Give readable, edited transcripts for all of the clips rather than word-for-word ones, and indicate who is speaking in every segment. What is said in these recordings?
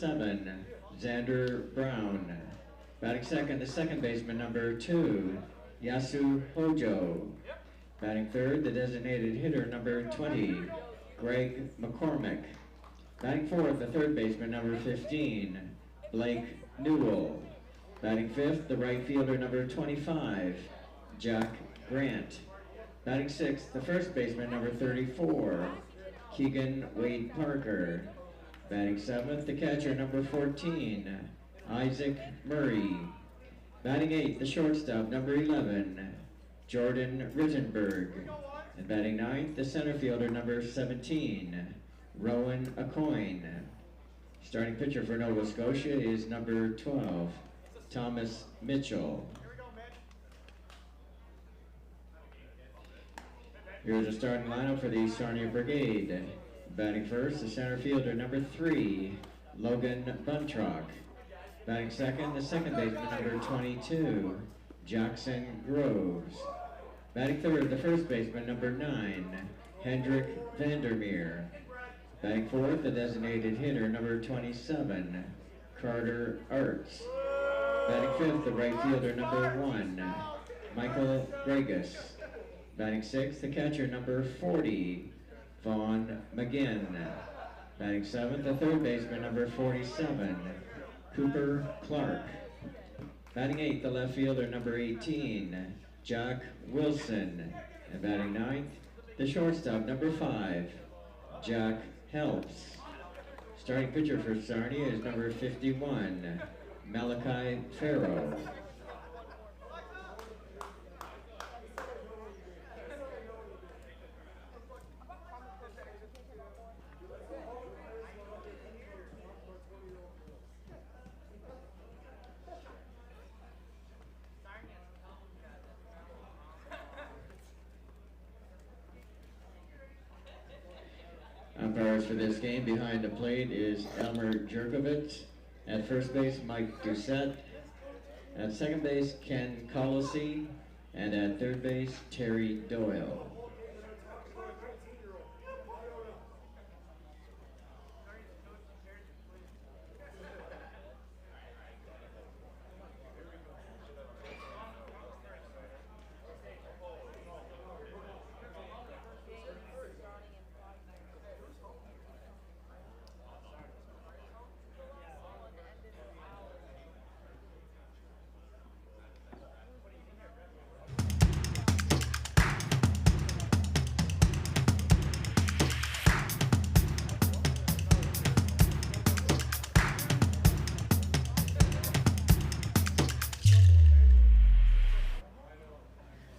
Speaker 1: 7, Xander Brown. Batting second, the second baseman, number 2, Yasu Hojo. Batting third, the designated hitter, number 20, Greg McCormick. Batting fourth, the third baseman, number 15, Blake Newell. Batting fifth, the right fielder, number 25, Jack Grant. Batting sixth, the first baseman, number 34, Keegan Wade Parker. Batting seventh, the catcher, number 14, Isaac Murray. Batting eighth, the shortstop, number 11, Jordan Rittenberg. And batting ninth, the center fielder, number 17, Rowan Acoyne. Starting pitcher for Nova Scotia is number 12, Thomas Mitchell. Here's the starting lineup for the Sarnia Brigade. Batting first, the center fielder, number 3, Logan Buntrock. Batting second, the second baseman, number 22, Jackson Groves. Batting third, the first baseman, number 9, Hendrik Vandermeer. Batting fourth, the designated hitter, number 27, Carter Arts. Batting fifth, the right fielder, number 1, Michael Gregus. Batting sixth, the catcher, number 40, Vaughn McGinn. Batting seventh, the third baseman, number 47, Cooper Clark. Batting eighth, the left fielder, number 18, Jack Wilson. And batting ninth, the shortstop, number 5, Jack Helps. Starting pitcher for Sarnia is number 51, Malachi Farrow. Umpires for this game, behind the plate is Elmer Jerkovich. At first base, Mike Doucette. At second base, Ken Colossi. And at third base, Terry Doyle.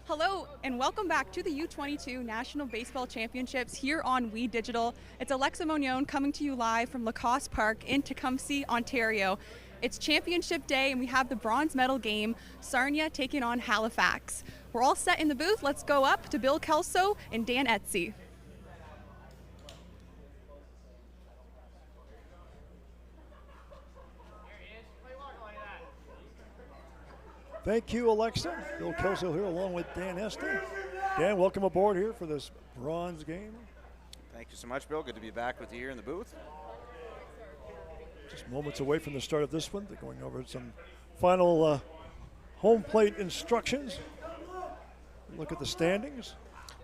Speaker 2: Hello and welcome back to the U22 National Baseball Championships here on We Digital. It's Alexa Mognon coming to you live from Lacoste Park in Tecumseh, Ontario. It's championship day and we have the bronze medal game, Sarnia taking on Halifax. We're all set in the booth. Let's go up to Bill Kelso and Dan Etsy.
Speaker 3: Thank you, Alexa. Bill Kelso here along with Dan Esty. Dan, welcome aboard here for this bronze game.
Speaker 4: Thank you so much, Bill. Good to be back with you here in the booth.
Speaker 3: Just moments away from the start of this one. They're going over some final home plate instructions. Look at the standings.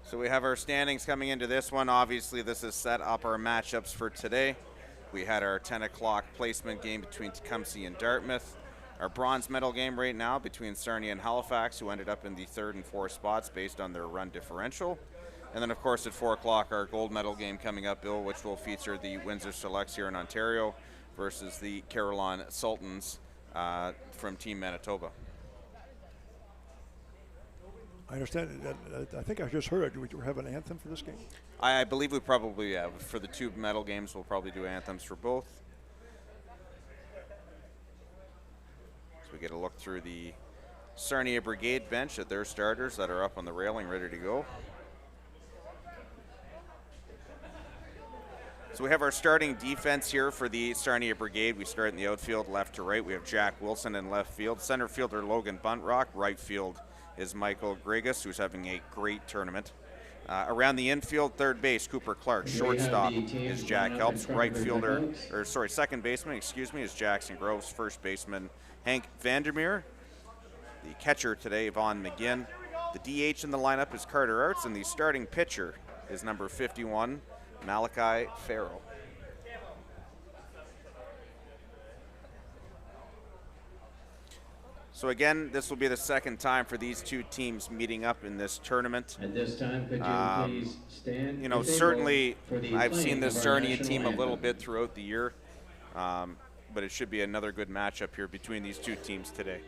Speaker 4: So we have our standings coming into this one. Obviously, this has set up our matchups for today. We had our 10 o'clock placement game between Tecumseh and Dartmouth. Our bronze medal game right now between Sarnia and Halifax, who ended up in the 3rd and 4th spots based on their run differential. And then, of course, at 4 o'clock, our gold medal game coming up, Bill, which will feature the Windsor Selects here in Ontario versus the Carillon Sultans from Team Manitoba.
Speaker 3: I understand. I think I just heard it. Do we have an anthem for this game?
Speaker 4: I believe we probably have. For the 2 medal games, we'll probably do anthems for both. We get a look through the Sarnia Brigade bench at their starters that are up on the railing ready to go. So we have our starting defense here for the Sarnia Brigade. We start in the outfield left to right. We have Jack Wilson in left field. Center fielder Logan Buntrock. Right field is Michael Gregus, who's having a great tournament. Around the infield, third base, Cooper Clark. Shortstop is Jack Helps. Right fielder, second baseman, is Jackson Groves. First baseman, Hank Vandermeer. The catcher today, Vaughn McGinn. The DH in the lineup is Carter Arts, and the starting pitcher is number 51, Malachi Farrell. So again, this will be the second time for these two teams meeting up in this tournament.
Speaker 1: At this time, could you please stand?
Speaker 4: You know, certainly I've seen this Sarnia team a little bit throughout the year, but it should be another good matchup here between these two teams today.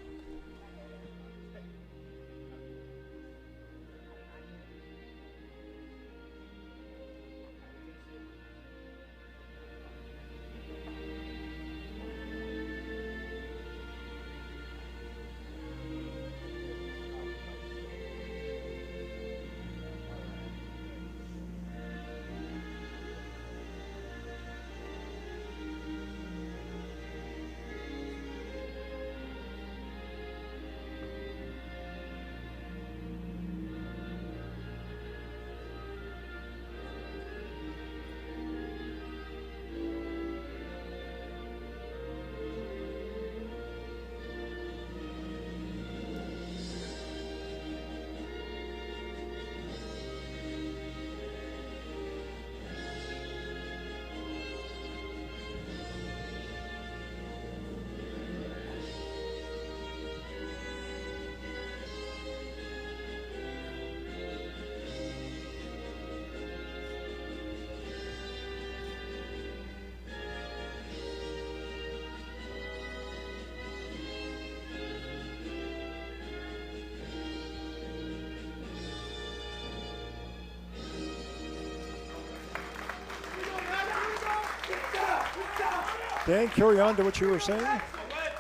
Speaker 3: Dan, carry on to what you were saying.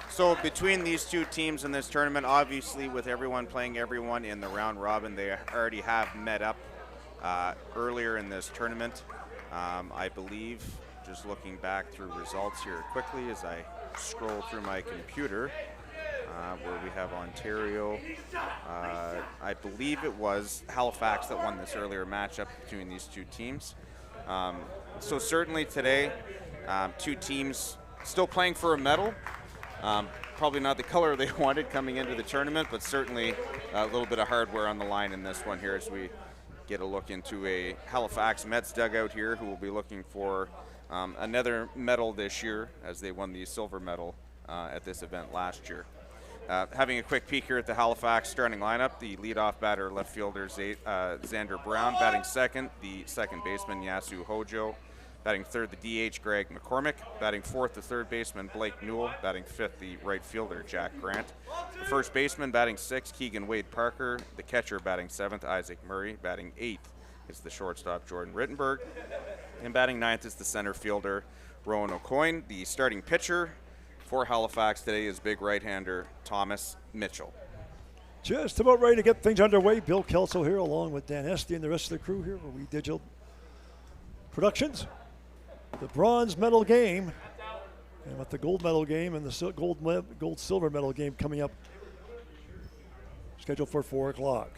Speaker 4: So between these two teams in this tournament, obviously with everyone playing everyone in the round robin, they already have met up earlier in this tournament. I believe, just looking back through results here quickly as I scroll through my computer, where we have Ontario. I believe it was Halifax that won this earlier matchup between these two teams. So certainly today, two teams still playing for a medal. Probably not the color they wanted coming into the tournament, but certainly a little bit of hardware on the line in this one here as we get a look into a Halifax Mets dugout here, who will be looking for another medal this year as they won the silver medal at this event last year. Having a quick peek here at the Halifax starting lineup, the leadoff batter, left fielder Xander Brown, batting second, the second baseman Yasu Hojo, batting third, the DH Greg McCormick, batting fourth, the third baseman Blake Newell, batting fifth, the right fielder Jack Grant, the first baseman batting sixth, Keegan Wade Parker, the catcher batting seventh, Isaac Murray, batting eighth is the shortstop Jordan Rittenberg, and batting ninth is the center fielder Rowan O'Coin. The starting pitcher for Halifax today is big right-hander Thomas Mitchell.
Speaker 3: Just about ready to get things underway. Bill Kelso here along with Dan Esty and the rest of the crew here for We Digital Productions. The bronze medal game, and with the gold medal game and the gold silver medal game coming up, scheduled for 4 o'clock,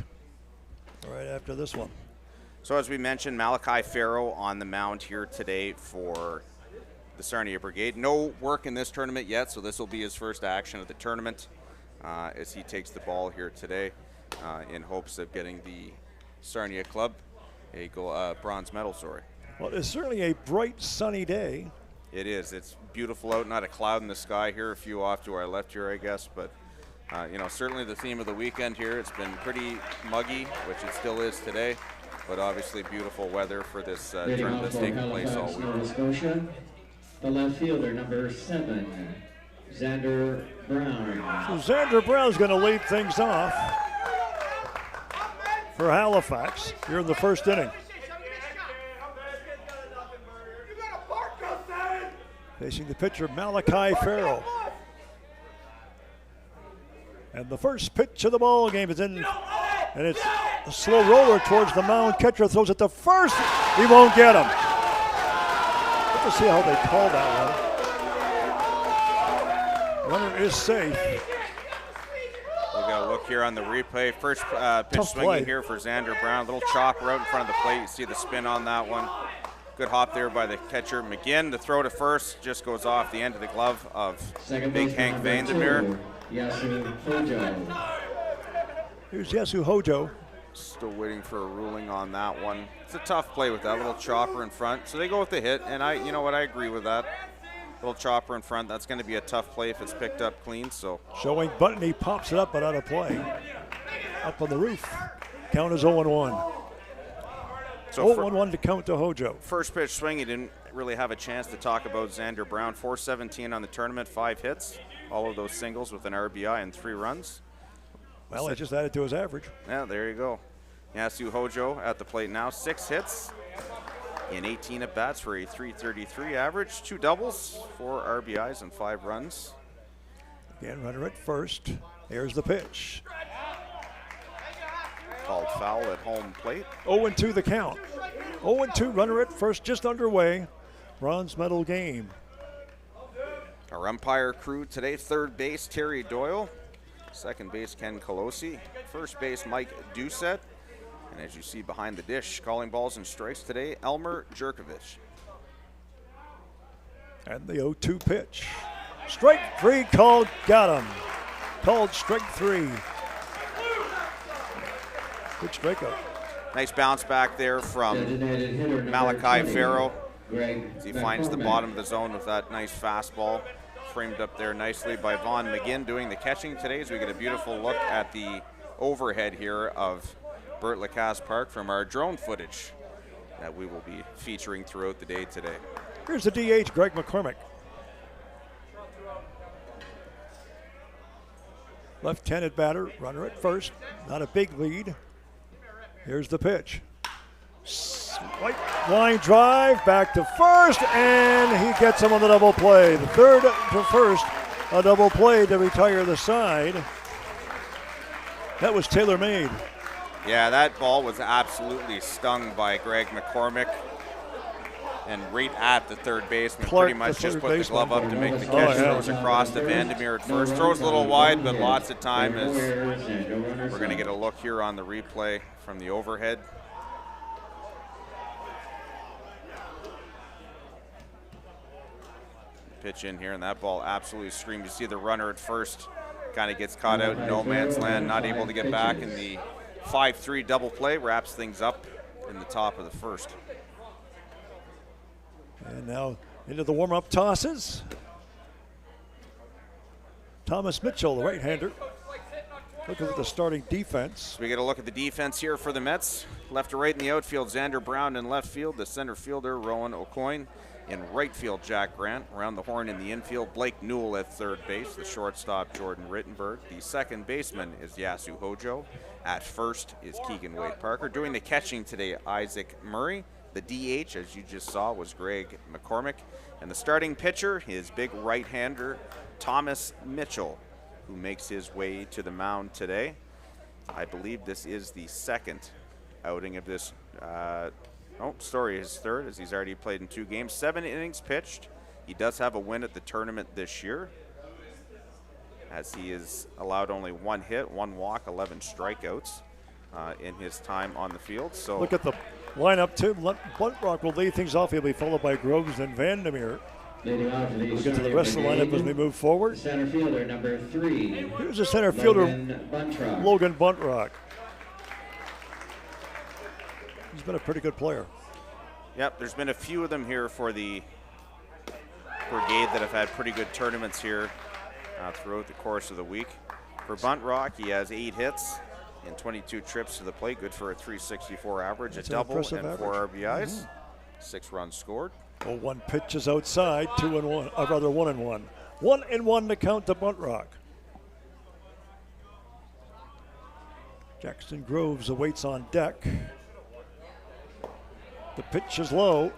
Speaker 3: right after this one.
Speaker 4: So as we mentioned, Malachi Farrell on the mound here today for the Sarnia Brigade. No work in this tournament yet, so this will be his first action of the tournament as he takes the ball here today in hopes of getting the Sarnia club a bronze medal,
Speaker 3: Well, it's certainly a bright, sunny day.
Speaker 4: It is. It's beautiful out. Not a cloud in the sky here. A few off to our left here, I guess. But, you know, certainly the theme of the weekend here. It's been pretty muggy, which it still is today. But obviously beautiful weather for this tournament that's taking place all week.
Speaker 1: Nova Scotia, the left fielder, number 7, Xander Brown.
Speaker 3: So Xander Brown's going to lead things off for Halifax here in the first inning. Facing the pitcher, Malachi Farrell. And the first pitch of the ball game is in, and it's a slow roller towards the mound. Catcher throws it to first. He won't get him. Let's see how they call that one. Runner is safe.
Speaker 4: We got to look look here on the replay. First pitch
Speaker 3: Tough
Speaker 4: swinging
Speaker 3: play.
Speaker 4: here for Xander Brown. Little chopper out in front of the plate. You see the spin on that one. Good hop there by the catcher McGinn. The throw to first just goes off the end of the glove of Big Hank Vandermeer.
Speaker 1: Yasu Hojo.
Speaker 3: Here's Yasu Hojo.
Speaker 4: Still waiting for a ruling on that one. It's a tough play with that little chopper in front. So they go with the hit, and you know what, I agree with that. Little chopper in front, that's going to be a tough play if it's picked up clean. So
Speaker 3: Showing Button, he pops it up but out of play. Up on the roof. Count is 0-1.
Speaker 4: So
Speaker 3: 0-1 to count to Hojo.
Speaker 4: first pitch swing, he didn't really have a chance to talk about Xander Brown. 417 on the tournament, 5 hits. All of those singles with an RBI and 3 runs.
Speaker 3: Well, it just added to his average.
Speaker 4: Yeah, there you go. Yasu Hojo at the plate now. 6 hits in 18 at-bats for a .333 average. 2 doubles, 4 RBIs, and 5 runs.
Speaker 3: Again, runner at first. Here's the pitch.
Speaker 4: Called foul at home plate.
Speaker 3: 0-2 the count. 0-2, runner at first, just underway. Bronze medal game.
Speaker 4: Our umpire crew today, third base, Terry Doyle. Second base, Ken Colosi. First base, Mike Doucette. And as you see behind the dish, calling balls and strikes today, Elmer Jerkovich.
Speaker 3: And the 0-2 pitch. Strike 3 called, got him. Called strike 3. Good strikeout.
Speaker 4: Nice bounce back there from
Speaker 1: Designated hitter number
Speaker 4: Malachi
Speaker 1: 20,
Speaker 4: Farrow.
Speaker 1: Greg
Speaker 4: As he finds the
Speaker 1: McCormick.
Speaker 4: bottom of the zone with that nice fastball. Framed up there nicely by Vaughn McGinn doing the catching today, as we get a beautiful look at the overhead here of Bert Lacasse Park from our drone footage that we will be featuring throughout the day today.
Speaker 3: Here's the DH, Greg McCormick. Left-handed batter, runner at first. Not a big lead. Here's the pitch. Right line drive, back to first, and he gets him on the double play. The third to first, a double play to retire the side. That was tailor-made.
Speaker 4: Yeah, that ball was absolutely stung by Greg McCormick. And right at the third baseman,
Speaker 3: Clark,
Speaker 4: pretty much
Speaker 3: the
Speaker 4: just
Speaker 3: third
Speaker 4: put the
Speaker 3: baseman.
Speaker 4: glove up to make the
Speaker 1: Oh,
Speaker 4: catch.
Speaker 3: yeah.
Speaker 4: Throws across to Vandermeer at first. Throws a little wide, but lots of time as
Speaker 1: We're
Speaker 4: we're going to get a look here on the replay from the overhead. Pitch in here, and that ball absolutely screamed. You see the runner at first kind of gets caught out in no man's land, not able to get back, and the 5-3 double play wraps things up in the top of the first.
Speaker 3: And now into the warm-up tosses. Thomas Mitchell, the right-hander. Looking at the starting defense.
Speaker 4: So we get a look at the defense here for the Mets. Left to right in the outfield, Xander Brown in left field. The center fielder, Rowan O'Coin. In right field, Jack Grant. Around the horn in the infield, Blake Newell at third base. The shortstop, Jordan Rittenberg. The second baseman is Yasu Hojo. At first is Keegan Wade Parker. Doing the catching today, Isaac Murray. The DH, as you just saw, was Greg McCormick. And the starting pitcher, his big right-hander, Thomas Mitchell, who makes his way to the mound today. I believe this is the second outing of this. Story is third, as he's already played in 2 games. 7 innings pitched. He does have a win at the tournament this year, as he has allowed only 1 hit, 1 walk, 11 strikeouts in his time on the field. So
Speaker 3: Look at the lineup, too. Buntrock will lead things off. He'll be followed by Groves and Vandermeer.
Speaker 1: Leading off for the
Speaker 3: We'll get to the
Speaker 1: starting
Speaker 3: rest of the lineup as we
Speaker 1: brigade,
Speaker 3: move forward.
Speaker 1: Center fielder number 3.
Speaker 3: Here's the center fielder,
Speaker 1: Logan Buntrock.
Speaker 3: Logan Buntrock. He's been a pretty good player.
Speaker 4: Yep, there's been a few of them here for the brigade that have had pretty good tournaments here throughout the course of the week. For Buntrock, he has 8 hits and 22 trips to the plate, good for a .364 average,
Speaker 3: That's
Speaker 4: a
Speaker 3: an
Speaker 4: double, and
Speaker 3: impressive
Speaker 4: 4
Speaker 3: average.
Speaker 4: RBIs, 6 runs scored.
Speaker 3: 1 pitch is outside, 2-1, or rather 1-1. 1-1 to count to Buntrock. Jackson Groves awaits on deck. The pitch is low.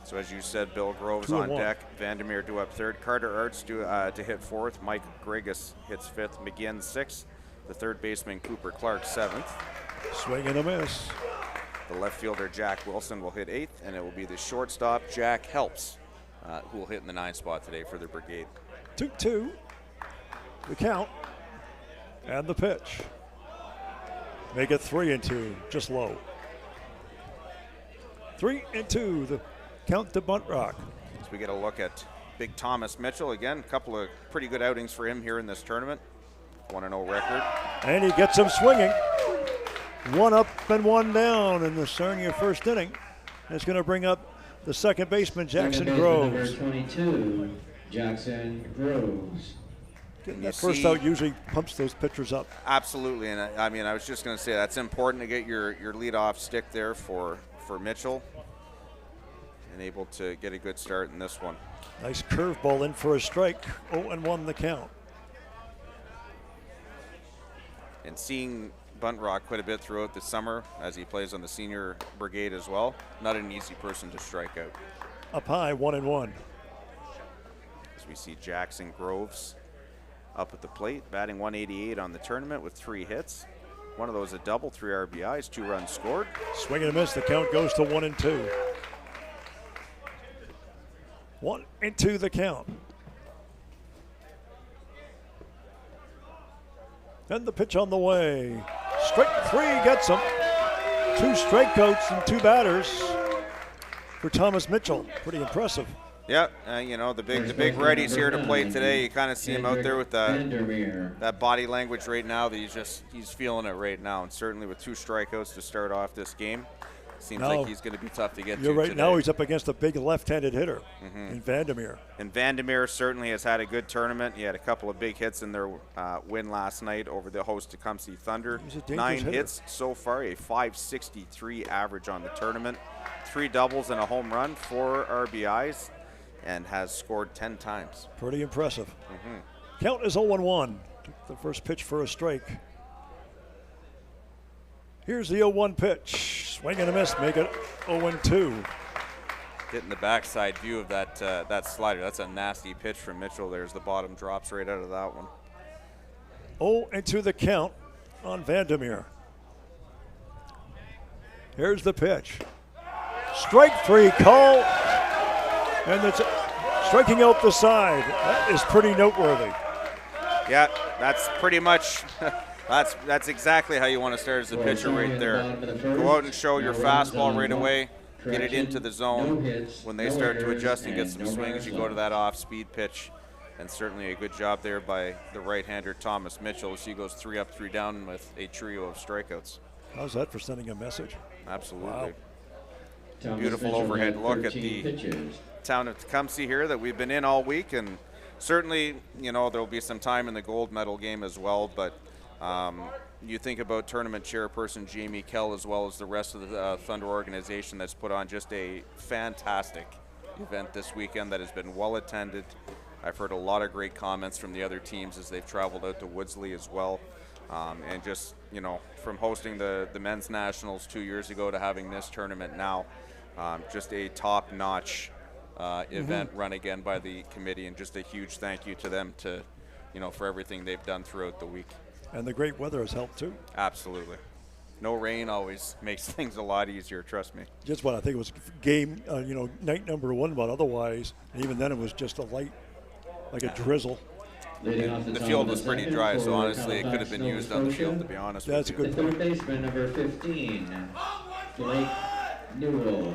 Speaker 4: So as you said, Bill Groves
Speaker 3: 2-1.
Speaker 4: on deck, Vandermeer due up third, Carter Arts to hit 4th, Mike Gregus hits 5th, McGinn 6th, the third baseman Cooper Clark 7th.
Speaker 3: Swing and a miss.
Speaker 4: The left fielder Jack Wilson will hit 8th, and it will be the shortstop Jack Helps who will hit in the 9th spot today for the brigade.
Speaker 3: 2-2. The count. And the pitch. Make it 3-2, just low. 3-2, the count to Buntrock.
Speaker 4: As we get a look at Big Thomas Mitchell, again, a couple of pretty good outings for him here in this tournament. 1-0 record.
Speaker 3: And he gets him swinging. 1 up and 1 down in the Sarnia first inning. It's going to bring up the second baseman, Jackson Groves.
Speaker 1: Number 22, Jackson Groves.
Speaker 3: Getting that first out usually pumps those pitchers up.
Speaker 4: Absolutely, and I mean, I was just going to say that's important to get your leadoff stick there for Mitchell, and able to get a good start in this one.
Speaker 3: Nice curveball in for a strike. 0-1 the count.
Speaker 4: And seeing Buntrock quite a bit throughout the summer as he plays on the senior brigade as well. Not an easy person to strike out.
Speaker 3: Up high, 1-1.
Speaker 4: As we see Jackson Groves up at the plate, batting 188 on the tournament with 3 hits. One of those a double, 3 RBIs, 2 runs scored.
Speaker 3: Swing and a miss. The count goes to 1-2. 1-2 the count. And the pitch on the way. Strike 3 gets him. 2 strikeouts and 2 batters for Thomas Mitchell. Pretty impressive.
Speaker 4: Yeah, you know, the big righty's here to play today. You kind of see him out there with that body language right now that he's feeling it right now. And certainly with 2 strikeouts to start off this game, seems like he's going to be tough to get to.
Speaker 3: You're right.
Speaker 4: Today.
Speaker 3: Now he's up against a big left-handed hitter in Vandermeer.
Speaker 4: And Vandermeer certainly has had a good tournament. He had a couple of big hits in their win last night over the host Tecumseh Thunder. 9 hits so far, a .563 average on the tournament, 3 doubles and a home run, 4 RBIs, and has scored 10 times.
Speaker 3: Pretty impressive. Count is 0-1. The first pitch for a strike. Here's the 0-1 pitch. Swing and a miss, make it 0-2.
Speaker 4: Getting the backside view of that slider. That's a nasty pitch from Mitchell. There's the bottom, drops right out of that one.
Speaker 3: 0-2 the count on Vandermeer. Here's the pitch. Strike 3 call. And it's striking out the side. That is pretty noteworthy.
Speaker 4: Yeah, that's pretty much that's exactly how you want to start as a pitcher right there. Go out and show your fastball right away, get it into the zone. When they start to adjust and get some swings, you go to that off-speed pitch. And certainly a good job there by the right-hander Thomas Mitchell as he goes 3 up, 3 down with a trio of strikeouts.
Speaker 3: How's that for sending a message?
Speaker 4: Absolutely.
Speaker 1: Wow.
Speaker 4: Beautiful overhead look at the town of Tecumseh here that we've been in all week, and certainly, you know, there'll be some time in the gold medal game as well, but you think about tournament chairperson Jamie Kell as well as the rest of the Thunder organization that's put on just a fantastic event this weekend that has been well attended. I've heard a lot of great comments from the other teams as they've traveled out to Woodsley as well. And just, you know, from hosting the men's nationals 2 years ago to having this tournament now, just a top-notch event run again by the committee, and just a huge thank you to them to, you know, for everything they've done throughout the week.
Speaker 3: And the great weather has helped too.
Speaker 4: Absolutely. No rain always makes things a lot easier, trust me.
Speaker 3: Just what I think it was game, night number 1, but otherwise, and even then it was just a light, like a drizzle.
Speaker 4: The field was pretty dry, so honestly, it could have been used on the field, to be honest with you.
Speaker 3: That's a good point.
Speaker 1: Third baseman, number 15, Blake Newell.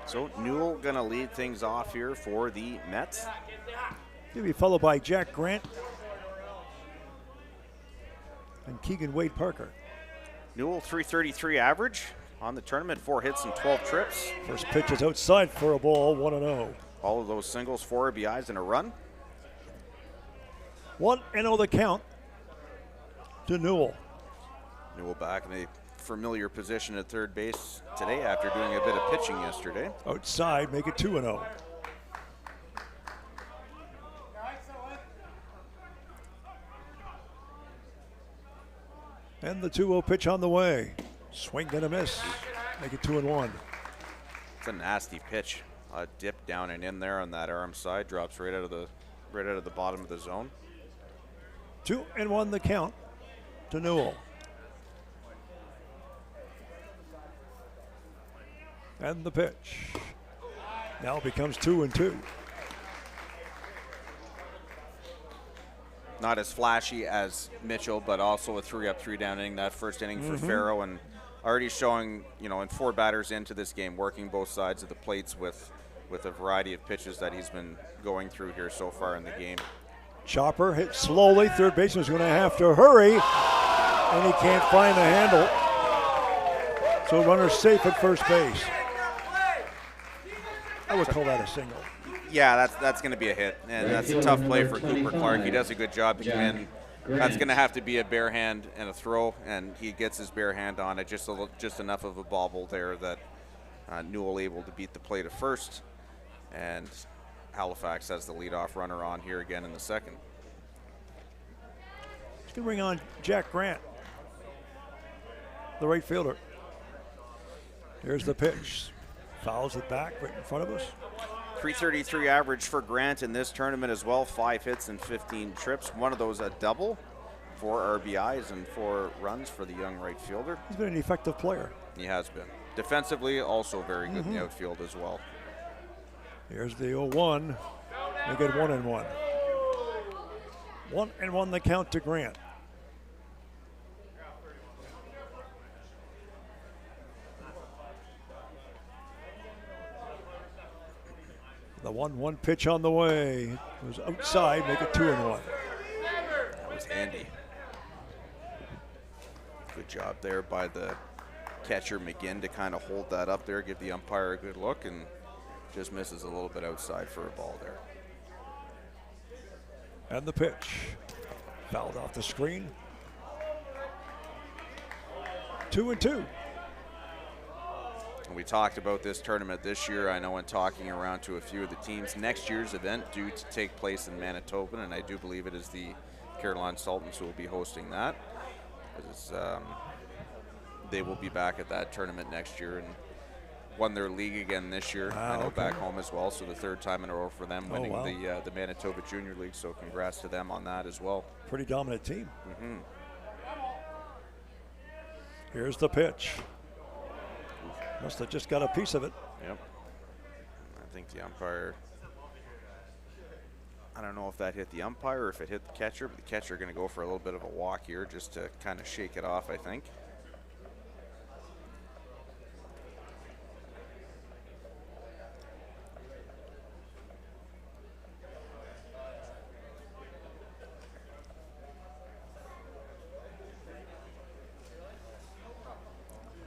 Speaker 4: So Newell going to lead things off here for the Mets.
Speaker 3: He'll be followed by Jack Grant and Keegan Wade Parker.
Speaker 4: Newell, .333 average on the tournament, 4 hits and 12 trips.
Speaker 3: First pitch is outside for a ball, 1-0.
Speaker 4: All of those singles, 4 RBIs and a run.
Speaker 3: 1-0 the count to Newell.
Speaker 4: Newell back in a familiar position at third base today after doing a bit of pitching yesterday.
Speaker 3: Outside, make it 2-0. And the 2-0 pitch on the way. Swing and a miss. Make it 2-1.
Speaker 4: It's a nasty pitch. A dip down and in there on that arm side. Drops right out of the bottom of the zone.
Speaker 3: 2-1 the count to Newell. And the pitch. Now it becomes 2-2.
Speaker 4: Not as flashy as Mitchell, but also a 3-up, 3-down inning that first inning for Farrow, and already showing, you know, in 4 batters into this game, working both sides of the plates with a variety of pitches that he's been going through here so far in the game.
Speaker 3: Chopper hit slowly. Third baseman's going to have to hurry, and he can't find the handle. So runner's safe at first base. I would call that a single.
Speaker 4: Yeah, that's going to be a hit, and that's a tough play for Cooper Clark. He does a good job to come in. That's going to have to be a bare hand and a throw, and he gets his bare hand on it. Just enough of a bobble there that Newell able to beat the plate at first, and Halifax has the leadoff runner on here again in the second.
Speaker 3: He's going to bring on Jack Grant, the right fielder. Here's the pitch. Fouls it back right in front of us.
Speaker 4: .333 average for Grant in this tournament as well. 5 hits and 15 trips. One of those a double, 4 RBIs and 4 runs for the young right fielder.
Speaker 3: He's been an effective player.
Speaker 4: He has been. Defensively, also very good in the outfield as well.
Speaker 3: Here's the 0-1. They get 1-1. 1-1 the count to Grant. The 1-1 pitch on the way. It was outside, make it 2-1.
Speaker 4: That was handy. Good job there by the catcher McGinn to kind of hold that up there, give the umpire a good look, and just misses a little bit outside for a ball there.
Speaker 3: And the pitch. Fouled off the screen. 2-2.
Speaker 4: We talked about this tournament this year. I know when talking around to a few of the teams, next year's event due to take place in Manitoba, and I do believe it is the Caroline Sultans who will be hosting that. They will be back at that tournament next year and won their league again this year. I know back home as well, so the 3rd time in a row for them winning the Manitoba Junior League, so congrats to them on that as well.
Speaker 3: Pretty dominant team. Here's the pitch. Must have just got a piece of it.
Speaker 4: Yep. I think the umpire, I don't know if that hit the umpire or if it hit the catcher, but the catcher going to go for a little bit of a walk here just to kind of shake it off, I think.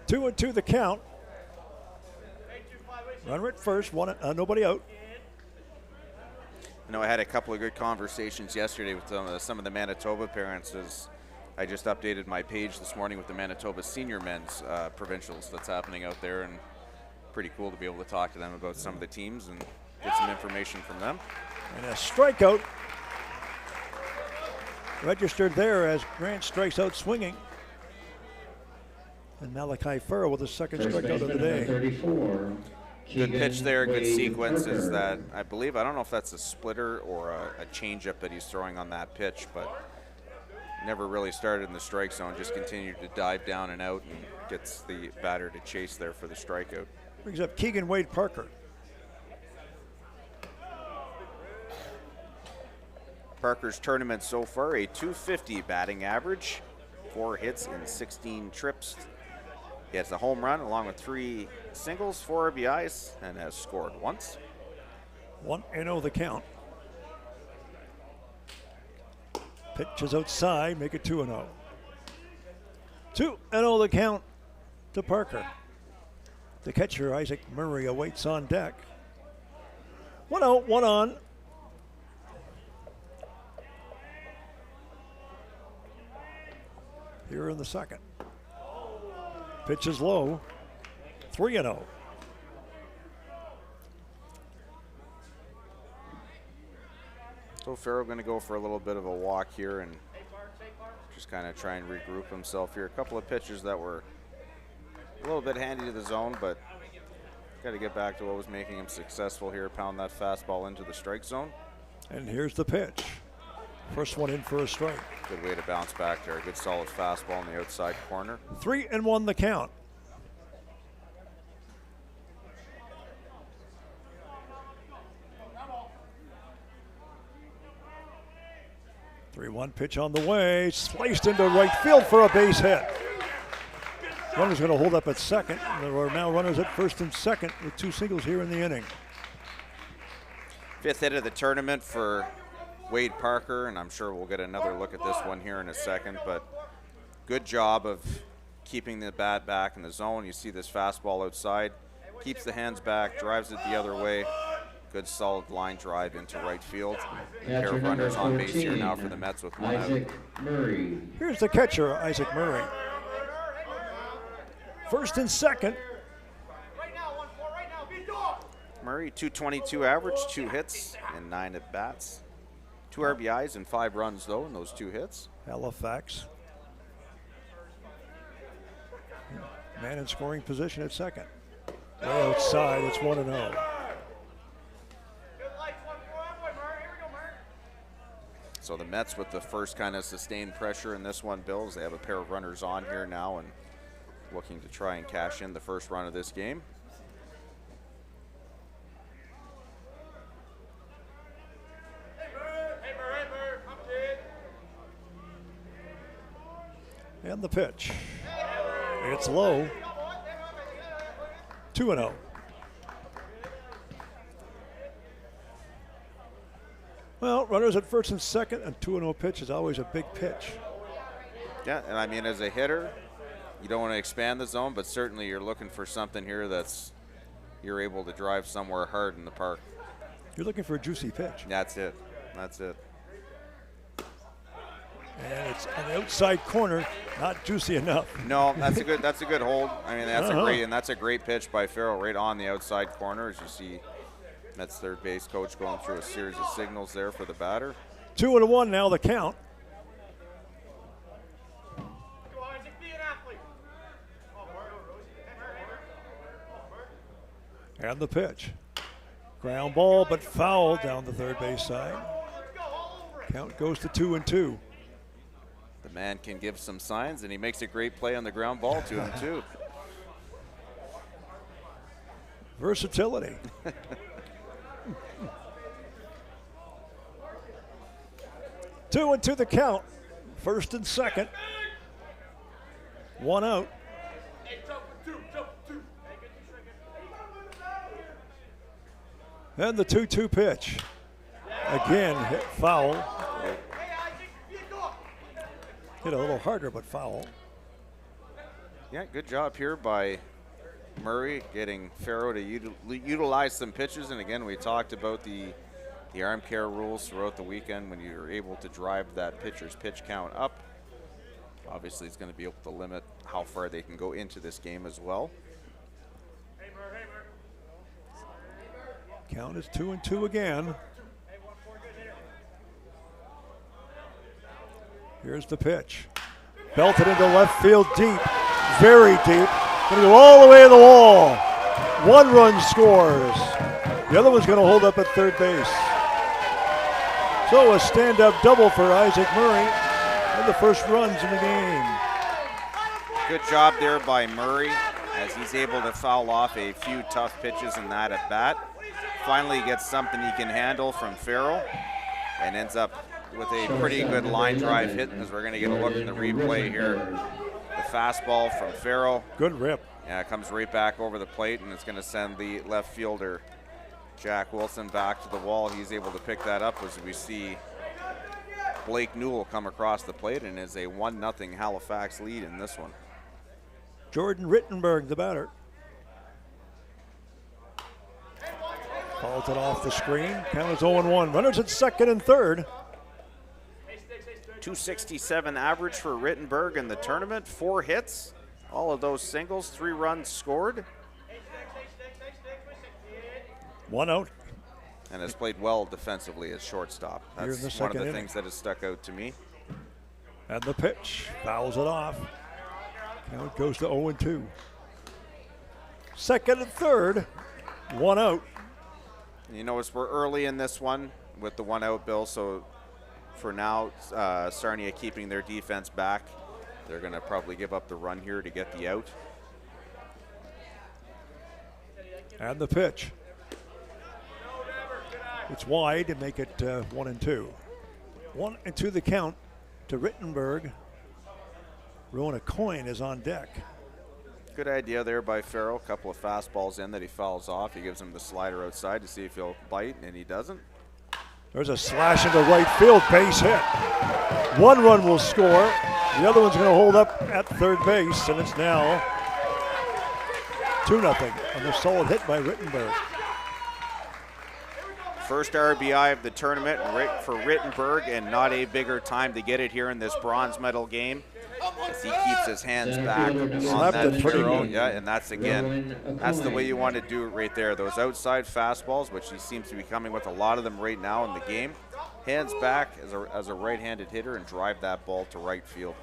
Speaker 3: Two and two the count. Runner at first, nobody out.
Speaker 4: I know I had a couple of good conversations yesterday with some of the Manitoba parents as I just updated my page this morning with the Manitoba senior men's provincials that's happening out there, and pretty cool to be able to talk to them about some of the teams and get some information from them.
Speaker 3: And a strikeout registered there as Grant strikes out swinging. And Malachi Farrow with the second strikeout of the day.
Speaker 1: 34.
Speaker 4: Good pitch there, good sequences that I believe, I don't know if that's a splitter or a changeup that he's throwing on that pitch, but never really started in the strike zone, just continued to dive down and out and gets the batter to chase there for the strikeout.
Speaker 3: Brings up Keegan Wade Parker.
Speaker 4: Parker's tournament so far, a .250 batting average, 4 hits and 16 trips. He has a home run along with 3 singles, 4 RBIs, and has scored once.
Speaker 3: 1-0 the count. Pitch is outside, make it 2-0. 2-0 the count to Parker. The catcher, Isaac Murray, awaits on deck. 1 out, 1 on. Here in the second. Pitch is low. 3-0.
Speaker 4: So Farrow going to go for a little bit of a walk here and just kind of try and regroup himself here. A couple of pitches that were a little bit handy to the zone, but got to get back to what was making him successful here. Pound that fastball into the strike zone.
Speaker 3: And here's the pitch. First one in for a strike.
Speaker 4: Good way to bounce back there. Good solid fastball in the outside corner.
Speaker 3: 3-1 the count. 3-1 pitch on the way. Sliced into right field for a base hit. Runner's going to hold up at second. There are now runners at first and second with 2 singles here in the inning.
Speaker 4: 5th hit of the tournament for Wade Parker, and I'm sure we'll get another look at this one here in a second, but good job of keeping the bat back in the zone. You see this fastball outside, keeps the hands back, drives it the other way. Good solid line drive into right field. Pair of runners on base here now for the Mets with 1 out.
Speaker 1: Murray.
Speaker 3: Here's the catcher, Isaac Murray. First and second.
Speaker 4: Murray, 222 average, 2 hits and 9 at bats. 2 RBIs and 5 runs though in those 2 hits.
Speaker 3: Halifax. Man in scoring position at second. Way outside, it's 1-0.
Speaker 4: So the Mets with the first kind of sustained pressure in this one, Bills. They have a pair of runners on here now and looking to try and cash in the first run of this game.
Speaker 3: And the pitch. It's low. 2-0. Well, runners at first and second, and 2-0 pitch is always a big pitch.
Speaker 4: Yeah, and I mean, as a hitter, you don't want to expand the zone, but certainly you're looking for something here that's you're able to drive somewhere hard in the park.
Speaker 3: You're looking for a juicy pitch.
Speaker 4: That's it. That's it.
Speaker 3: And it's on the outside corner, not juicy enough.
Speaker 4: No, that's a good hold. I mean, that's a great pitch by Farrell right on the outside corner. As you see, Mets third base coach going through a series of signals there for the batter.
Speaker 3: 2-1 now the count. And the pitch. Ground ball, but foul down the third base side. Count goes to 2-2.
Speaker 4: The man can give some signs, and he makes a great play on the ground ball to him, too.
Speaker 3: Versatility. 2-2 the count. First and second. 1 out. And the 2-2 pitch. Again, hit foul. Hit a little harder, but foul.
Speaker 4: Yeah, good job here by Murray getting Farrow to utilize some pitches. And again, we talked about the arm care rules throughout the weekend when you're able to drive that pitcher's pitch count up. Obviously, it's going to be able to limit how far they can go into this game as well.
Speaker 3: Count is 2-2 again. Here's the pitch. Belted into left field deep. Very deep. Going to go all the way to the wall. 1 run scores. The other one's going to hold up at third base. So a stand-up double for Isaac Murray. And the first runs in the game.
Speaker 4: Good job there by Murray as he's able to foul off a few tough pitches in that at bat. Finally gets something he can handle from Farrell and ends up with a pretty good line drive hit, as we're going to get a look in the replay here. The fastball from Farrell.
Speaker 3: Good rip.
Speaker 4: Yeah, it comes right back over the plate, and it's going to send the left fielder, Jack Wilson, back to the wall. He's able to pick that up as we see Blake Newell come across the plate, and is a 1-0 Halifax lead in this one.
Speaker 3: Jordan Rittenberg, the batter. Calls it off the screen. Count is 0-1. Runners at second and third.
Speaker 4: 267 average for Rittenberg in the tournament. 4 hits. All of those singles. 3 runs scored.
Speaker 3: 1 out.
Speaker 4: And has played well defensively as shortstop. That's one of the things that has stuck out to me.
Speaker 3: And the pitch. Fouls it off. Count goes to 0-2. Second and third. 1 out.
Speaker 4: You notice we're early in this one with the 1 out, Bill, so for now, Sarnia keeping their defense back. They're going to probably give up the run here to get the out.
Speaker 3: And the pitch. It's wide to make it 1-2. 1-2 the count to Rittenberg. Throwing a coin is on deck.
Speaker 4: Good idea there by Farrell. A couple of fastballs in that he fouls off. He gives him the slider outside to see if he'll bite, and he doesn't.
Speaker 3: There's a slash into right field, base hit. 1 run will score. The other one's going to hold up at third base, and it's now 2-0 on the solid hit by Rittenberg.
Speaker 4: First RBI of the tournament for Rittenberg, and not a bigger time to get it here in this bronze medal game, as he keeps his hands back on
Speaker 3: Slapped
Speaker 4: that
Speaker 3: it pretty
Speaker 4: throw.
Speaker 3: good.
Speaker 4: Yeah, and that's the way you want to do it right there. Those outside fastballs, which he seems to be coming with a lot of them right now in the game. Hands back as a right-handed hitter and drive that ball to right field.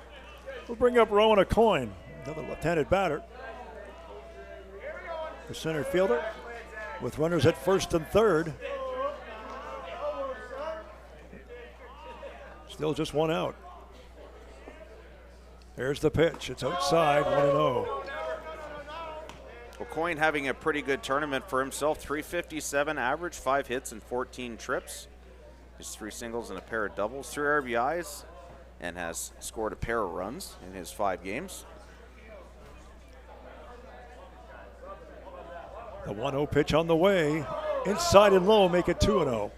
Speaker 3: We'll bring up Rowan Aucoin, another left-handed batter. The center fielder with runners at first and third. Still just 1 out. There's the pitch. It's outside, 1-0.
Speaker 4: Aucoin having a pretty good tournament for himself. 357 average, 5 hits and 14 trips. Just 3 singles and a pair of doubles, 3 RBIs, and has scored a pair of runs in his 5 games.
Speaker 3: The 1-0 pitch on the way. Inside and low, make it 2-0.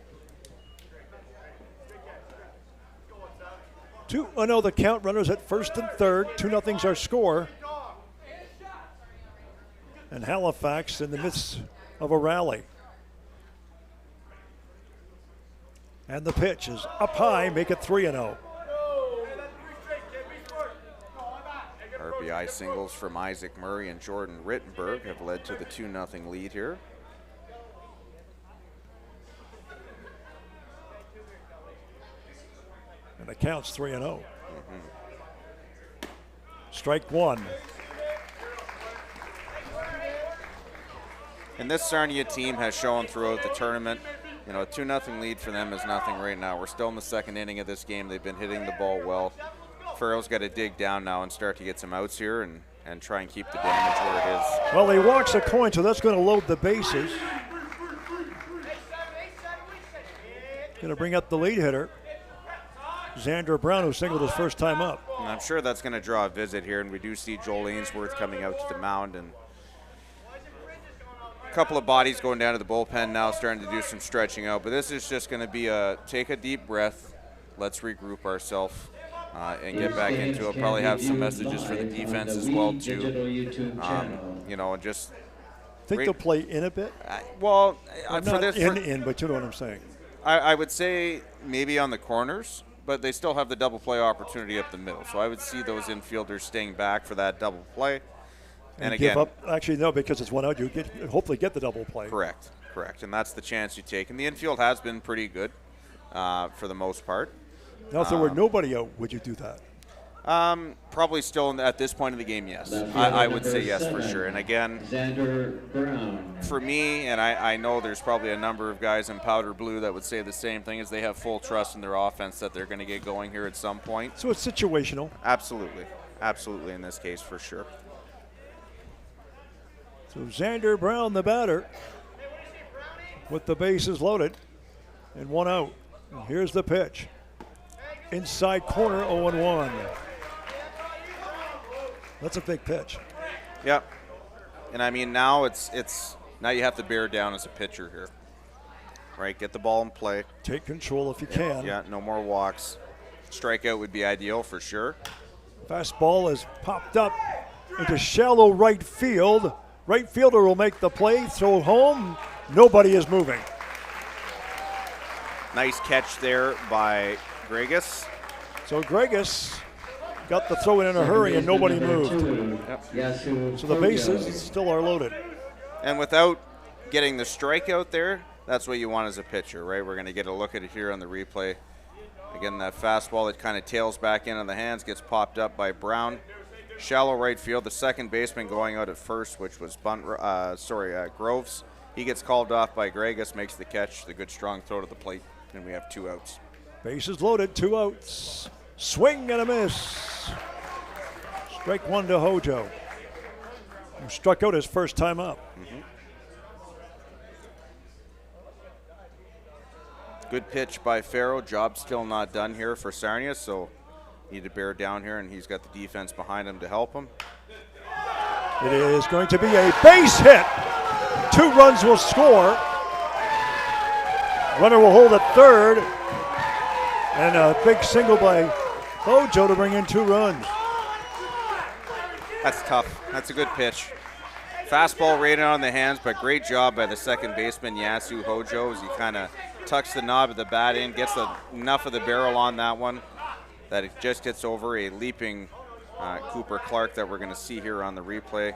Speaker 3: 2-0 the count, runners at first and third. 2-0's our score. And Halifax in the midst of a rally. And the pitch is up high, make it 3-0.
Speaker 4: RBI singles from Isaac Murray and Jordan Rittenberg have led to the 2-0 lead here.
Speaker 3: And the count's 3-0. Strike 1.
Speaker 4: And this Sarnia team has shown throughout the tournament, you know, a 2-0 lead for them is nothing right now. We're still in the second inning of this game. They've been hitting the ball well. Farrell's got to dig down now and start to get some outs here and try and keep the damage where it is.
Speaker 3: Well, he walks a coin, so that's going to load the bases. Going to bring up the lead hitter, Xander Brown, who singled his first time up.
Speaker 4: And I'm sure that's going to draw a visit here, and we do see Joel Ainsworth coming out to the mound, and a couple of bodies going down to the bullpen now, starting to do some stretching out. But this is just going to be take a deep breath, let's regroup ourselves, and get back into it. Probably have some messages for the defense as well too. You know, and just
Speaker 3: Think they'll play in a bit?
Speaker 4: well,
Speaker 3: Not
Speaker 4: for this,
Speaker 3: in, but you know what I'm saying.
Speaker 4: I would say maybe on the corners, but they still have the double play opportunity up the middle. So I would see those infielders staying back for that double play. And again,
Speaker 3: give up. Actually, no, because it's 1 out. You hopefully get the double play.
Speaker 4: Correct. And that's the chance you take. And the infield has been pretty good for the most part.
Speaker 3: Now, if there were nobody out, would you do that?
Speaker 4: Probably still at this point in the game, yes. I would say yes for sure. And again,
Speaker 1: Xander Brown.
Speaker 4: for me, and I know there's probably a number of guys in powder blue that would say the same thing, is they have full trust in their offense that they're going to get going here at some point.
Speaker 3: So it's situational.
Speaker 4: Absolutely in this case for sure.
Speaker 3: So Xander Brown, the batter, with the bases loaded and 1 out. And here's the pitch. Inside corner, 0-1. That's a big pitch.
Speaker 4: Yep. And I mean, now now you have to bear down as a pitcher here. Right? Get the ball in play.
Speaker 3: Take control if you can.
Speaker 4: Yeah, no more walks. Strikeout would be ideal for sure.
Speaker 3: Fastball is popped up into shallow right field. Right fielder will make the play, throw home. Nobody is moving.
Speaker 4: Nice catch there by Gregus.
Speaker 3: So Gregus got the throw in a hurry and nobody moved.
Speaker 1: Yep.
Speaker 3: So the bases still are loaded.
Speaker 4: And without getting the strikeout there, that's what you want as a pitcher, right? We're going to get a look at it here on the replay. Again, that fastball that kind of tails back in on the hands gets popped up by Brown. Shallow right field. The second baseman going out at first, which was Groves. He gets called off by Gregus, makes the catch, the good strong throw to the plate, and we have 2 outs.
Speaker 3: Bases loaded, 2 outs. Swing and a miss. Strike 1 to Hojo, who struck out his first time up.
Speaker 4: Good pitch by Farrow. Job still not done here for Sarnia, so need to bear down here, and he's got the defense behind him to help him.
Speaker 3: It is going to be a base hit. 2 runs will score. Runner will hold at third. And a big single by Hojo to bring in 2 runs.
Speaker 4: That's tough. That's a good pitch. Fastball rated on the hands, but great job by the second baseman, Yasu Hojo, as he kind of tucks the knob of the bat in, gets enough of the barrel on that one that it just gets over a leaping Cooper Clark that we're going to see here on the replay.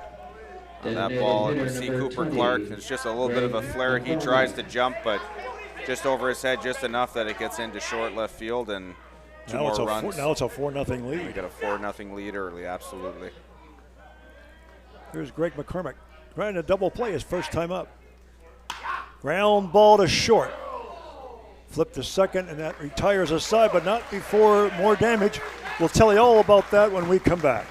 Speaker 4: On that ball, and we see Cooper Clark. It's just a little bit of a flare. He tries to jump, but just over his head, just enough that it gets into short left field, and 2 more runs.
Speaker 3: Now it's a 4-0 lead.
Speaker 4: We got a 4-0 lead early, absolutely.
Speaker 3: Here's Greg McCormick trying to double play his first time up. Ground ball to short. Flip to second, and that retires a side, but not before more damage. We'll tell you all about that when we come back.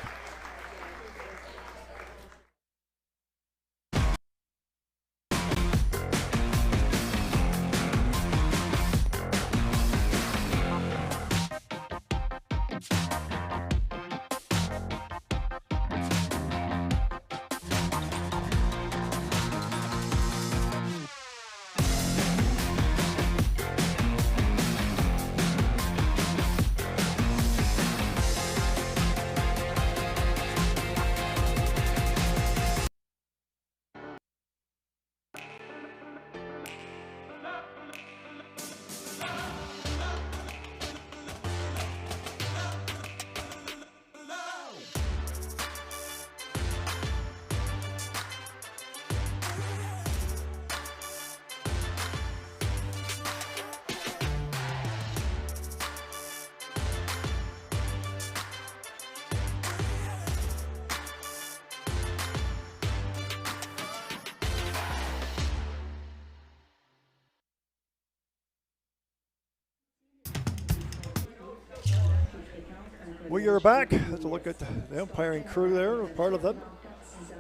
Speaker 3: We are back. Let's look at the umpiring crew there, part of that,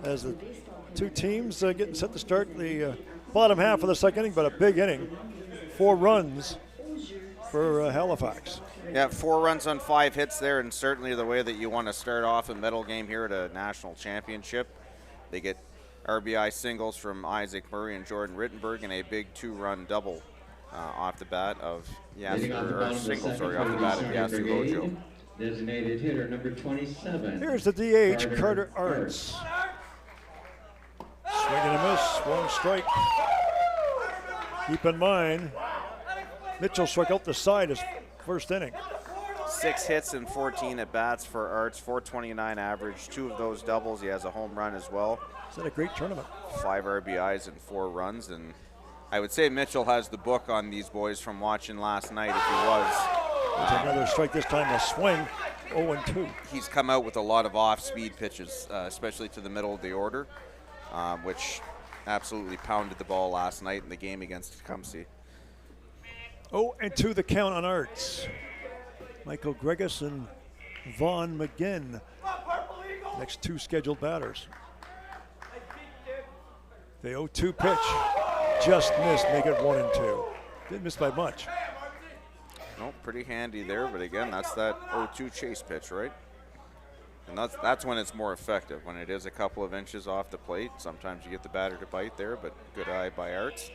Speaker 3: as the 2 teams getting set to start the bottom half of the second inning, but a big inning. 4 runs for Halifax.
Speaker 4: Yeah, 4 runs on 5 hits there, and certainly the way that you want to start off a medal game here at a national championship. They get RBI singles from Isaac Murray and Jordan Rittenberg, and a big 2-run double off the bat of Yasu, or singles, sorry, off the bat of Yasu Hojo.
Speaker 1: Designated hitter number 27.
Speaker 3: Here's the DH, Carter Arts. Swing and a miss, 1 strike. Keep in mind, Mitchell struck out the side his first inning.
Speaker 4: 6 hits and 14 at bats for Arts, 429 average. 2 of those doubles. He has a home run as well.
Speaker 3: It's been a great tournament.
Speaker 4: 5 RBIs and 4 runs, and I would say Mitchell has the book on these boys from watching last night if he was.
Speaker 3: There's another strike, this time a swing, 0-2.
Speaker 4: He's come out with a lot of off-speed pitches, especially to the middle of the order, which absolutely pounded the ball last night in the game against Tecumseh.
Speaker 3: 0-2 the count on Arts. Michael Gregus and Vaughn McGinn, next 2 scheduled batters. The 0-2 pitch, just missed, make it 1-2. Didn't miss by much.
Speaker 4: No, pretty handy there, but again, that's that 0-2 chase pitch, right? And that's when it's more effective, when it is a couple of inches off the plate. Sometimes you get the batter to bite there, but good eye by Arts.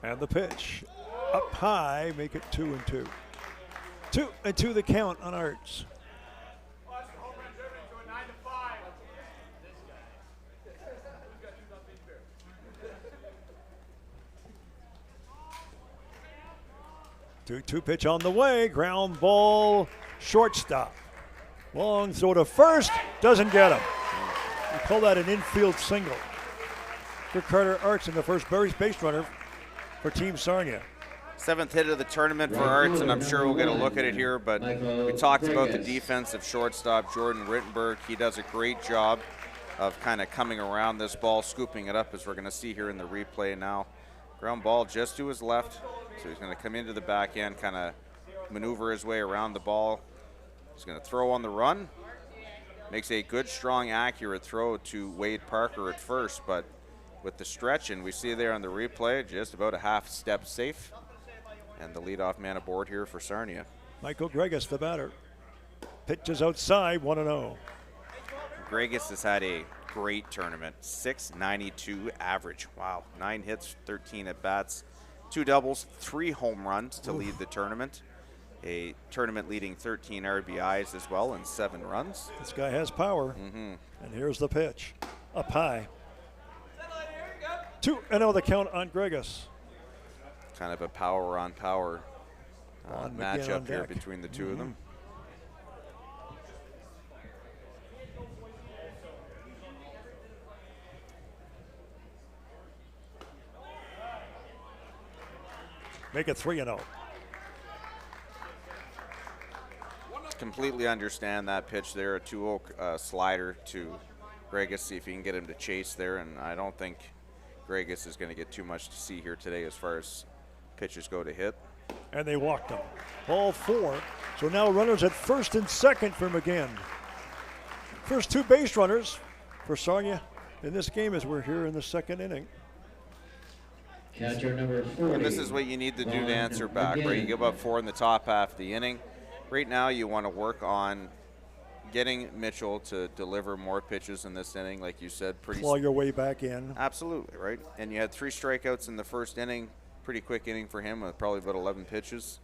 Speaker 3: And the pitch, up high, make it 2-2. 2-2 the count on Arts. Two pitch on the way, ground ball, shortstop. Long throw to first, doesn't get him. We call that an infield single for Carter Arts and the first base runner for Team Sarnia.
Speaker 4: 7th hit of the tournament for Arts, and I'm sure we'll get a look at it here, but we talked about the defensive shortstop, Jordan Rittenberg. He does a great job of kind of coming around this ball, scooping it up, as we're going to see here in the replay now. Ground ball just to his left, so he's going to come into the back end, kind of maneuver his way around the ball. He's going to throw on the run. Makes a good, strong, accurate throw to Wade Parker at first, but with the stretch, and we see there on the replay just about a half step safe. And the leadoff man aboard here for Sarnia.
Speaker 3: Michael Gregus, the batter. Pitches outside, 1-0.
Speaker 4: Gregus has had a great tournament. 692 average. Wow. 9 hits, 13 at bats, 2 doubles, 3 home runs to lead the tournament. A tournament leading 13 RBIs as well and 7 runs.
Speaker 3: This guy has power. And here's the pitch. Up high. 2-0 the count on Gregus.
Speaker 4: Kind of a power on power matchup here
Speaker 3: deck.
Speaker 4: between the two of them.
Speaker 3: Make it 3-0.
Speaker 4: Completely understand that pitch there, a 2-0 slider to Gregus, see if he can get him to chase there, and I don't think Gregus is going to get too much to see here today as far as pitches go to hit.
Speaker 3: And they walked him. Ball 4. So now runners at first and second for McGinn. First 2 base runners for Sarnia in this game as we're here in the second inning.
Speaker 1: Catcher number 40.
Speaker 4: And this is what you need to do to answer back, right? You give up 4 in the top half of the inning. Right now you want to work on getting Mitchell to deliver more pitches in this inning, like you said.
Speaker 3: Claw your way back in.
Speaker 4: Absolutely, right? And you had 3 strikeouts in the first inning. Pretty quick inning for him with probably about 11 pitches.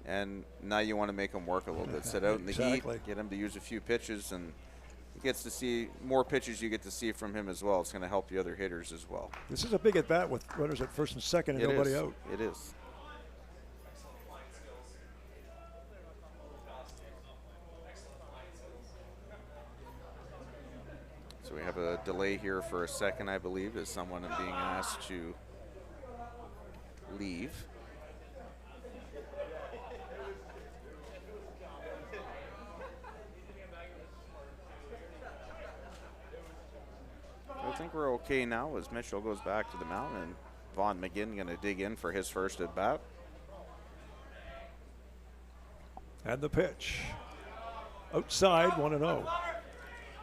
Speaker 4: And now you want to make him work a little bit. Sit out in the heat, get him to use a few pitches, and he gets to see more pitches you get to see from him as well. It's going to help the other hitters as well.
Speaker 3: This is a big at bat with runners at first and second and nobody out.
Speaker 4: It is. So we have a delay here for a second, I believe, as someone is being asked to leave. I think we're okay now as Mitchell goes back to the mound and Vaughn McGinn going to dig in for his first at bat.
Speaker 3: And the pitch. Outside, 1-0.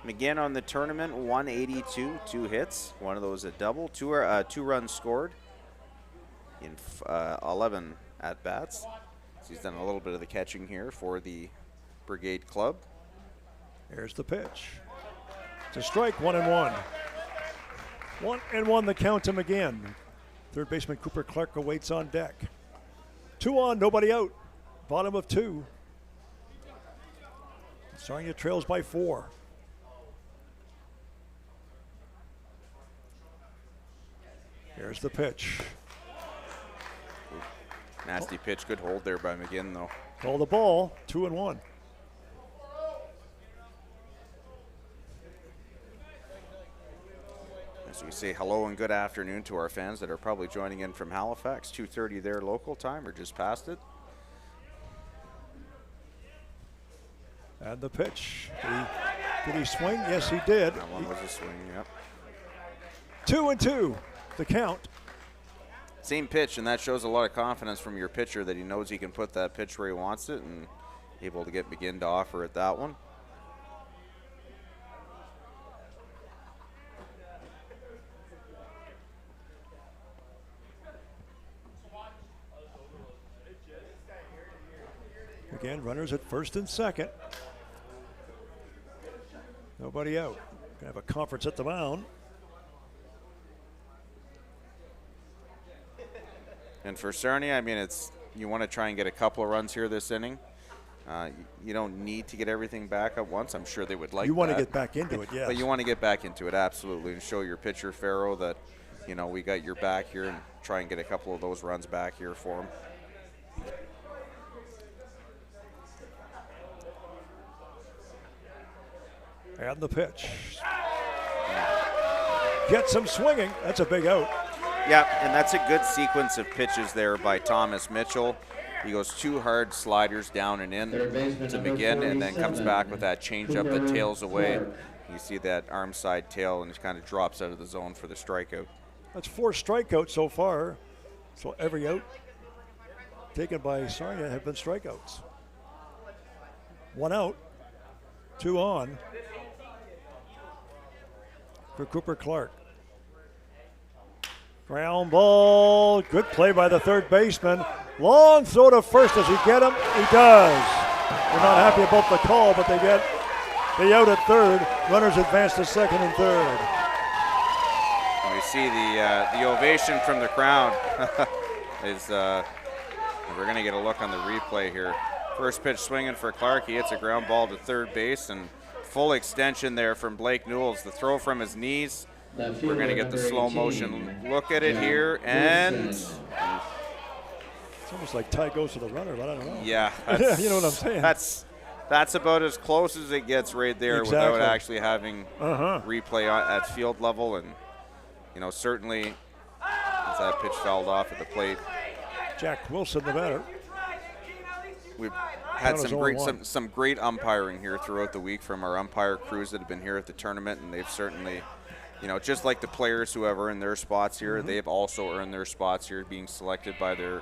Speaker 4: McGinn on the tournament, 182, 2 hits. One of those a double, 2 runs scored in 11 at-bats. So he's done a little bit of the catching here for the Brigade Club.
Speaker 3: Here's the pitch. It's a strike, 1-1. 1-1 the count to McGinn. Third baseman Cooper Clark awaits on deck. 2 on, nobody out. Bottom of 2. Sarnia trails by 4. Here's the pitch.
Speaker 4: Nasty pitch, good hold there by McGinn though.
Speaker 3: Call the ball, 2-1.
Speaker 4: As we say hello and good afternoon to our fans that are probably joining in from Halifax, 2:30 their local time or just past it.
Speaker 3: And the pitch. Did he swing? Yes, he did.
Speaker 4: That one was a swing, yep.
Speaker 3: 2-2, the count.
Speaker 4: Same pitch, and that shows a lot of confidence from your pitcher that he knows he can put that pitch where he wants it and able to get McGinn to offer at that one.
Speaker 3: Again, runners at first and second. Nobody out. Gonna have a conference at the mound.
Speaker 4: And for Sarnia, I mean, you want to try and get a couple of runs here this inning. You don't need to get everything back at once. I'm sure they would like that.
Speaker 3: You want to get back into it, yes.
Speaker 4: But you want to get back into it, absolutely, and show your pitcher, Farrow, that, you know, we got your back here and try and get a couple of those runs back here for him.
Speaker 3: And the pitch. Gets him swinging. That's a big out.
Speaker 4: Yeah, and that's a good sequence of pitches there by Thomas Mitchell. He goes 2 hard sliders down and in to McGinn, and then comes back with that changeup that tails away. You see that arm side tail, and it kind of drops out of the zone for the strikeout.
Speaker 3: That's 4 strikeouts so far. So every out taken by Sarnia have been strikeouts. 1 out, 2 on for Cooper Clark. Ground ball. Good play by the third baseman. Long throw to first. Does he get him? He does. We're not happy about the call, but they get the out at third. Runners advance to second and third.
Speaker 4: We see the ovation from the crowd. We're going to get a look on the replay here. First pitch swinging for Clark. He hits a ground ball to third base, and full extension there from Blake Newells. The throw from his knees. We're going to get the slow motion look at it here, and
Speaker 3: It's almost like tie goes to the runner, but I don't know.
Speaker 4: yeah,
Speaker 3: you know what I'm saying.
Speaker 4: That's about as close as it gets right there,
Speaker 3: Exactly.
Speaker 4: without actually having replay at field level. And certainly as that pitch fouled off at the plate,
Speaker 3: Jack Wilson, the batter.
Speaker 4: we've had
Speaker 3: Count is
Speaker 4: some great umpiring here throughout the week from our umpire crews that have been here at the tournament, and they've certainly, just like the players who have earned their spots here, they've also earned their spots here, being selected by their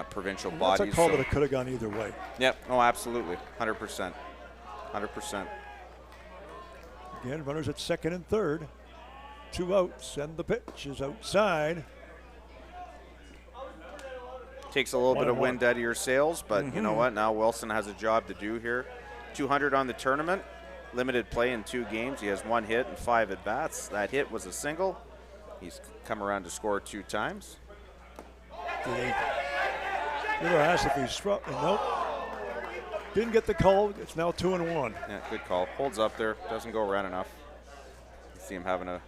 Speaker 4: provincial bodies.
Speaker 3: That's a call that it could have gone either way.
Speaker 4: Yep. Oh, absolutely. 100%. 100%.
Speaker 3: Again, runners at second and third. 2 outs, and the pitch is outside.
Speaker 4: Takes a little bit of wind out of your sails, but you know what? Now Wilson has a job to do here. 200 on the tournament. Limited play in 2 games. He has 1 hit and 5 at-bats. That hit was a single. He's come around to score 2 times.
Speaker 3: You were asked if he struck. Nope. Didn't get the call. It's now 2-1.
Speaker 4: Yeah, good call. Holds up there. Doesn't go around enough. You see him having a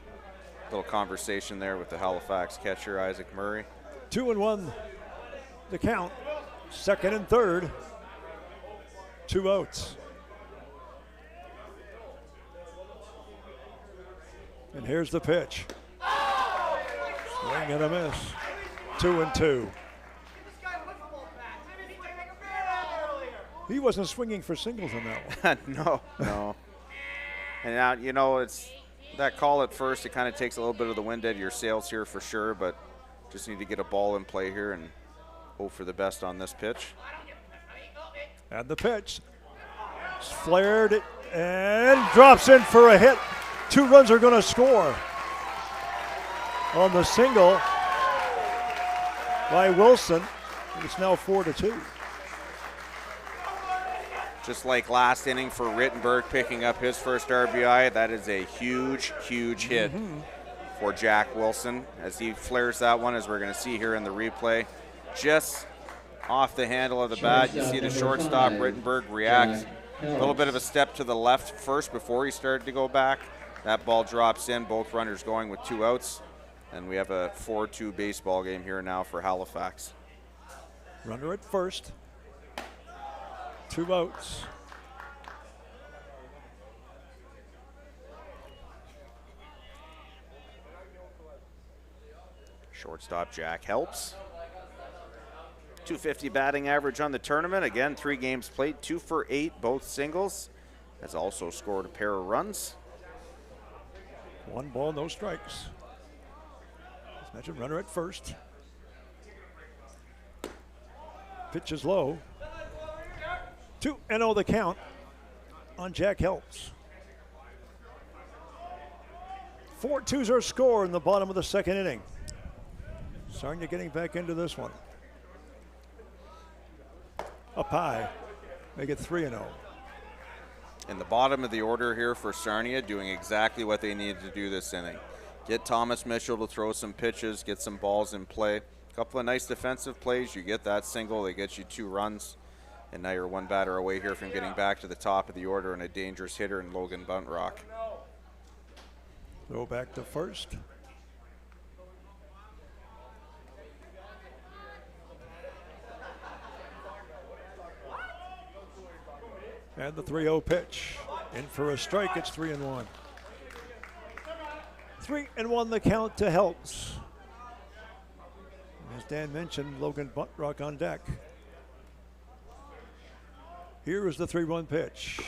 Speaker 4: little conversation there with the Halifax catcher, Isaac Murray.
Speaker 3: 2-1 the count. Second and third. 2 outs. And here's the pitch. Swing and a miss. 2-2. He wasn't swinging for singles on that one.
Speaker 4: No. And now, it's that call at first. It kind of takes a little bit of the wind out of your sails here for sure, but just need to get a ball in play here and hope for the best on this pitch.
Speaker 3: And the pitch. It's flared and drops in for a hit. 2 runs are going to score on the single by Wilson. It's now 4-2.
Speaker 4: Just like last inning for Rittenberg picking up his first RBI, that is a huge, huge hit for Jack Wilson as he flares that one, as we're going to see here in the replay. Just off the handle of the bat, you see the shortstop Rittenberg react. A little bit of a step to the left first before he started to go back. That ball drops in, both runners going with 2 outs, and we have a 4-2 baseball game here now for Halifax.
Speaker 3: Runner at first. 2 outs.
Speaker 4: Shortstop Jack helps. .250 batting average on the tournament. Again, 3 games played, 2 for 8, both singles. Has also scored a pair of runs.
Speaker 3: 1 ball, no strikes. As mentioned, runner at first. Pitch is low. 2-0 the count on Jack Helps. 4 twos are scored in the bottom of the second inning. Sarnia getting back into this one. Up high, make it 3-0.
Speaker 4: In the bottom of the order here for Sarnia, doing exactly what they needed to do this inning. Get Thomas Mitchell to throw some pitches, get some balls in play. A couple of nice defensive plays. You get that single, they get you 2 runs. And now you're 1 batter away here from getting back to the top of the order and a dangerous hitter in Logan Buntrock.
Speaker 3: Throw back to first. And the 3-0 pitch. In for a strike, it's 3-1. 3-1 the count to Helps. As Dan mentioned, Logan Buntrock on deck. Here is the 3-1 pitch.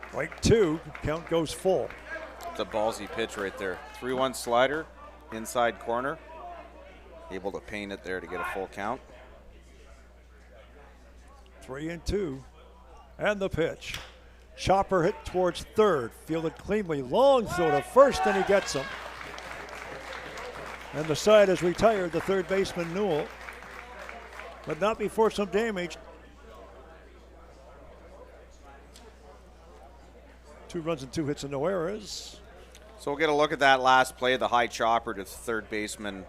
Speaker 3: Strike 2, count goes full.
Speaker 4: It's a ballsy pitch right there. 3-1 slider, inside corner. Able to paint it there to get a full count.
Speaker 3: 3-2. And the pitch. Chopper hit towards third. Fielded cleanly. Long throw to first, and he gets him. And the side has retired the third baseman, Newell, but not before some damage. 2 runs and 2 hits and no errors.
Speaker 4: So we'll get a look at that last play, the high chopper to third baseman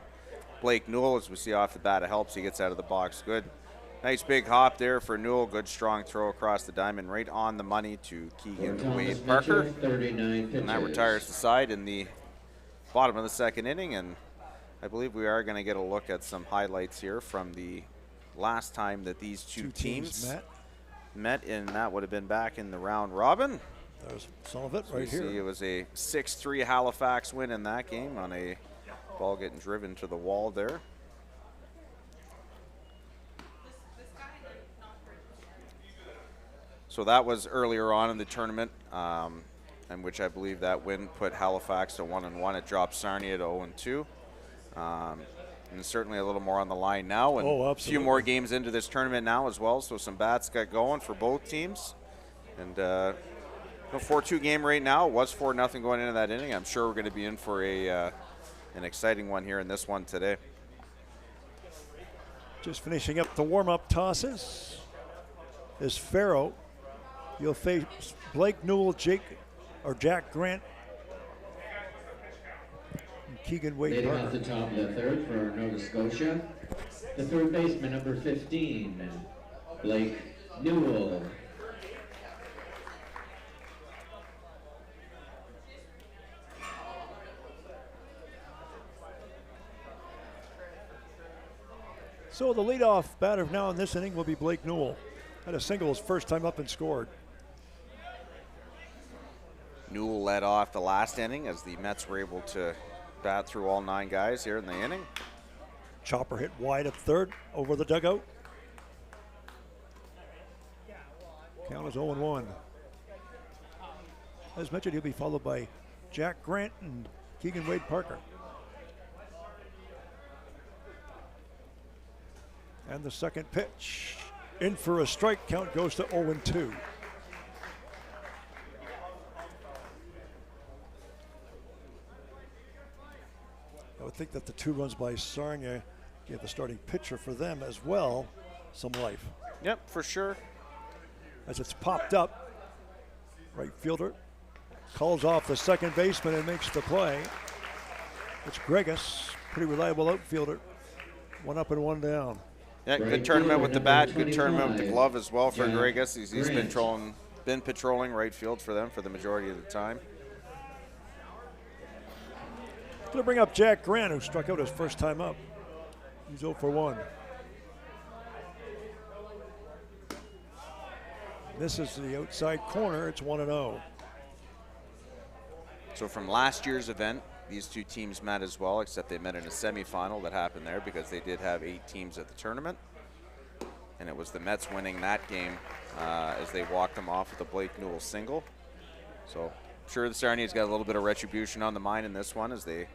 Speaker 4: Blake Newell. As we see off the bat, it helps. He gets out of the box good. Nice big hop there for Newell. Good strong throw across the diamond, right on the money to Keegan Wade Parker.
Speaker 1: 39 pitches.
Speaker 4: And that retires the side in the bottom of the second inning. And I believe we are going to get a look at some highlights here from the last time that these two teams met, and that would have been back in the round robin.
Speaker 3: There's some of it
Speaker 4: So
Speaker 3: right
Speaker 4: you
Speaker 3: here.
Speaker 4: see it was a 6-3 Halifax win in that game on a ball getting driven to the wall there. So that was earlier on in the tournament, in which I believe that win put Halifax to 1-1. It dropped Sarnia to 0-2. And certainly a little more on the line now. And a few more games into this tournament now as well. So some bats got going for both teams. And a 4-2 game right now. It was 4-0 going into that inning. I'm sure we're going to be in for an exciting one here in this one today.
Speaker 3: Just finishing up the warm-up tosses is Farrow. You'll face Blake Newell, Jack Grant, and Keegan Wade
Speaker 1: Leading
Speaker 3: Parker.
Speaker 1: off the top of the third for Nova Scotia, the third baseman, number 15, Blake Newell.
Speaker 3: So the leadoff batter now in this inning will be Blake Newell. Had a single his first time up and scored.
Speaker 4: Newell led off the last inning as the Mets were able to bat through all 9 guys here in the inning.
Speaker 3: Chopper hit wide at third over the dugout. Count is 0-1. As mentioned, he'll be followed by Jack Grant and Keegan Wade Parker. And the second pitch. In for a strike, count goes to 0-2. I would think that the 2 runs by Sarnia gave the starting pitcher for them as well some life.
Speaker 4: Yep, for sure.
Speaker 3: As it's popped up, right fielder calls off the second baseman and makes the play. It's Gregus, pretty reliable outfielder. 1 up and 1 down.
Speaker 4: Yeah, good tournament with the bat, good tournament with the glove as well for Gregus. He's been patrolling right field for them for the majority of the time.
Speaker 3: Going to bring up Jack Grant, who struck out his first time up. He's 0 for 1. This is the outside corner. It's 1-0.
Speaker 4: So from last year's event, these two teams met as well, except they met in a semifinal that happened there because they did have 8 teams at the tournament. And it was the Mets winning that game as they walked them off with a Blake Newell single. So I'm sure the Sarnia's got a little bit of retribution on the mind in this one as they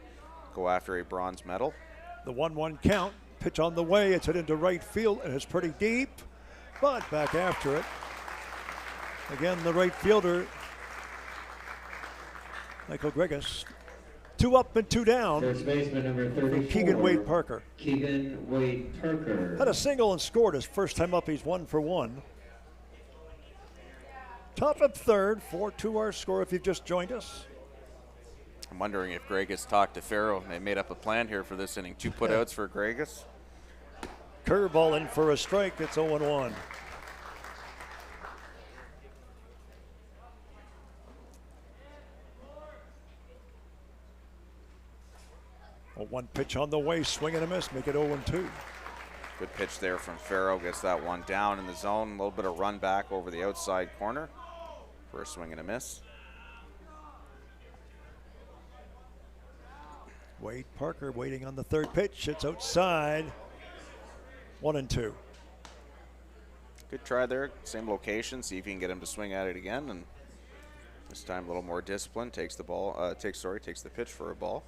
Speaker 4: go after a bronze medal.
Speaker 3: The 1-1 count. Pitch on the way. It's hit into right field and it's pretty deep, but back after it. Again, the right fielder, Michael Gregus. 2 up and 2 down.
Speaker 1: First baseman, number 34.
Speaker 3: Keegan Wade Parker.
Speaker 1: Keegan Wade Parker.
Speaker 3: Had a single and scored his first time up. He's 1 for 1. Top of third, 4-2 our score if you've just joined us.
Speaker 4: I'm wondering if Gregus talked to Farrow and they made up a plan here for this inning. 2 putouts for Gregus.
Speaker 3: Curveball in for a strike. It's 0-1. A 1 pitch on the way, swing and a miss, make it 0-2.
Speaker 4: Good pitch there from Farrow, gets that one down in the zone. A little bit of run back over the outside corner for a swing and a miss.
Speaker 3: Wade Parker waiting on the third pitch. It's outside. 1-2.
Speaker 4: Good try there, same location. See if you can get him to swing at it again. And this time a little more discipline. Takes the pitch for a ball.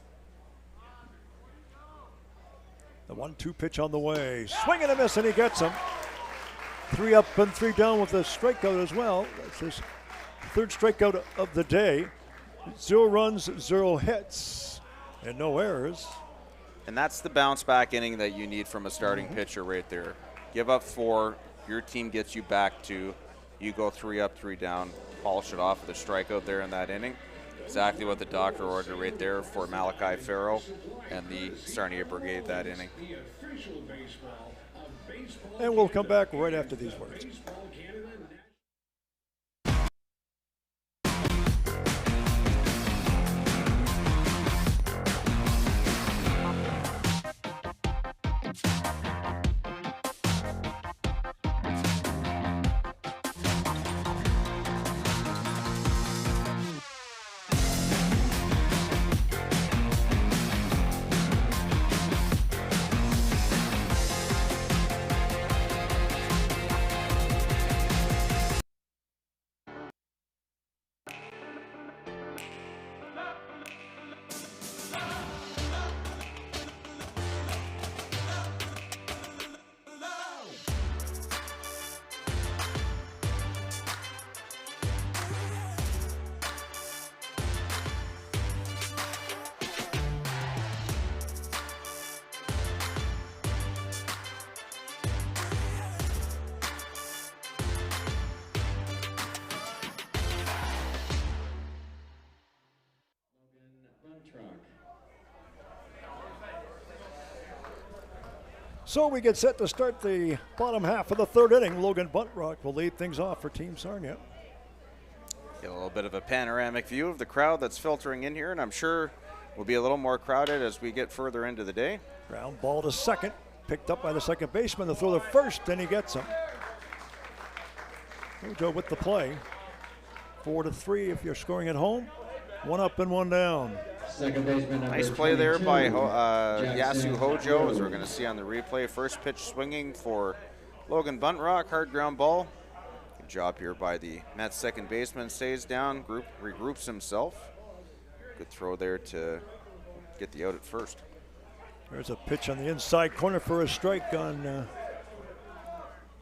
Speaker 3: The 1-2 pitch on the way. Swing and a miss, and he gets him. 3 up and 3 down with a strikeout as well. That's his third strikeout of the day. 0 runs, 0 hits, and no errors.
Speaker 4: And that's the bounce back inning that you need from a starting pitcher right there. Give up 4, your team gets you back 2, you go 3 up, 3 down, polish it off with a strikeout there in that inning. Exactly what the doctor ordered right there for Malachi Farrow and the Sarnia Brigade that inning.
Speaker 3: And we'll come back right after these words. So we get set to start the bottom half of the third inning. Logan Buntrock will lead things off for Team Sarnia.
Speaker 4: Get a little bit of a panoramic view of the crowd that's filtering in here, and I'm sure will be a little more crowded as we get further into the day.
Speaker 3: Ground ball to second, picked up by the second baseman. The throw to first, and he gets him. Hojo with the play. 4-3 if you're scoring at home. 1 up and 1 down.
Speaker 1: Second baseman
Speaker 4: nice play there by Yasu Hojo, as we're going to see on the replay. First pitch swinging for Logan Buntrock, hard ground ball. Good job here by the Mets second baseman. Stays down, regroups himself. Good throw there to get the out at first.
Speaker 3: There's a pitch on the inside corner for a strike on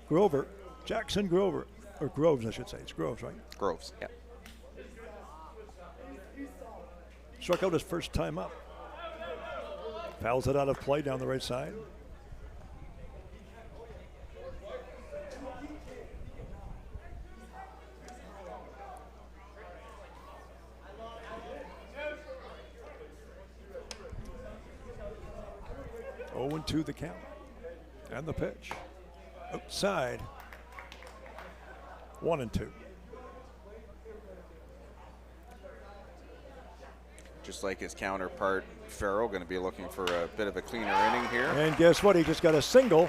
Speaker 3: Grover. Jackson Grover, or Groves I should say. It's Groves, right?
Speaker 4: Groves, yeah.
Speaker 3: Struck out his first time up. Fouls it out of play down the right side. Oh, 0-2 the count. And the pitch. Outside. 1-2.
Speaker 4: Just like his counterpart, Farrow, going to be looking for a bit of a cleaner inning here.
Speaker 3: And guess what? He just got a single.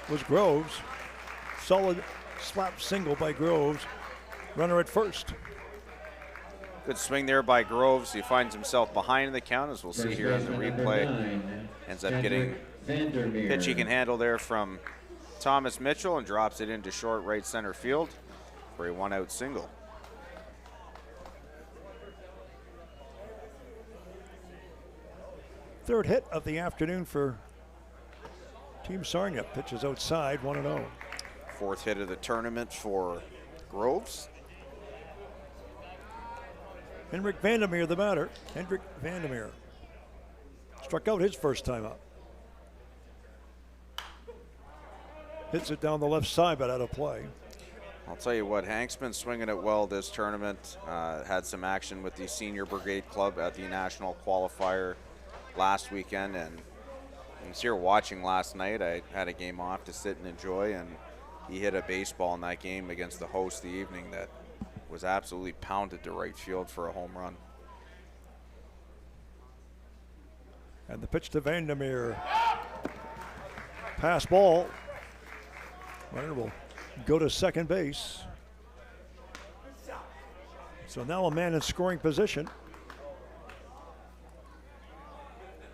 Speaker 3: Was Groves. Solid slap single by Groves. Runner at first.
Speaker 4: Good swing there by Groves. He finds himself behind the count, as we'll see here on the replay. Ends up getting pitch he can handle there from Thomas Mitchell and drops it into short right center field for a 1-out single.
Speaker 3: Third hit of the afternoon for Team Sarnia. Pitches outside, 1-0.
Speaker 4: Fourth hit of the tournament for Groves.
Speaker 3: Henrik Vandermeer, the batter. Henrik Vandermeer struck out his first time up. Hits it down the left side, but out of play.
Speaker 4: I'll tell you what, Hank's been swinging it well this tournament. Had some action with the Senior Brigade Club at the National Qualifier last weekend, and I was here watching last night. I had a game off to sit and enjoy, and he hit a baseball in that game against the host the evening that was absolutely pounded to right field for a home run.
Speaker 3: And the pitch to Vandermeer. Pass ball. Runner will go to second base. So now a man in scoring position.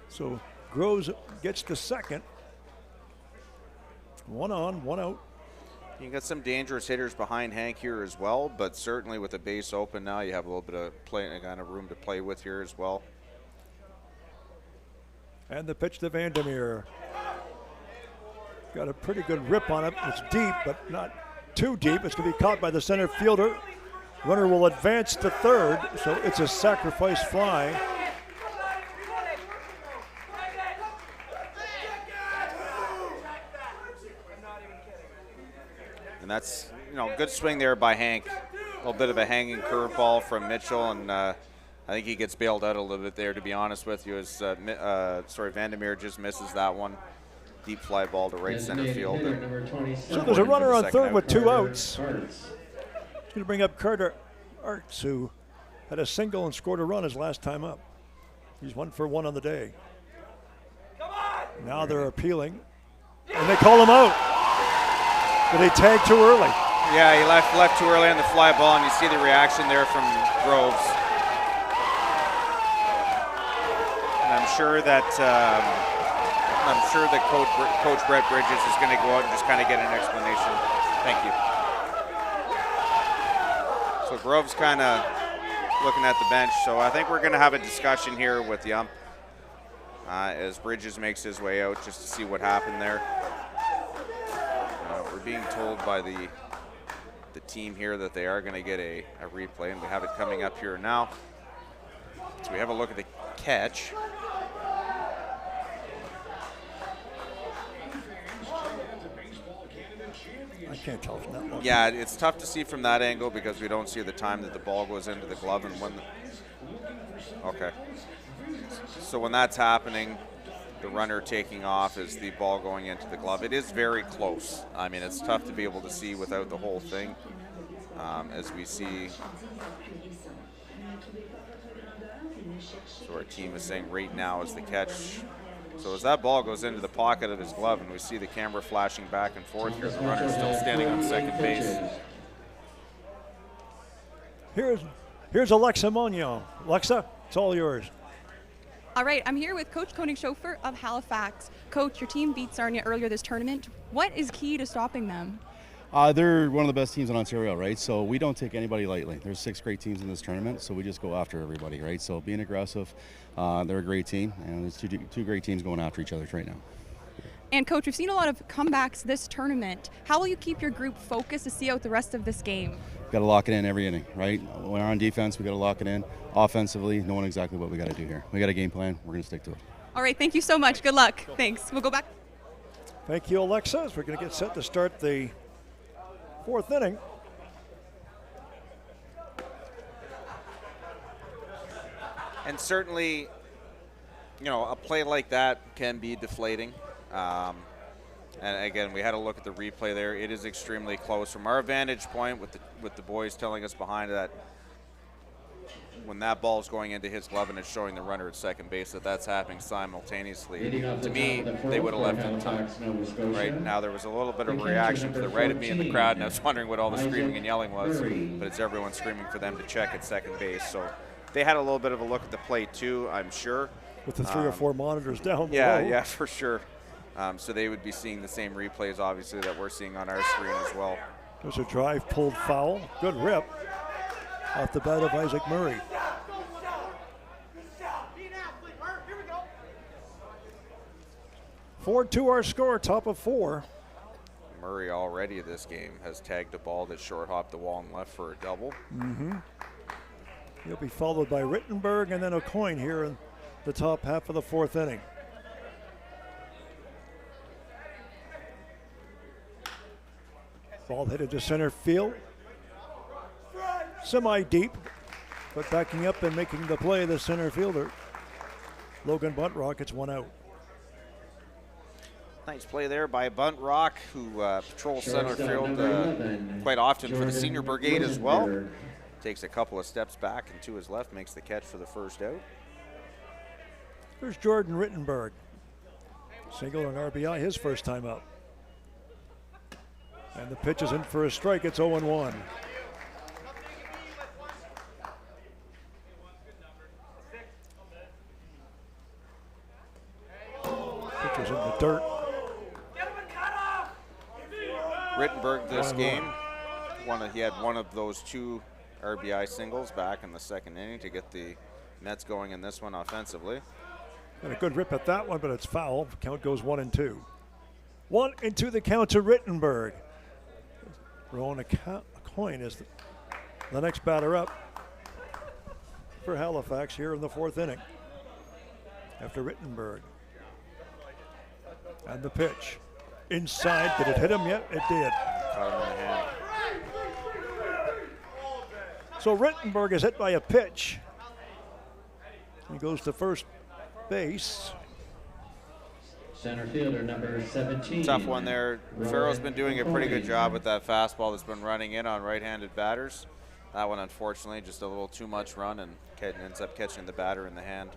Speaker 3: So Groves gets to second. 1 on, 1 out.
Speaker 4: You got some dangerous hitters behind Hank here as well, but certainly with the base open now, you have a little bit of kind of room to play with here as well.
Speaker 3: And the pitch to Vandermeer. Got a pretty good rip on it. It's deep, but not too deep. It's going to be caught by the center fielder. Runner will advance to third, so it's a sacrifice fly.
Speaker 4: that's, good swing there by Hank. A little bit of a hanging curveball from Mitchell, and I think he gets bailed out a little bit there, to be honest with you, as Vandermeer just misses that one. Deep fly ball to right center field.
Speaker 3: So there's a runner on third with 2 outs. Going to bring up Carter Arts, who had a single and scored a run his last time up. He's 1 for 1 on the day. Now they're appealing, and they call him out. Did they tag too early?
Speaker 4: Yeah, he left too early on the fly ball, and you see the reaction there from Groves. And I'm sure that Coach Brett Bridges is going to go out and just kind of get an explanation. Thank you. So Groves kind of looking at the bench. So I think we're going to have a discussion here with the ump as Bridges makes his way out just to see what happened there. We're being told by the team here that they are going to get a replay, and we have it coming up here now. So we have a look at the catch.
Speaker 3: I can't tell from that one.
Speaker 4: Yeah, it's tough to see from that angle because we don't see the time that the ball goes into the glove and when okay. So when that's happening, the runner taking off is the ball going into the glove. It is very close. I mean, it's tough to be able to see without the whole thing. As we see, so our team is saying right now is the catch. So as that ball goes into the pocket of his glove, and we see the camera flashing back and forth here, the runner's still standing on second base.
Speaker 3: Here's Alexa Mognon. Alexa, it's all yours.
Speaker 2: All right, I'm here with Coach Koenig Schofer of Halifax. Coach, your team beat Sarnia earlier this tournament. What is key to stopping them?
Speaker 5: They're one of the best teams in Ontario, right? So we don't take anybody lightly. There's 6 great teams in this tournament, so we just go after everybody, right? So being aggressive, they're a great team, and there's two great teams going after each other right now.
Speaker 2: And Coach, we've seen a lot of comebacks this tournament. How will you keep your group focused to see out the rest of this game?
Speaker 5: Got to lock it in every inning, right? When we're on defense, we got to lock it in. Offensively, knowing exactly what we got to do here. We got a game plan. We're going to stick to it.
Speaker 2: All right, thank you so much. Good luck. Thanks. We'll go back.
Speaker 3: Thank you, Alexa. We're going to get set to start the 4th inning.
Speaker 4: And certainly, a play like that can be deflating. And again, we had a look at the replay there. It is extremely close from our vantage point with the boys telling us behind that when that ball is going into his glove and it's showing the runner at second base that's happening simultaneously. To me, they would have left it in time. Right now, there was a little bit of reaction to the right of me in the crowd, and I was wondering what all the screaming and yelling was. But it's everyone screaming for them to check at second base. So they had a little bit of a look at the play too, I'm sure.
Speaker 3: With the 3 or 4 monitors down below.
Speaker 4: Yeah, for sure. So they would be seeing the same replays, obviously, that we're seeing on our screen as well.
Speaker 3: There's a drive pulled foul. Good rip off the bat of Isaac Murray. "4-2 our score, top of 4.
Speaker 4: Murray already this game has tagged a ball that short hopped the wall and left for a double.
Speaker 3: He'll be followed by Rittenberg and then O'Coin here in the top half of the 4th inning. Ball headed to center field. Semi-deep, but backing up and making the play, the center fielder, Logan Buntrock. It's 1 out.
Speaker 4: Nice play there by Bunt Rock, who patrols center field quite often for the senior brigade as well. Takes a couple of steps back and to his left, makes the catch for the first out.
Speaker 3: Here's Jordan Rittenberg. Single and RBI his first time up. And the pitch is in for a strike. It's 0-1. Pitch was in the dirt.
Speaker 4: Rittenberg this game, he had one of those 2 RBI singles back in the 2nd inning to get the Mets going in this one offensively.
Speaker 3: And a good rip at that one, but it's foul. Count goes 1-2. 1-2 the count to Rittenberg. Rowan O'Coin is the next batter up for Halifax here in the 4th inning. After Rittenberg. And the pitch. Inside, did it hit him yet? It did.
Speaker 4: caught him in the hand.
Speaker 3: So Rittenberg is hit by a pitch. He goes to first base.
Speaker 1: Center fielder number 17.
Speaker 4: Tough one there. Farrell's been doing a pretty good job with that fastball that's been running in on right-handed batters. That one, unfortunately, just a little too much run and ends up catching the batter in the hand.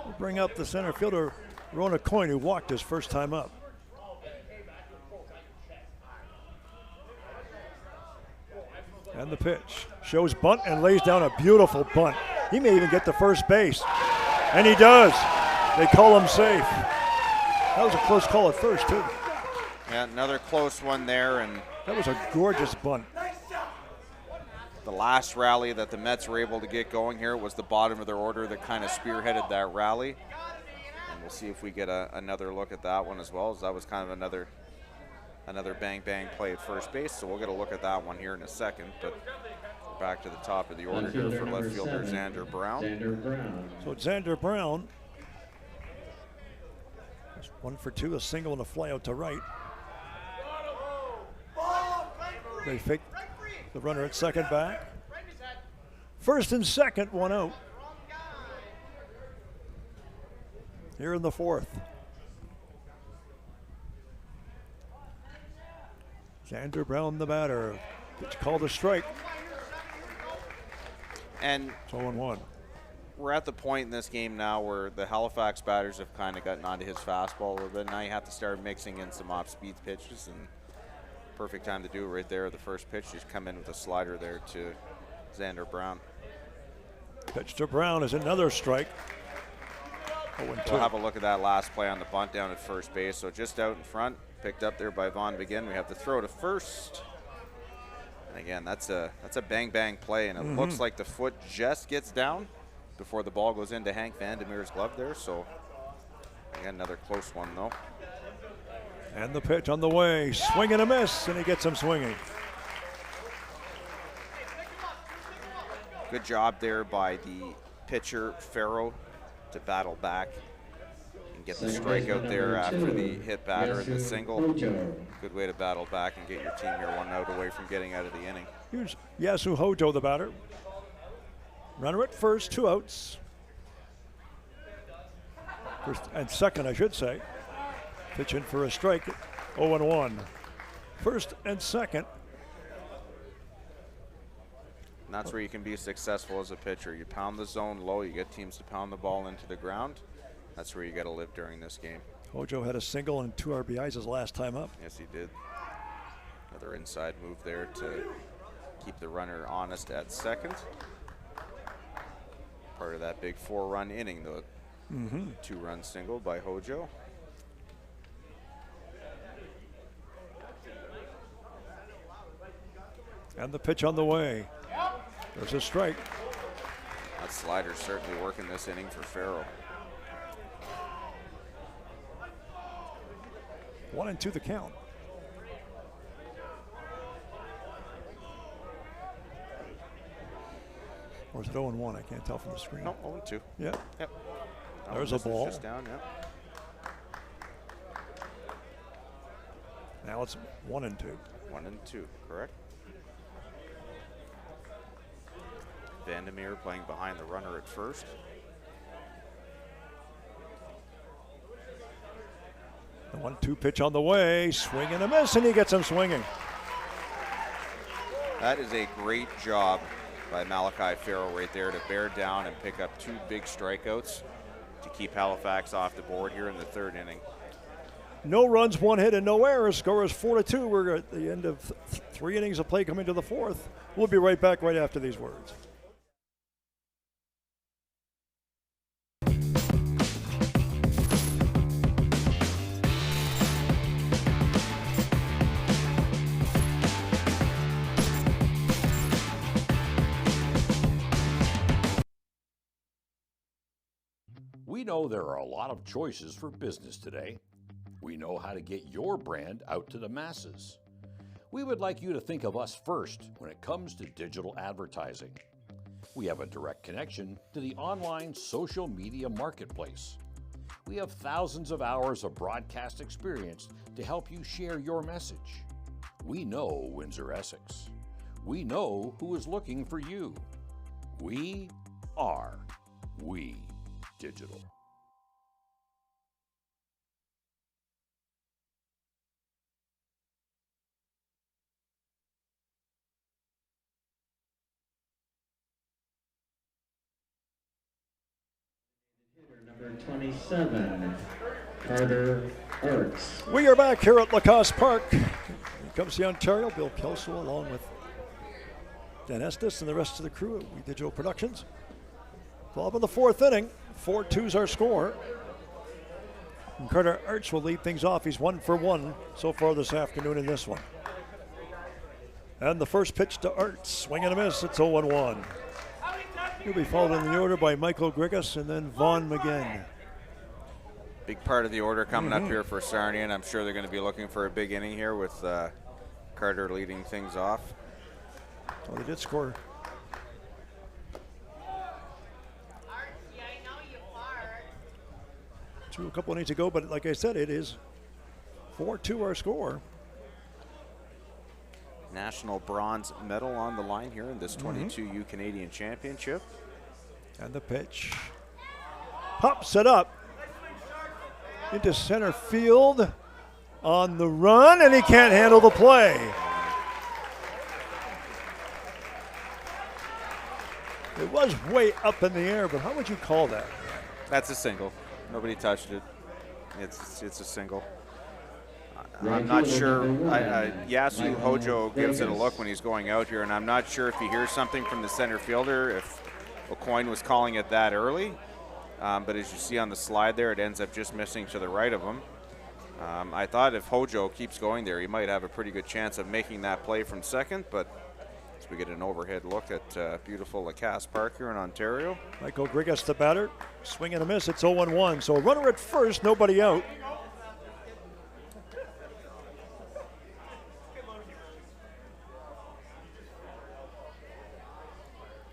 Speaker 3: We'll bring up the center fielder, Rona Coyne, who walked his first time up. And the pitch. Shows bunt and lays down a beautiful bunt. He may even get to first base. And he does. They call him safe. That was a close call at first, too.
Speaker 4: Yeah, another close one there. And
Speaker 3: that was a gorgeous bunt.
Speaker 4: The last rally that the Mets were able to get going here was the bottom of their order that kind of spearheaded that rally. And we'll see if we get another look at that one as well, as that was kind of another bang-bang play at first base. So we'll get a look at that one here in a second. But we're back to the top of the order here for left fielder Xander Brown.
Speaker 3: So Xander Brown, 1 for 2, a single and a fly out to right. They fake the runner at second back. First and second, 1 out. Here in the fourth. Xander Brown, the batter. It's called a strike.
Speaker 4: And
Speaker 3: 0-1.
Speaker 4: We're at the point in this game now where the Halifax batters have kind of gotten onto his fastball a little bit. Now you have to start mixing in some off-speed pitches, and perfect time to do it right there. The first pitch, just come in with a slider there to Xander Brown.
Speaker 3: Pitch to Brown is another strike.
Speaker 4: We'll have a look at that last play on the bunt down at first base. So just out in front, picked up there by Vaughn Begin. We have to throw to first. And again, that's a bang-bang play, and it looks like the foot just gets down before the ball goes into Hank Vandermeer's glove there. So again, another close one though.
Speaker 3: And the pitch on the way, swing and a miss, and he gets him swinging.
Speaker 4: Good job there by the pitcher, Farrow, to battle back and get the strikeout there after the hit batter and the single. Good way to battle back and get your team here 1 out away from getting out of the inning.
Speaker 3: Here's Yasu Hojo, the batter. Runner at first, 2 outs. First and second, I should say. Pitch in for a strike, 0-1. First and second.
Speaker 4: And that's where you can be successful as a pitcher. You pound the zone low, you get teams to pound the ball into the ground. That's where you got to live during this game.
Speaker 3: Hojo had a single and 2 RBIs his last time up.
Speaker 4: Yes, he did. Another inside move there to keep the runner honest at second. Part of that big 4-run inning, the 2-run single by Hojo.
Speaker 3: And the pitch on the way. There's a strike.
Speaker 4: That slider's certainly working this inning for Farrow.
Speaker 3: 1-2 the count. Or is it 0-1? I can't tell from the screen.
Speaker 4: No, 0-2.
Speaker 3: Yeah.
Speaker 4: Yep.
Speaker 3: There's a ball.
Speaker 4: Just down, yep.
Speaker 3: Now it's 1-2.
Speaker 4: 1-2, correct. Vandermeer playing behind the runner at first.
Speaker 3: The 1-2 pitch on the way, swing and a miss, and he gets him swinging.
Speaker 4: That is a great job by Malachi Farrow right there to bear down and pick up 2 big strikeouts to keep Halifax off the board here in the 3rd inning.
Speaker 3: No runs, 1 hit, and no errors. Score is 4-2. We're at the end of 3 innings of play coming to the 4th. We'll be right back right after these words.
Speaker 6: We know there are a lot of choices for business today. We know how to get your brand out to the masses. We would like you to think of us first when it comes to digital advertising. We have a direct connection to the online social media marketplace. We have thousands of hours of broadcast experience to help you share your message. We know Windsor-Essex. We know who is looking for you. We are We Digital.
Speaker 1: Number 27, Carter Ertz.
Speaker 3: We are back here at Lacoste Park. Here comes the Ontario, Bill Kelso, along with Dan Estes and the rest of the crew at We Digital Productions. Ball in the fourth inning. 4-2's our score. And Carter Ertz will lead things off. He's 1 for 1 so far this afternoon in this one. And the first pitch to Ertz. Swing and a miss. It's 0-1. He'll be followed in the order by Michael Grigas and then Vaughn McGinn.
Speaker 4: Big part of the order coming up here for Sarnia, and I'm sure they're going to be looking for a big inning here with Carter leading things off.
Speaker 3: Well, they did score. A couple innings ago, but like I said, it is 4-2 our score.
Speaker 4: National bronze medal on the line here in this 22U Canadian Championship.
Speaker 3: And the pitch. Pops it up into center field on the run, and he can't handle the play. It was way up in the air, but how would you call that?
Speaker 4: That's a single. Nobody touched it. It's a single. I'm not sure. Yasu Hojo gives it a look when he's going out here, and I'm not sure if he hears something from the center fielder, if O'Coin was calling it that early. But as you see on the slide there, it ends up just missing to the right of him. I thought if Hojo keeps going there, he might have a pretty good chance of making that play from second, but as we get an overhead look at beautiful Lacoste Park here in Ontario.
Speaker 3: Michael Grigas, the batter. Swing and a miss. It's 0-1. So a runner at first, nobody out.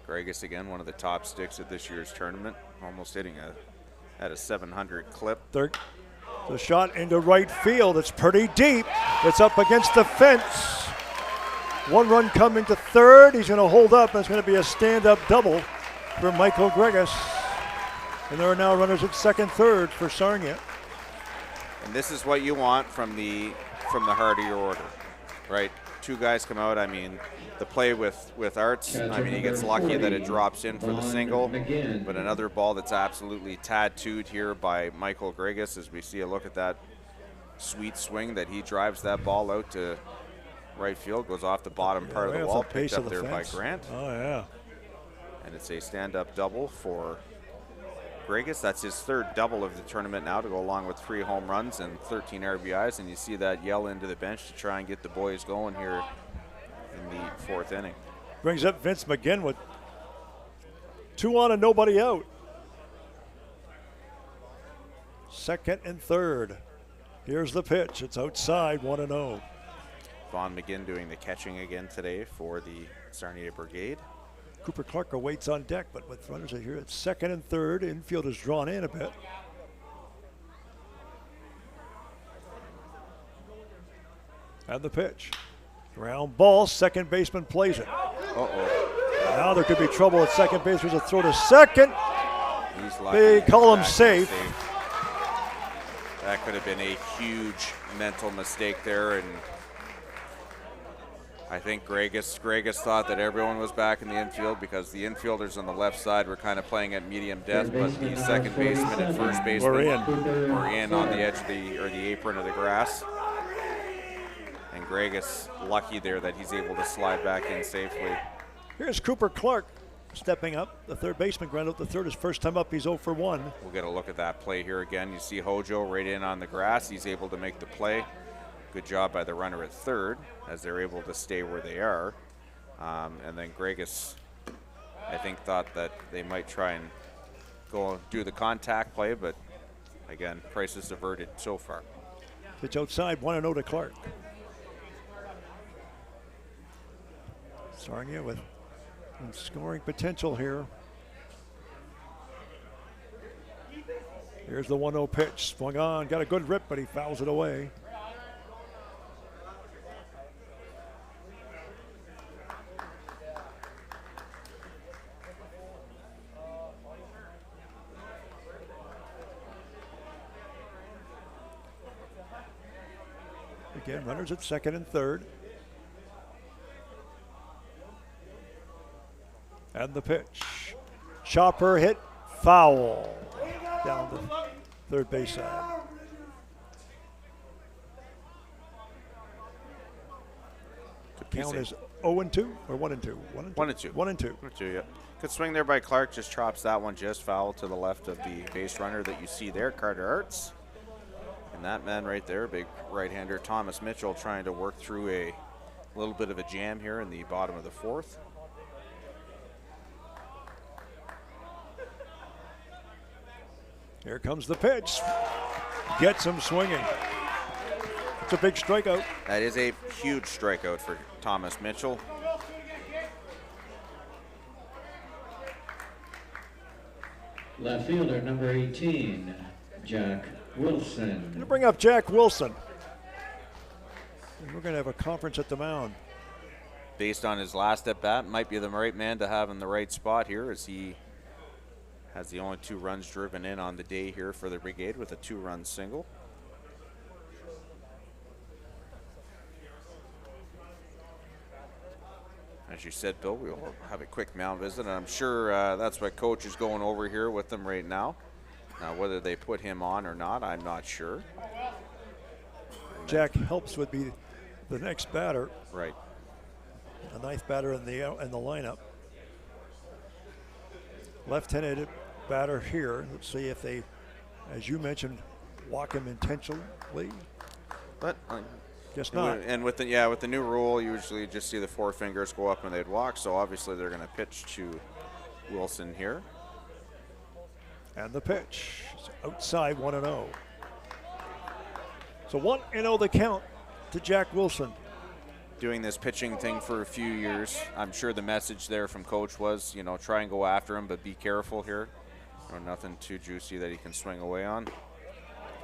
Speaker 4: Grigas again, one of the top sticks at this year's tournament, almost hitting at a 700 clip.
Speaker 3: Third. The shot into right field. It's pretty deep. It's up against the fence. One run coming to third. He's going to hold up. It's going to be a stand-up double for Michael Grigas. And there are now runners at second, third for Sarnia.
Speaker 4: And this is what you want from the heart of your order, right? Two guys come out. I mean, the play with Arts, I mean, he gets lucky that it drops in for the single, but another ball that's absolutely tattooed here by Michael Grigas as we see a look at that sweet swing that he drives that ball out to right field, goes off the bottom part of the wall, picked up there by Grant.
Speaker 3: Oh, yeah.
Speaker 4: And it's a stand-up double for Grigas. That's his third double of the tournament now to go along with 3 home runs and 13 RBIs, and you see that yell into the bench to try and get the boys going here in the fourth inning.
Speaker 3: Brings up Vince McGinn with 2 on and nobody out. Second and third. Here's the pitch. It's outside, 1-0.
Speaker 4: Vaughn McGinn doing the catching again today for the Sarnia Brigade.
Speaker 3: Cooper Clark awaits on deck, but with runners here at second and third, infield is drawn in a bit. And the pitch. Ground ball, second baseman plays it.
Speaker 4: Uh-oh.
Speaker 3: Now there could be trouble at second base. There's a throw to second.
Speaker 4: He's lucky.
Speaker 3: They call him safe.
Speaker 4: That could have been a huge mental mistake there, and I think Grigas thought that everyone was back in the infield because the infielders on the left side were kind of playing at medium depth, but the second baseman and first baseman were in on the edge of the apron of the grass. And Grigas lucky there that he's able to slide back in safely.
Speaker 3: Here's Cooper Clark stepping up. The third baseman grounded out the third. His first time up, he's 0 for 1.
Speaker 4: We'll get a look at that play here again. You see Hojo right in on the grass. He's able to make the play. Good job by the runner at third as they're able to stay where they are. And then Grigas, I think, thought that they might try and go do the contact play, but again, prices averted so far.
Speaker 3: Pitch outside, 1-0 to Clark. Sarnia with some scoring potential here. Here's the 1-0 pitch. Swung on, got a good rip, but he fouls it away. Again, runners at second and third. And the pitch. Chopper hit, foul. Down the third base side. Count is 0-2 or 1-2? 1-2.
Speaker 4: 1-2.
Speaker 3: 1-2.
Speaker 4: 1-2, yeah. Good swing there by Clark. Just chops that one just foul to the left of the base runner that you see there, Carter Arts. And that man right there, big right-hander Thomas Mitchell, trying to work through a little bit of a jam here in the bottom of the fourth.
Speaker 3: Here comes the pitch. Gets him swinging. It's a big strikeout.
Speaker 4: That is a huge strikeout for Thomas Mitchell.
Speaker 1: Left fielder number 18, Jack Wilson.
Speaker 3: Going to bring up Jack Wilson. And we're going to have a conference at the mound.
Speaker 4: Based on his last at bat, might be the right man to have in the right spot here, as he has the only 2 runs driven in on the day here for the Brigade with a 2-run single. As you said, Bill, we'll have a quick mound visit, and I'm sure that's what Coach is going over here with them right now. Now, whether they put him on or not, I'm not sure.
Speaker 3: Jack Helps would be the next batter.
Speaker 4: Right.
Speaker 3: The 9th batter in the lineup. Left-handed batter here. Let's see if they, as you mentioned, walk him intentionally.
Speaker 4: But
Speaker 3: guess not.
Speaker 4: And with the new rule, you usually just see the 4 fingers go up when they'd walk. So obviously they're going to pitch to Wilson here.
Speaker 3: And the pitch. It's outside 1-0. So 1-0 the count to Jack Wilson.
Speaker 4: Doing this pitching thing for a few years. I'm sure the message there from Coach was, you know, try and go after him, but be careful here. Or nothing too juicy that he can swing away on.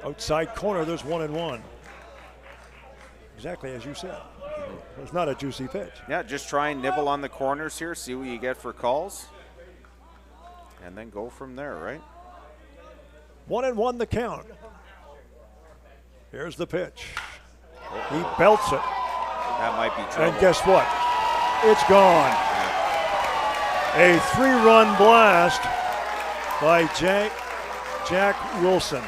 Speaker 3: Outside corner, there's 1-1. Exactly as you said. It's not a juicy pitch.
Speaker 4: Yeah, just try and nibble on the corners here, see what you get for calls, and then go from there, right?
Speaker 3: 1-1 the count. Here's the pitch. He belts it.
Speaker 4: That might be trouble.
Speaker 3: And guess what? It's gone.
Speaker 4: Yeah.
Speaker 3: A 3-run blast by Jack Wilson.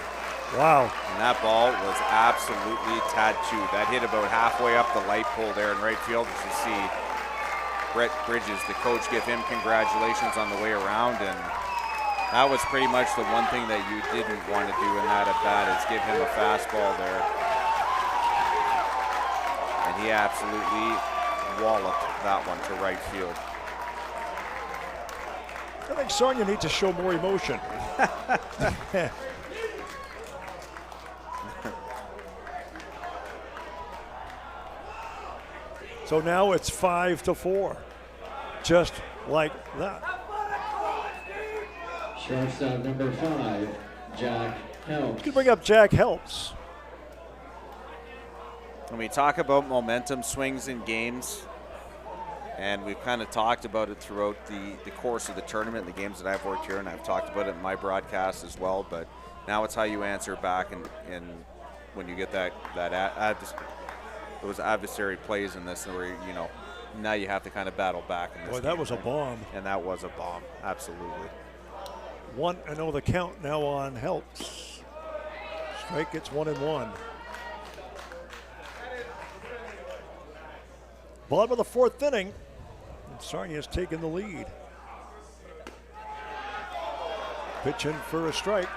Speaker 3: Wow.
Speaker 4: And that ball was absolutely tattooed. That hit about halfway up the light pole there in right field. As you see, Brett Bridges, the coach, give him congratulations on the way around. And that was pretty much the one thing that you didn't want to do in that at bat, is give him a fastball there. And he absolutely walloped that one to right field.
Speaker 3: I think Sonia needs to show more emotion. So now it's 5-4, just like that.
Speaker 1: Shortstop number 5, Jack Helps.
Speaker 3: You can bring up Jack Helps.
Speaker 4: When we talk about momentum swings in games, and we've kind of talked about it throughout the course of the tournament, the games that I've worked here, and I've talked about it in my broadcast as well, but now it's how you answer back and when you get those adversary plays in this, where, you know, now you have to kind of battle back in this
Speaker 3: Boy, that was a bomb.
Speaker 4: And that was a bomb, absolutely.
Speaker 3: 1-0 the count now on Helps. Strike gets 1-1. Bottom of the 4th inning, and Sarnia's taken the lead. Pitching for a strike.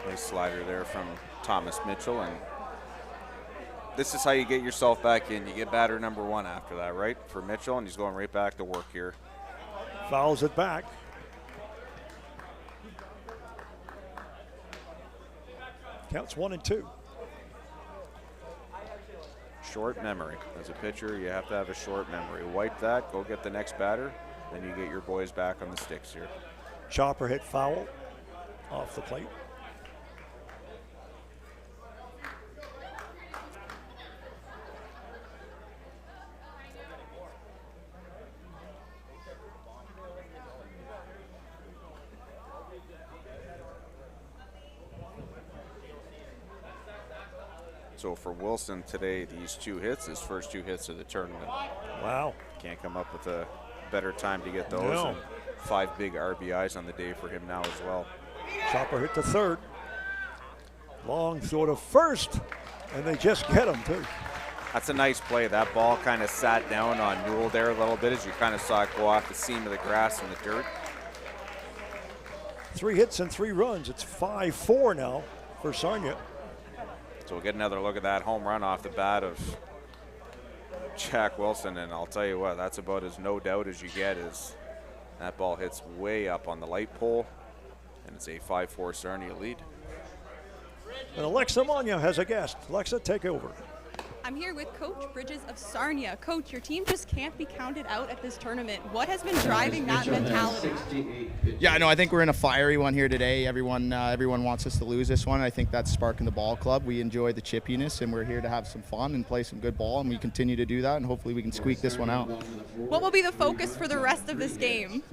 Speaker 4: Nice slider there from Thomas Mitchell, and this is how you get yourself back in. You get batter number 1 after that, right? For Mitchell, and he's going right back to work here.
Speaker 3: Fouls it back. Counts 1-2.
Speaker 4: Short memory. As a pitcher, you have to have a short memory. Wipe that, go get the next batter, then you get your boys back on the sticks here.
Speaker 3: Chopper hit foul off the plate.
Speaker 4: So for Wilson today, these 2 hits, his first 2 hits of the tournament.
Speaker 3: Wow.
Speaker 4: Can't come up with a better time to get those.
Speaker 3: No.
Speaker 4: And 5 big RBIs on the day for him now as well.
Speaker 3: Chopper hit to third. Long throw to first, and they just get him too.
Speaker 4: That's a nice play. That ball kind of sat down on Newell there a little bit as you kind of saw it go off the seam of the grass and the dirt.
Speaker 3: 3 hits and 3 runs. It's 5-4 now for Sarnia.
Speaker 4: So we'll get another look at that home run off the bat of Jack Wilson, and I'll tell you what, that's about as no doubt as you get. Is that ball hits way up on the light pole, and it's a 5-4 Sarnia lead.
Speaker 3: And Alexa Monya has a guest. Alexa, take over.
Speaker 2: I'm here with Coach Bridges of Sarnia. Coach, your team just can't be counted out at this tournament. What has been driving that mentality?
Speaker 7: Yeah, no, I think we're in a fiery one here today. Everyone wants us to lose this one. I think that's sparking the ball club. We enjoy the chippiness, and we're here to have some fun and play some good ball, and we continue to do that, and hopefully we can squeak this one out.
Speaker 2: What will be the focus for the rest of this game?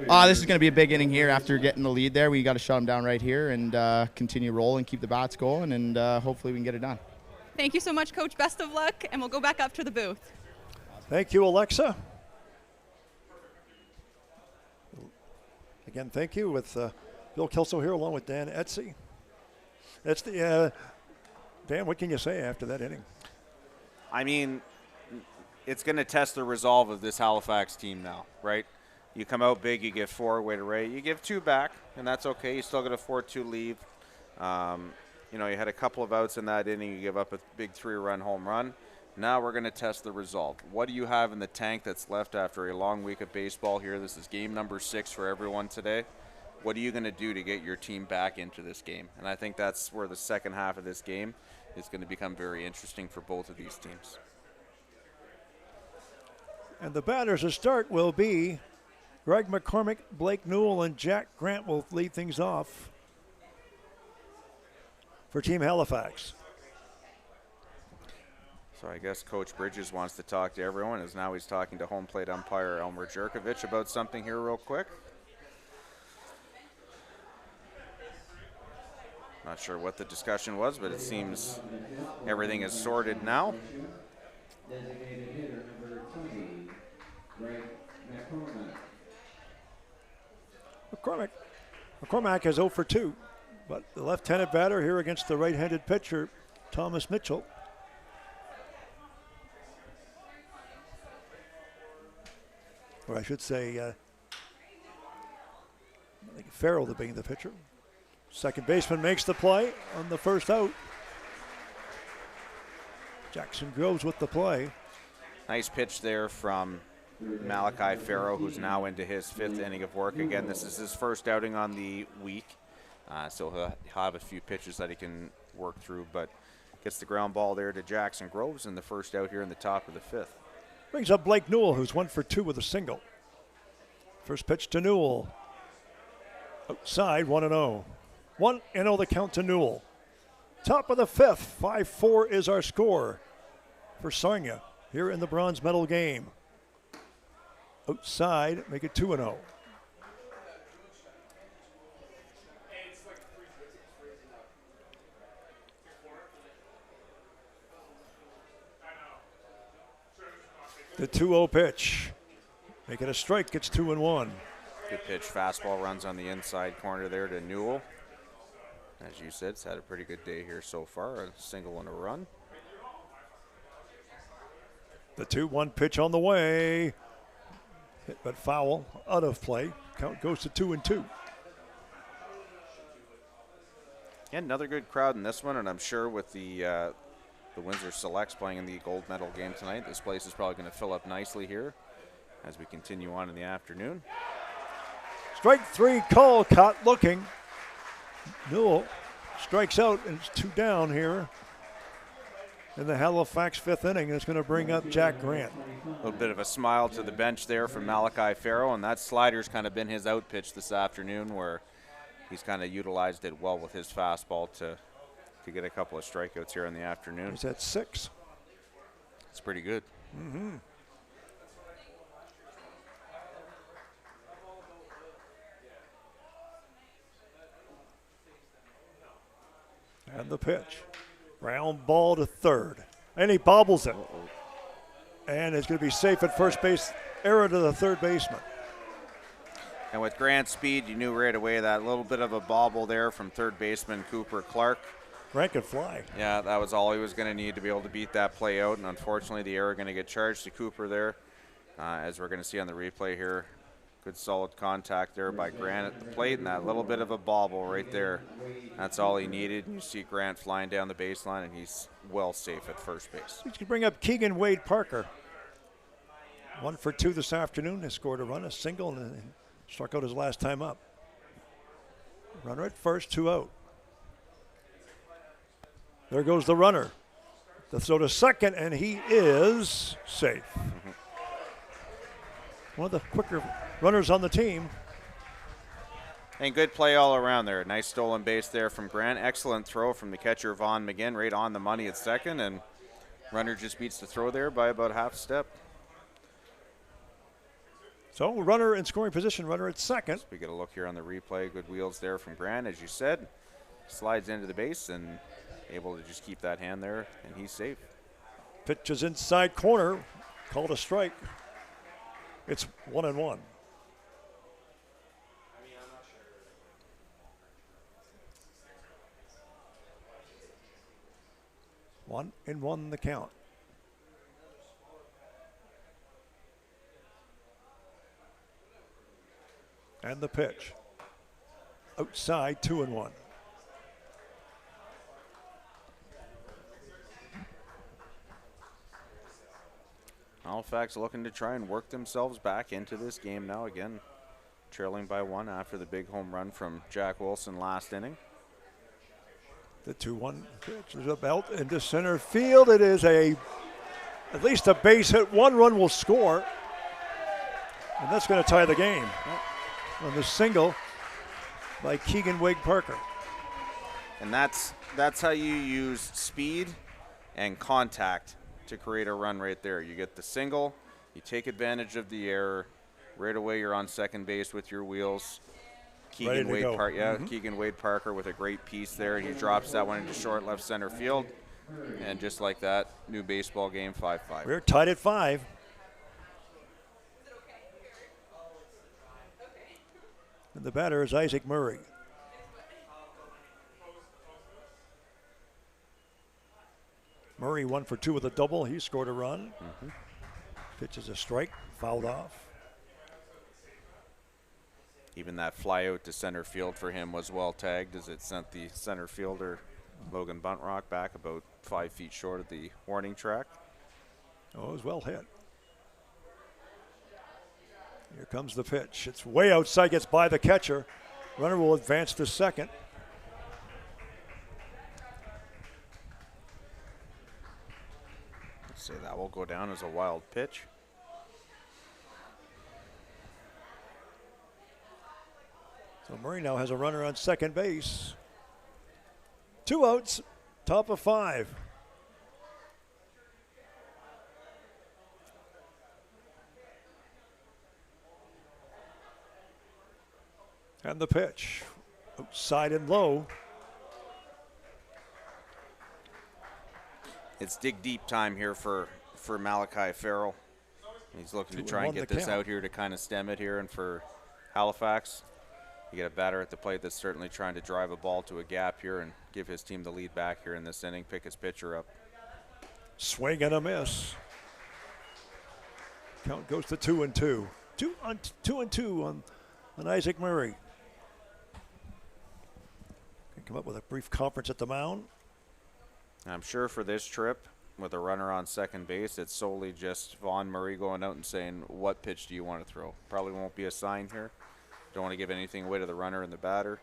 Speaker 7: This is going to be a big inning here after getting the lead there. We got to shut them down right here and continue rolling, keep the bats going, and hopefully we can get it done.
Speaker 2: Thank you so much, Coach. Best of luck, and we'll go back up to the booth.
Speaker 3: Thank you, Alexa. Again, thank you with Bill Kelso here along with Dan Etsy. That's the Dan, what can you say after that inning?
Speaker 4: I mean, it's going to test the resolve of this Halifax team now, right? You come out big, you give 4 away to Ray. You give 2 back, and that's okay. You still get a 4-2 lead. You know, you had a couple of outs in that inning. You give up a big 3-run home run. Now we're going to test the resolve. What do you have in the tank that's left after a long week of baseball here? This is game number 6 for everyone today. What are you going to do to get your team back into this game? And I think that's where the second half of this game is going to become very interesting for both of these teams.
Speaker 3: And the batters to start will be Greg McCormick, Blake Newell, and Jack Grant will lead things off for Team Halifax.
Speaker 4: So I guess Coach Bridges wants to talk to everyone, as now he's talking to home plate umpire Elmer Jerkovich about something here real quick. Not sure what the discussion was, but it seems everything is sorted now.
Speaker 1: Designated hitter number 20, Greg McCormick.
Speaker 3: McCormack is 0 for 2, but the left-handed batter here against the right-handed pitcher, Thomas Mitchell. Or I should say, I think Farrell to being the pitcher. Second baseman makes the play on the first out. Jackson Groves with the play.
Speaker 4: Nice pitch there from Malachi Farrow, who's now into his 5th inning of work. Again, this is his first outing on the week, so he'll have a few pitches that he can work through, but gets the ground ball there to Jackson Groves in the first out here in the top of the 5th.
Speaker 3: Brings up Blake Newell, who's 1 for 2 with a single. First pitch to Newell. Outside, 1-0. 1-0 the count to Newell. Top of the 5th, 5-4 is our score for Sarnia here in the bronze medal game. Outside, make it 2-0. The 2-0 pitch. Make it a strike, it's 2-1.
Speaker 4: Good pitch, fastball runs on the inside corner there to Newell. As you said, it's had a pretty good day here so far, a single and a run.
Speaker 3: The 2-1 pitch on the way. Hit but foul, out of play. Count goes to 2-2.
Speaker 4: And another good crowd in this one, and I'm sure with the Windsor Selects playing in the gold medal game tonight, this place is probably going to fill up nicely here as we continue on in the afternoon.
Speaker 3: Strike 3 call, caught looking. Newell strikes out, and it's 2 down here in the Halifax 5th inning. It's going to bring up Jack Grant.
Speaker 4: A little bit of a smile to the bench there from Malachi Farrow, and that slider's kind of been his out pitch this afternoon, where he's kind of utilized it well with his fastball to get a couple of strikeouts here in the afternoon.
Speaker 3: He's at 6.
Speaker 4: It's pretty good.
Speaker 3: Mm-hmm. And the pitch. Ground ball to third. And he bobbles it. And it's going to be safe at first base. Error to the third baseman.
Speaker 4: And with Grant's speed, you knew right away that little bit of a bobble there from third baseman Cooper Clark.
Speaker 3: Grant could fly.
Speaker 4: Yeah, that was all he was going to need to be able to beat that play out. And unfortunately, the error going to get charged to Cooper there. As we're going to see on the replay here. Good solid contact there by Grant at the plate, and that little bit of a bobble right there. That's all he needed. You see Grant flying down the baseline, and he's well safe at first base.
Speaker 3: We can bring up Keegan Wade Parker. 1 for 2 this afternoon. He scored a run, a single, and struck out his last time up. Runner at first, 2 out. There goes the runner. The throw to second, and he is safe. One of the quicker runners on the team.
Speaker 4: And good play all around there. Nice stolen base there from Grant. Excellent throw from the catcher, Vaughn McGinn, right on the money at second. And runner just beats the throw there by about half a step.
Speaker 3: So runner in scoring position, runner at second.
Speaker 4: We get a look here on the replay. Good wheels there from Grant, as you said. Slides into the base and able to just keep that hand there, and he's safe.
Speaker 3: Pitch is inside corner. Called a strike. It's 1-1. One and one the count. And the pitch. Outside, 2-1.
Speaker 4: Halifax looking to try and work themselves back into this game now. Again, trailing by 1 after the big home run from Jack Wilson last inning.
Speaker 3: The 2-1 pitch is a belt into center field. It is at least a base hit. 1 run will score. And that's going to tie the game on the single by Keegan Wade Parker.
Speaker 4: And that's how you use speed and contact to create a run right there. You get the single, you take advantage of the error. Right away you're on second base with your wheels. Keegan Wade Parker with a great piece there. He drops that one into short left center field. And just like that, new baseball game, 5-5.
Speaker 3: We're tied at 5. And the batter is Isaac Murray. Murray 1 for 2 with a double. He scored a run. Pitch is a strike, fouled off.
Speaker 4: Even that fly out to center field for him was well tagged, as it sent the center fielder Logan Buntrock back about 5 feet short of the warning track.
Speaker 3: Oh, it was well hit. Here comes the pitch. It's way outside, gets by the catcher. Runner will advance to second.
Speaker 4: Let's say that will go down as a wild pitch.
Speaker 3: So Murray now has a runner on second base. 2 outs, top of 5. And the pitch, outside and low.
Speaker 4: It's dig deep time here for Malachi Farrell. He's looking to try and get this out here to kind of stem it here, and for Halifax, you get a batter at the plate that's certainly trying to drive a ball to a gap here and give his team the lead back here in this inning, pick his pitcher up.
Speaker 3: Swing and a miss. Count goes to 2-2. 2-2 on Isaac Murray. Can come up with a brief conference at the mound.
Speaker 4: I'm sure for this trip, with a runner on second base, it's solely just Vaughn Murray going out and saying, what pitch do you want to throw? Probably won't be a sign here. Don't want to give anything away to the runner and the batter.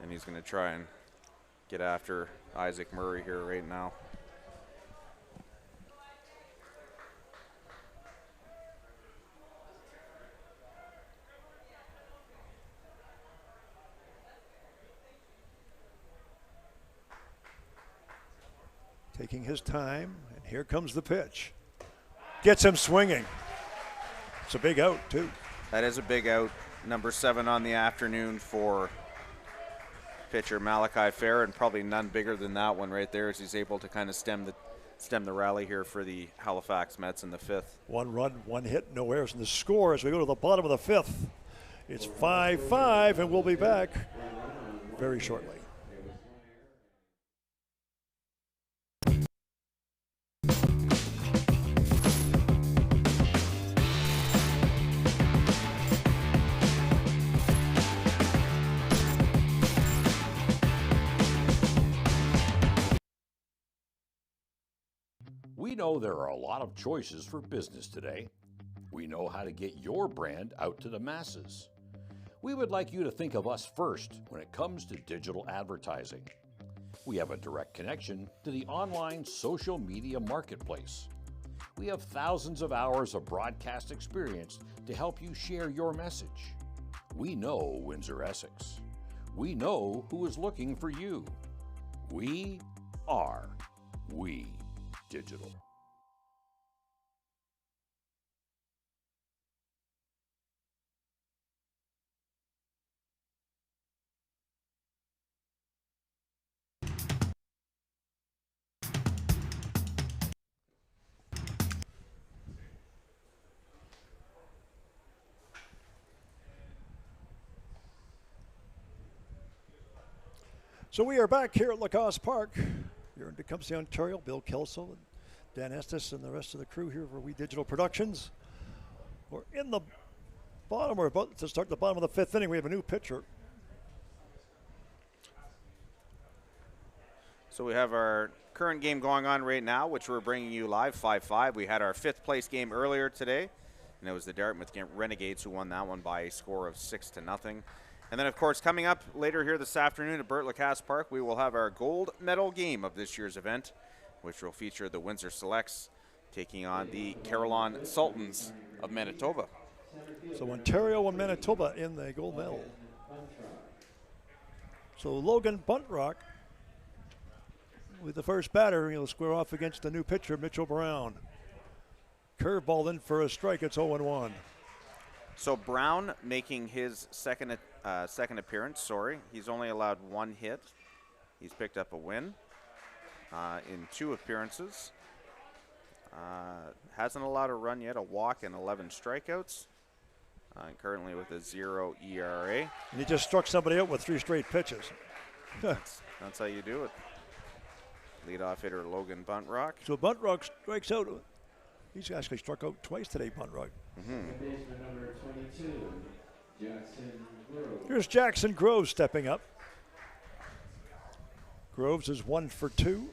Speaker 4: And he's going to try and get after Isaac Murray here right now.
Speaker 3: Taking his time, and here comes the pitch. Gets him swinging. It's a big out, too.
Speaker 4: That is a big out. Number 7 on the afternoon for pitcher Malachi Fair, and probably none bigger than that one right there, as he's able to kind of stem the rally here for the Halifax Mets in the 5th.
Speaker 3: 1 run, 1 hit, no errors in the score as we go to the bottom of the 5th. It's 5-5, and we'll be back very shortly.
Speaker 6: We know there are a lot of choices for business today. We know how to get your brand out to the masses. We would like you to think of us first when it comes to digital advertising. We have a direct connection to the online social media marketplace. We have thousands of hours of broadcast experience to help you share your message. We know Windsor Essex. We know who is looking for you. We are We Digital.
Speaker 3: So we are back here at Lacoste Park. Here in Tecumseh, Ontario. Bill Kelso and Dan Estes and the rest of the crew here for We Digital Productions. We're in the bottom. We're about to start the bottom of the 5th inning. We have a new pitcher.
Speaker 4: So we have our current game going on right now, which we're bringing you live, 5-5. We had our 5th place game earlier today, and it was the Dartmouth Renegades who won that one by a score of 6-0. And then, of course, coming up later here this afternoon at Burt Lacasse Park, we will have our gold medal game of this year's event, which will feature the Windsor Selects taking on the Carillon Sultans of Manitoba.
Speaker 3: So Ontario and Manitoba in the gold medal. So Logan Buntrock with the first batter. He'll square off against the new pitcher, Mitchell Brown. Curveball in for a strike. It's 0-1.
Speaker 4: So Brown making his second appearance. He's only allowed 1 hit. He's picked up a win in 2 appearances. Hasn't allowed a run yet, a walk and 11 strikeouts. Currently with a 0 ERA.
Speaker 3: And he just struck somebody out with 3 straight pitches.
Speaker 4: That's how you do it. Leadoff hitter Logan Buntrock.
Speaker 3: So Buntrock strikes out. He's actually struck out twice today, Buntrock.
Speaker 1: Number 22, Jackson Groves.
Speaker 3: Here's Jackson Groves stepping up. Groves is 1 for 2.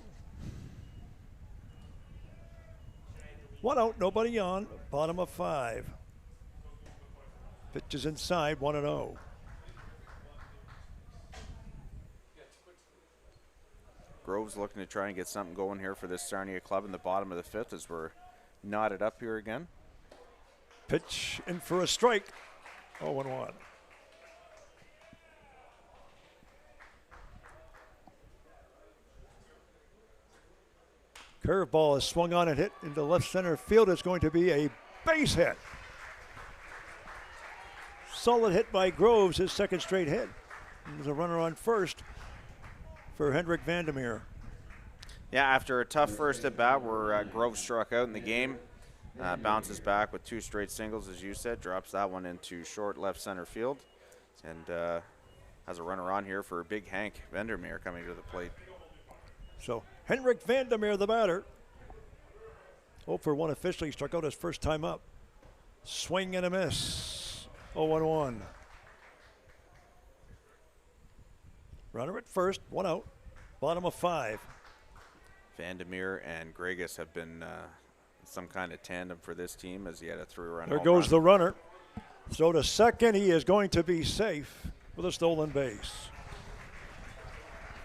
Speaker 3: 1 out, nobody on. Bottom of 5. Pitches inside, 1-0.
Speaker 4: Groves looking to try and get something going here for this Sarnia club in the bottom of the 5th as we're knotted up here again.
Speaker 3: Pitch in for a strike. 0-1. Curveball is swung on and hit into left center field. It's going to be a base hit. Solid hit by Groves, his second straight hit. There's a runner on first for Hendrik Vandermeer.
Speaker 4: Yeah, after a tough first at bat where Groves struck out in the game, bounces back with 2 straight singles, as you said, drops that one into short left center field, and has a runner on here for Big Hank Vandermeer coming to the plate.
Speaker 3: So Hendrik Vandermeer, the batter. 0 for 1 officially, struck out his first time up. Swing and a miss. 0-1. Runner at first, 1 out. Bottom of 5.
Speaker 4: Vandermeer and Gregus have been some kind of tandem for this team as he had a 3-run
Speaker 3: There
Speaker 4: home
Speaker 3: goes
Speaker 4: run.
Speaker 3: the runner. Throw to second. He is going to be safe with a stolen base.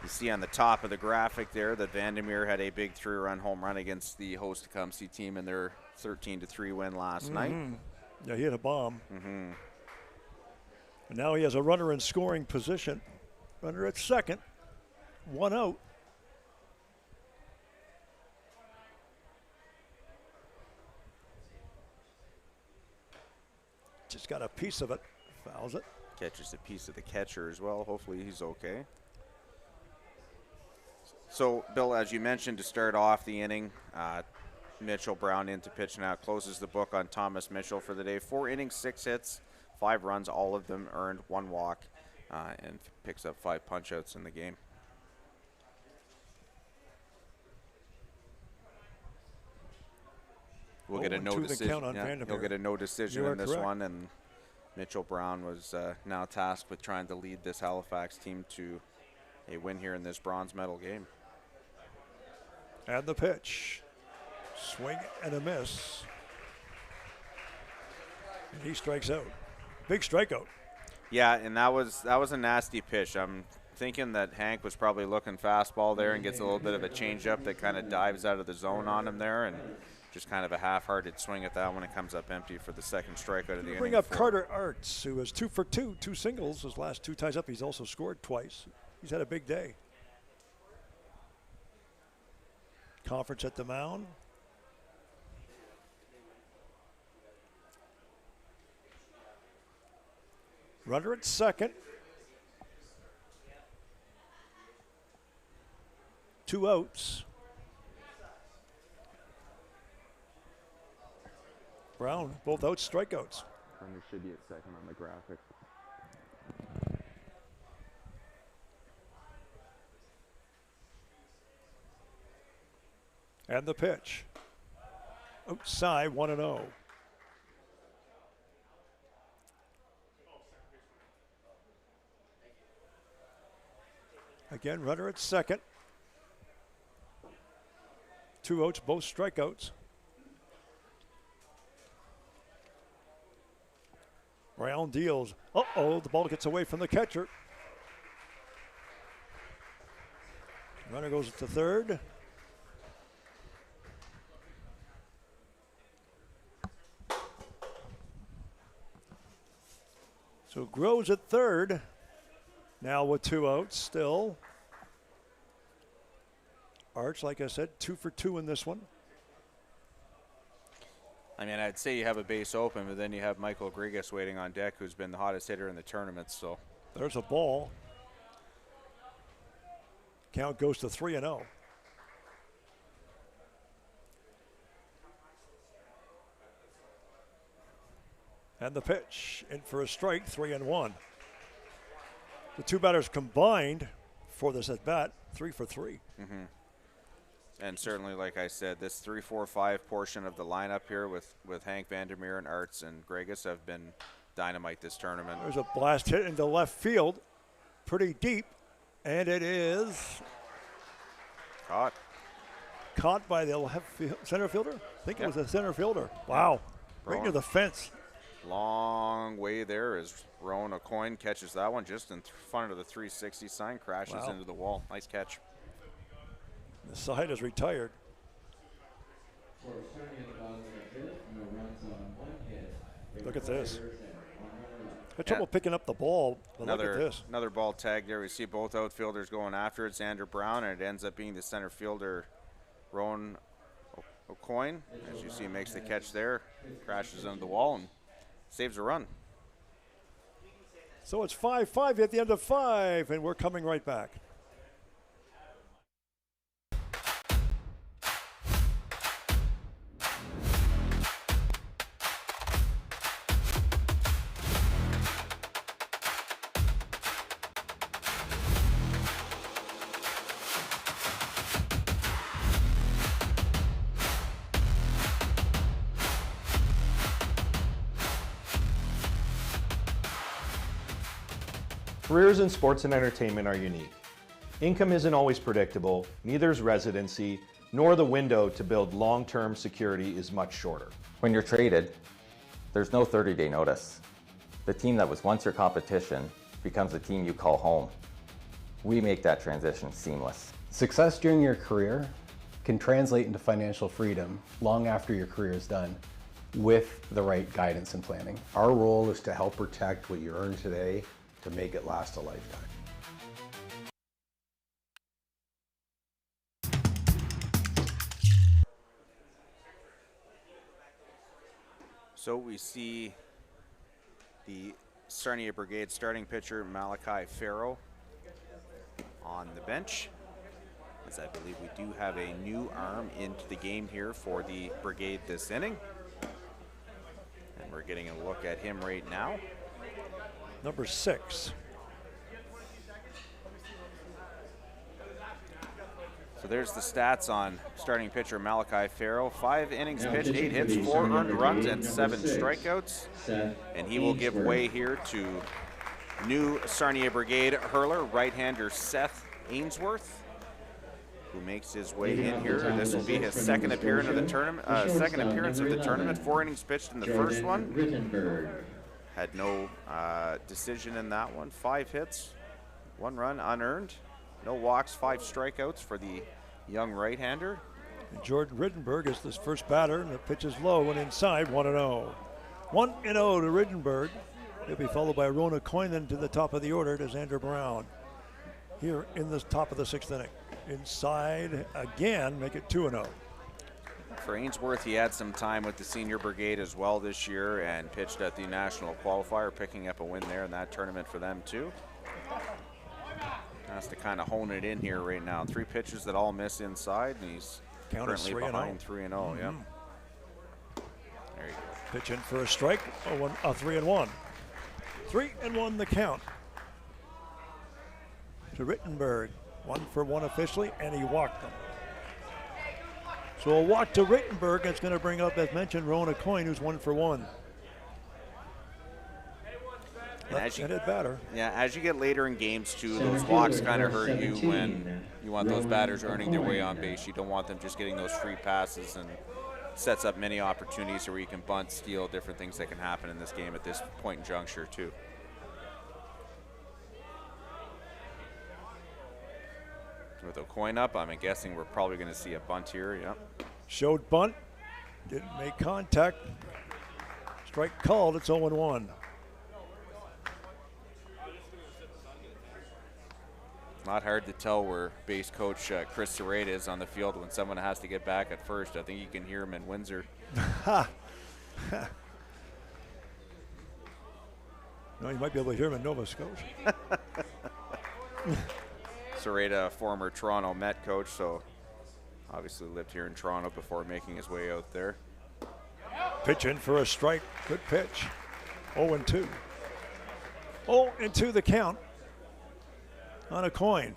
Speaker 4: You see on the top of the graphic there that Vandermeer had a big 3-run home run against the host Tecumseh team in their 13-3 win last night.
Speaker 3: Yeah, he hit a bomb. And now he has a runner in scoring position. Runner at second. 1 out. Just got a piece of it. Fouls it.
Speaker 4: Catches a piece of the catcher as well. Hopefully he's okay. So, Bill, as you mentioned to start off the inning, Mitchell Brown into pitch now closes the book on Thomas Mitchell for the day. 4 innings, 6 hits, 5 runs, all of them earned, 1 walk, and picks up 5 punch-outs in the game. We'll get a no decision. He'll get a no decision in this one, and Mitchell Brown was now tasked with trying to lead this Halifax team to a win here in this bronze medal game.
Speaker 3: And the pitch. Swing and a miss. And he strikes out. Big strikeout.
Speaker 4: Yeah, and that was a nasty pitch. I'm thinking that Hank was probably looking fastball there and gets a little bit of a changeup that kind of dives out of the zone on him there, and just kind of a half-hearted swing at that when it comes up empty for the second strikeout of the inning.
Speaker 3: Bring up Carter Arts, who was 2 for 2, 2 singles. His last 2 ties up. He's also scored twice. He's had a big day. Conference at the mound. Runner at second. 2 outs. Brown, both outs, strikeouts.
Speaker 8: Runner should be at second on the graphic.
Speaker 3: And the pitch. Outside, 1-0. Again, runner at second. 2 outs, both strikeouts. Brown deals. Uh-oh, the ball gets away from the catcher. Runner goes to third. So Groves at third. Now with 2 outs still. Arch, like I said, 2 for 2 in this one.
Speaker 4: I mean, I'd say you have a base open, but then you have Michael Grigas waiting on deck, who's been the hottest hitter in the tournament. So
Speaker 3: there's a ball. Count goes to 3-0. And the pitch, in for a strike, 3-1. The 2 batters combined for this at bat, 3 for 3.
Speaker 4: Mm-hmm. And certainly, like I said, this 3-4-5 portion of the lineup here with Hank Vandermeer and Arts and Gregus have been dynamite this tournament.
Speaker 3: There's a blast hit into left field, pretty deep, and it is caught by the center fielder. I think it was a center fielder. Wow, right near the fence.
Speaker 4: Long way there as Rowan O'Coin catches that one just in front of the 360 sign, crashes into the wall. Nice catch.
Speaker 3: The side is retired. Look at this. Had trouble picking up the ball, but look at this.
Speaker 4: Another ball tag there. We see both outfielders going after it, Xander Brown, and it ends up being the center fielder, Rowan O'Coin. As you see, makes the catch there, crashes into the wall, and saves a run.
Speaker 3: So it's 5-5 at the end of 5, and we're coming right back.
Speaker 9: Careers in sports and entertainment are unique. Income isn't always predictable, neither is residency, nor the window to build long-term security is much shorter.
Speaker 10: When you're traded, there's no 30-day notice. The team that was once your competition becomes the team you call home. We make that transition seamless.
Speaker 11: Success during your career can translate into financial freedom long after your career is done with the right guidance and planning.
Speaker 12: Our role is to help protect what you earn today to make it last a lifetime.
Speaker 4: So we see the Sarnia Brigade starting pitcher Malachi Farrow on the bench as I believe we do have a new arm into the game here for the Brigade this inning. And we're getting a look at him right now.
Speaker 3: Number 6.
Speaker 4: So there's the stats on starting pitcher Malachi Farrell. 5 innings pitched, 8 hits, 4 earned runs, and 7 strikeouts. And he will give way here to new Sarnia Brigade hurler, right-hander Seth Ainsworth, who makes his way in here. This will be his second appearance of the tournament. 4 innings pitched in the first one. Had no decision in that one. 5 hits, 1 run unearned. No walks, 5 strikeouts for the young right-hander.
Speaker 3: Jordan Rittenberg is this first batter, and the pitch is low and inside, 1-0. 1-0 to Rittenberg. He'll be followed by Rona Coynan to the top of the order to Xander Brown. Here in the top of the 6th inning. Inside again, make it 2-0.
Speaker 4: For Ainsworth, he had some time with the senior brigade as well this year and pitched at the national qualifier, picking up a win there in that tournament for them too. Has to kind of hone it in here right now. 3 pitches that all miss inside, and he's currently behind 3-0. Yeah. There you go.
Speaker 3: Pitch in for a strike. 3-1. 3-1 the count to Rittenberg. 1-for-1 officially, and he walked them. So a walk to Rittenberg. That's going to bring up, as mentioned, Rona Coyne, who's 1-for-1. Left-handed batter.
Speaker 4: Yeah, as you get later in games too, those walks kind of hurt you when you want those batters earning their way on base. You don't want them just getting those free passes, and sets up many opportunities where you can bunt, steal, different things that can happen in this game at this point in juncture too. With a coin up, I'm guessing we're probably going to see a bunt here. Yep.
Speaker 3: Showed bunt, didn't make contact. Strike called. It's 0-1.
Speaker 4: Not hard to tell where base coach Chris Serrate is on the field when someone has to get back at first. I think you can hear him in Windsor.
Speaker 3: No, you might be able to hear him in Nova Scotia.
Speaker 4: Serrate, a former Toronto Met coach, so obviously lived here in Toronto before making his way out there.
Speaker 3: Pitch in for a strike. Good pitch. 0-2. 0-2 the count on a coin.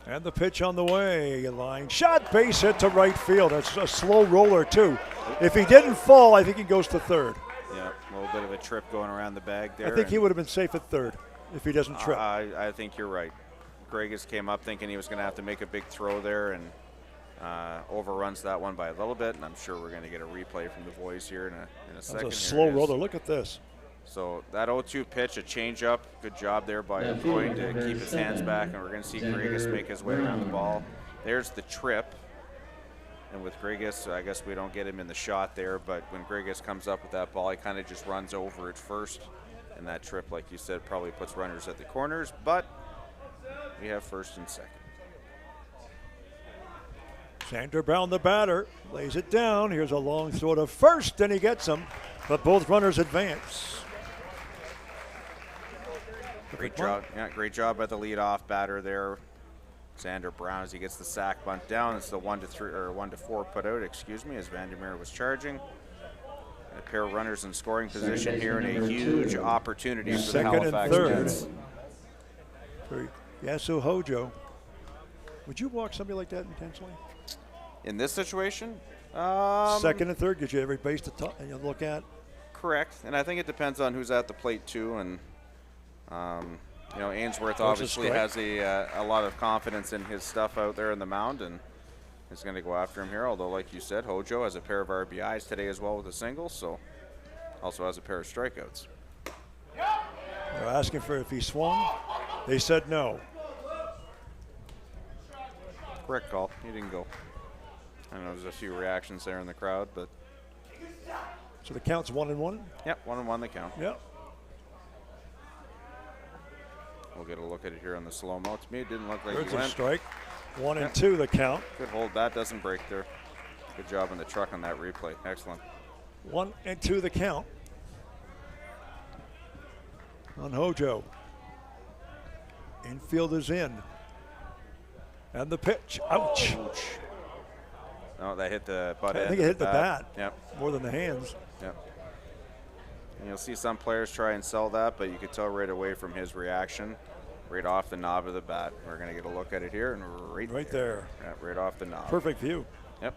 Speaker 3: And the pitch on the way. Line shot, base hit to right field. That's a slow roller too. If he didn't fall, I think he goes to third.
Speaker 4: Yeah, a little bit of a trip going around the bag there.
Speaker 3: I think he would have been safe at third if he doesn't trip.
Speaker 4: I think you're right. Gregus came up thinking he was going to have to make a big throw there and overruns that one by a little bit, and I'm sure we're going to get a replay from the boys here in a second.
Speaker 3: That's a slow roller. Look at this.
Speaker 4: So that 0-2 pitch, a changeup. Good job there by Coyne to keep his hands back, and we're going to see Gregus make his way around the ball. There's the trip. And with Gregus, I guess we don't get him in the shot there, but when Gregus comes up with that ball, he kind of just runs over it first. And that trip, like you said, probably puts runners at the corners, but we have first and second.
Speaker 3: Xander Brown, the batter, lays it down. Here's a long throw to first, and he gets him, but both runners advance.
Speaker 4: Great job. Yeah, great job by the leadoff batter there. Xander Brown, as he gets the sack bunt down. It's the 1-3 or 1-4 put out, excuse me, as Vandermeer was charging. And a pair of runners in scoring position here, and a huge opportunity for the Halifax Jets.
Speaker 3: For Yasu Hojo. Would you walk somebody like that intentionally?
Speaker 4: In this situation?
Speaker 3: Second and third gives you every base to and you look at.
Speaker 4: Correct, and I think it depends on who's at the plate too, and you know, Ainsworth obviously has a lot of confidence in his stuff out there in the mound, and is going to go after him here. Although, like you said, Hojo has a pair of RBIs today as well with a single, so also has a pair of strikeouts.
Speaker 3: They're asking for if he swung. They said no.
Speaker 4: Correct call. He didn't go. I know there's a few reactions there in the crowd, but.
Speaker 3: So the count's 1-1?
Speaker 4: Yep, 1-1 the count.
Speaker 3: Yep.
Speaker 4: We'll get a look at it here on the slow-mo. To me, it didn't look like
Speaker 3: There's
Speaker 4: he went.
Speaker 3: A strike. 1-2 the count.
Speaker 4: Good hold. That doesn't break there. Good job on the truck on that replay. Excellent.
Speaker 3: 1-2 the count. on Hojo. Infield is in. And the pitch. Ouch.
Speaker 4: No, that hit the butt end.
Speaker 3: I think it hit the bat.
Speaker 4: Yep.
Speaker 3: More than the hands.
Speaker 4: Yep. And you'll see some players try and sell that, but you could tell right away from his reaction, right off the knob of the bat. We're going to get a look at it here, and right there. Yeah, right off the knob.
Speaker 3: Perfect view.
Speaker 4: Yep.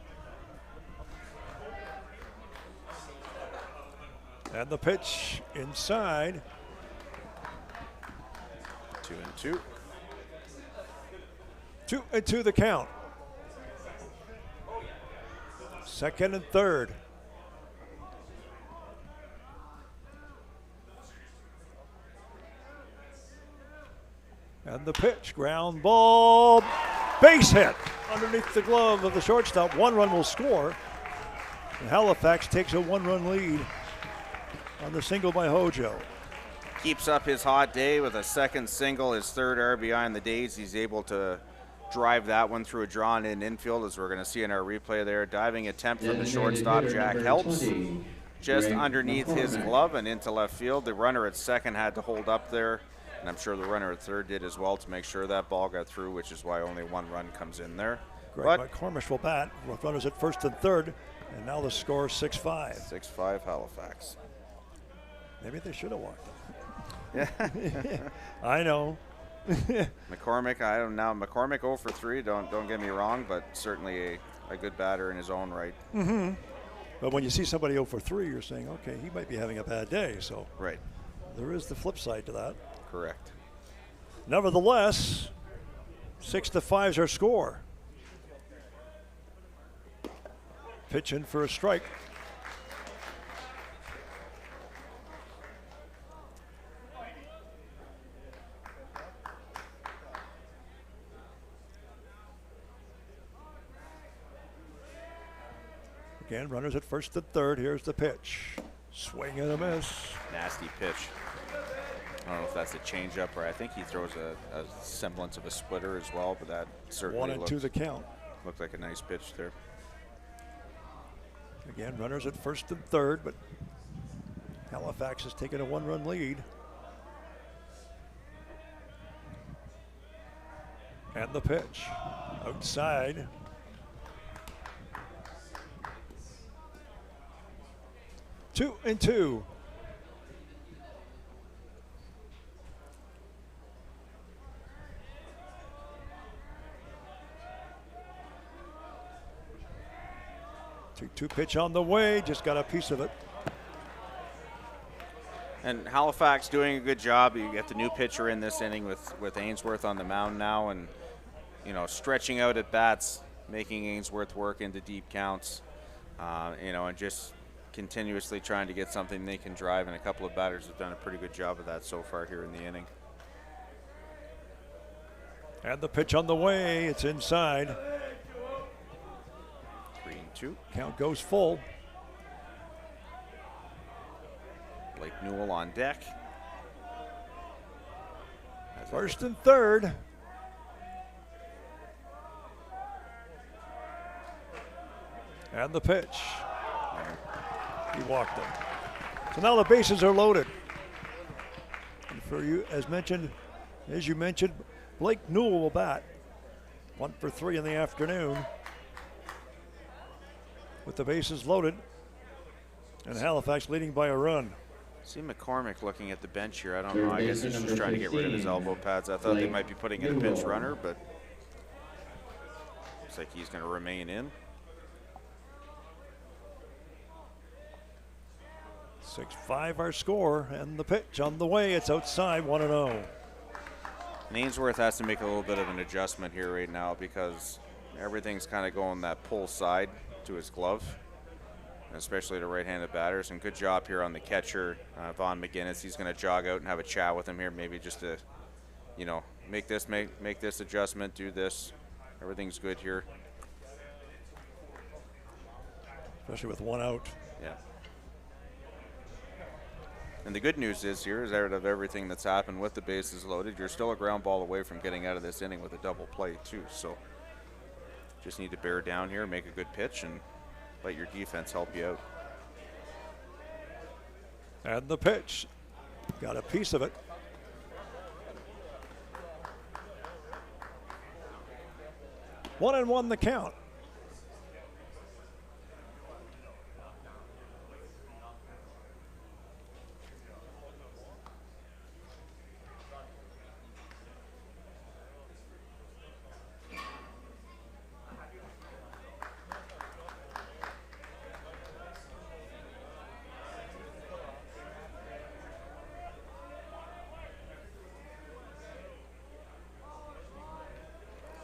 Speaker 3: And the pitch inside.
Speaker 4: 2-2.
Speaker 3: 2-2 the count. Second and third. And the pitch, ground ball, base hit underneath the glove of the shortstop. 1 run will score. And Halifax takes a 1-run lead on the single by Hojo.
Speaker 4: Keeps up his hot day with a second single, his third RBI in the days. He's able to drive that one through a drawn-in infield, as we're going to see in our replay there. Diving attempt from the shortstop, Jack helps. Just underneath his glove and into left field. The runner at second had to hold up there, and I'm sure the runner at third did as well to make sure that ball got through, which is why only 1 run comes in there.
Speaker 3: Greg McCormick will bat with runners at first and third, and now the score is 6-5.
Speaker 4: 6-5 Halifax.
Speaker 3: Maybe they should have walked him.
Speaker 4: Yeah.
Speaker 3: I know.
Speaker 4: McCormick, I don't know. McCormick 0 for 3, don't get me wrong, but certainly a good batter in his own right.
Speaker 3: Mm-hmm. But when you see somebody 0 for 3, you're saying, okay, he might be having a bad day. So
Speaker 4: right.
Speaker 3: There is the flip side to that.
Speaker 4: Correct.
Speaker 3: Nevertheless, 6-5 is our score. Pitch in for a strike. Again, runners at first and third. Here's the pitch. Swing and a miss.
Speaker 4: Nasty pitch. I don't know if that's a changeup, or I think he throws a semblance of a splitter as well, but that certainly
Speaker 3: 1-2 the count.
Speaker 4: Looked like a nice pitch there.
Speaker 3: Again, runners at first and third, but Halifax has taken a 1-run lead. And the pitch. Outside. Two and two. Two pitch on the way, just got a piece of it.
Speaker 4: And Halifax doing a good job. You get the new pitcher in this inning with Ainsworth on the mound now, and you know, stretching out at bats, making Ainsworth work into deep counts, you know, and just continuously trying to get something they can drive, and a couple of batters have done a pretty good job of that so far here in the inning.
Speaker 3: And the pitch on the way, it's inside.
Speaker 4: 3-2.
Speaker 3: Count goes full.
Speaker 4: Blake Newell on deck.
Speaker 3: First and third. And the pitch. He walked it. So now the bases are loaded. And for you, as you mentioned, Blake Newell will bat. 1 for 3 in the afternoon. With the bases loaded. And Halifax leading by a run.
Speaker 4: See McCormick looking at the bench here. I don't know. I guess he's just trying to get rid of his elbow pads. I thought they might be putting in a pinch runner, but looks like he's going to remain in.
Speaker 3: 6-5 our score, and the pitch on the way. It's outside, 1-0.
Speaker 4: And Ainsworth has to make a little bit of an adjustment here right now, because everything's kind of going that pull side to his glove, especially to right-handed batters. And good job here on the catcher, Vaughn McGinnis. He's going to jog out and have a chat with him here, maybe just to, you know, make this adjustment, do this. Everything's good here.
Speaker 3: Especially with 1 out.
Speaker 4: Yeah. And the good news is here is out of everything that's happened with the bases loaded, you're still a ground ball away from getting out of this inning with a double play too. So just need to bear down here, make a good pitch, and let your defense help you out.
Speaker 3: And the pitch. Got a piece of it. 1-1 the count.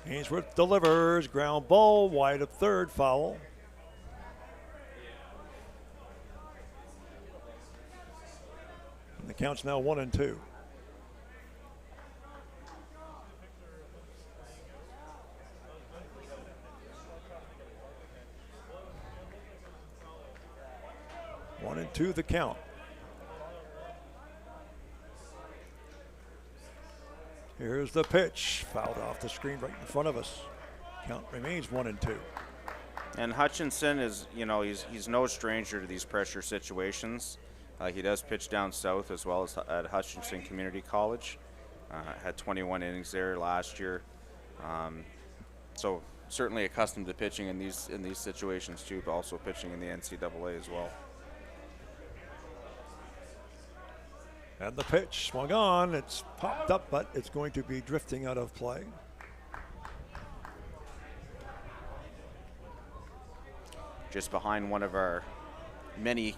Speaker 3: Ainsworth delivers, ground ball, wide of third, foul. And the count's now 1-2. One and two the count. Here's the pitch, fouled off the screen right in front of us. Count remains 1-2.
Speaker 4: And Hutchinson is, you know, he's no stranger to these pressure situations. He does pitch down south as well as at Hutchinson Community College. Had 21 innings there last year. So certainly accustomed to pitching in these situations too, but also pitching in the NCAA as well.
Speaker 3: And the pitch swung on. It's popped up, but it's going to be drifting out of play.
Speaker 4: Just behind one of our many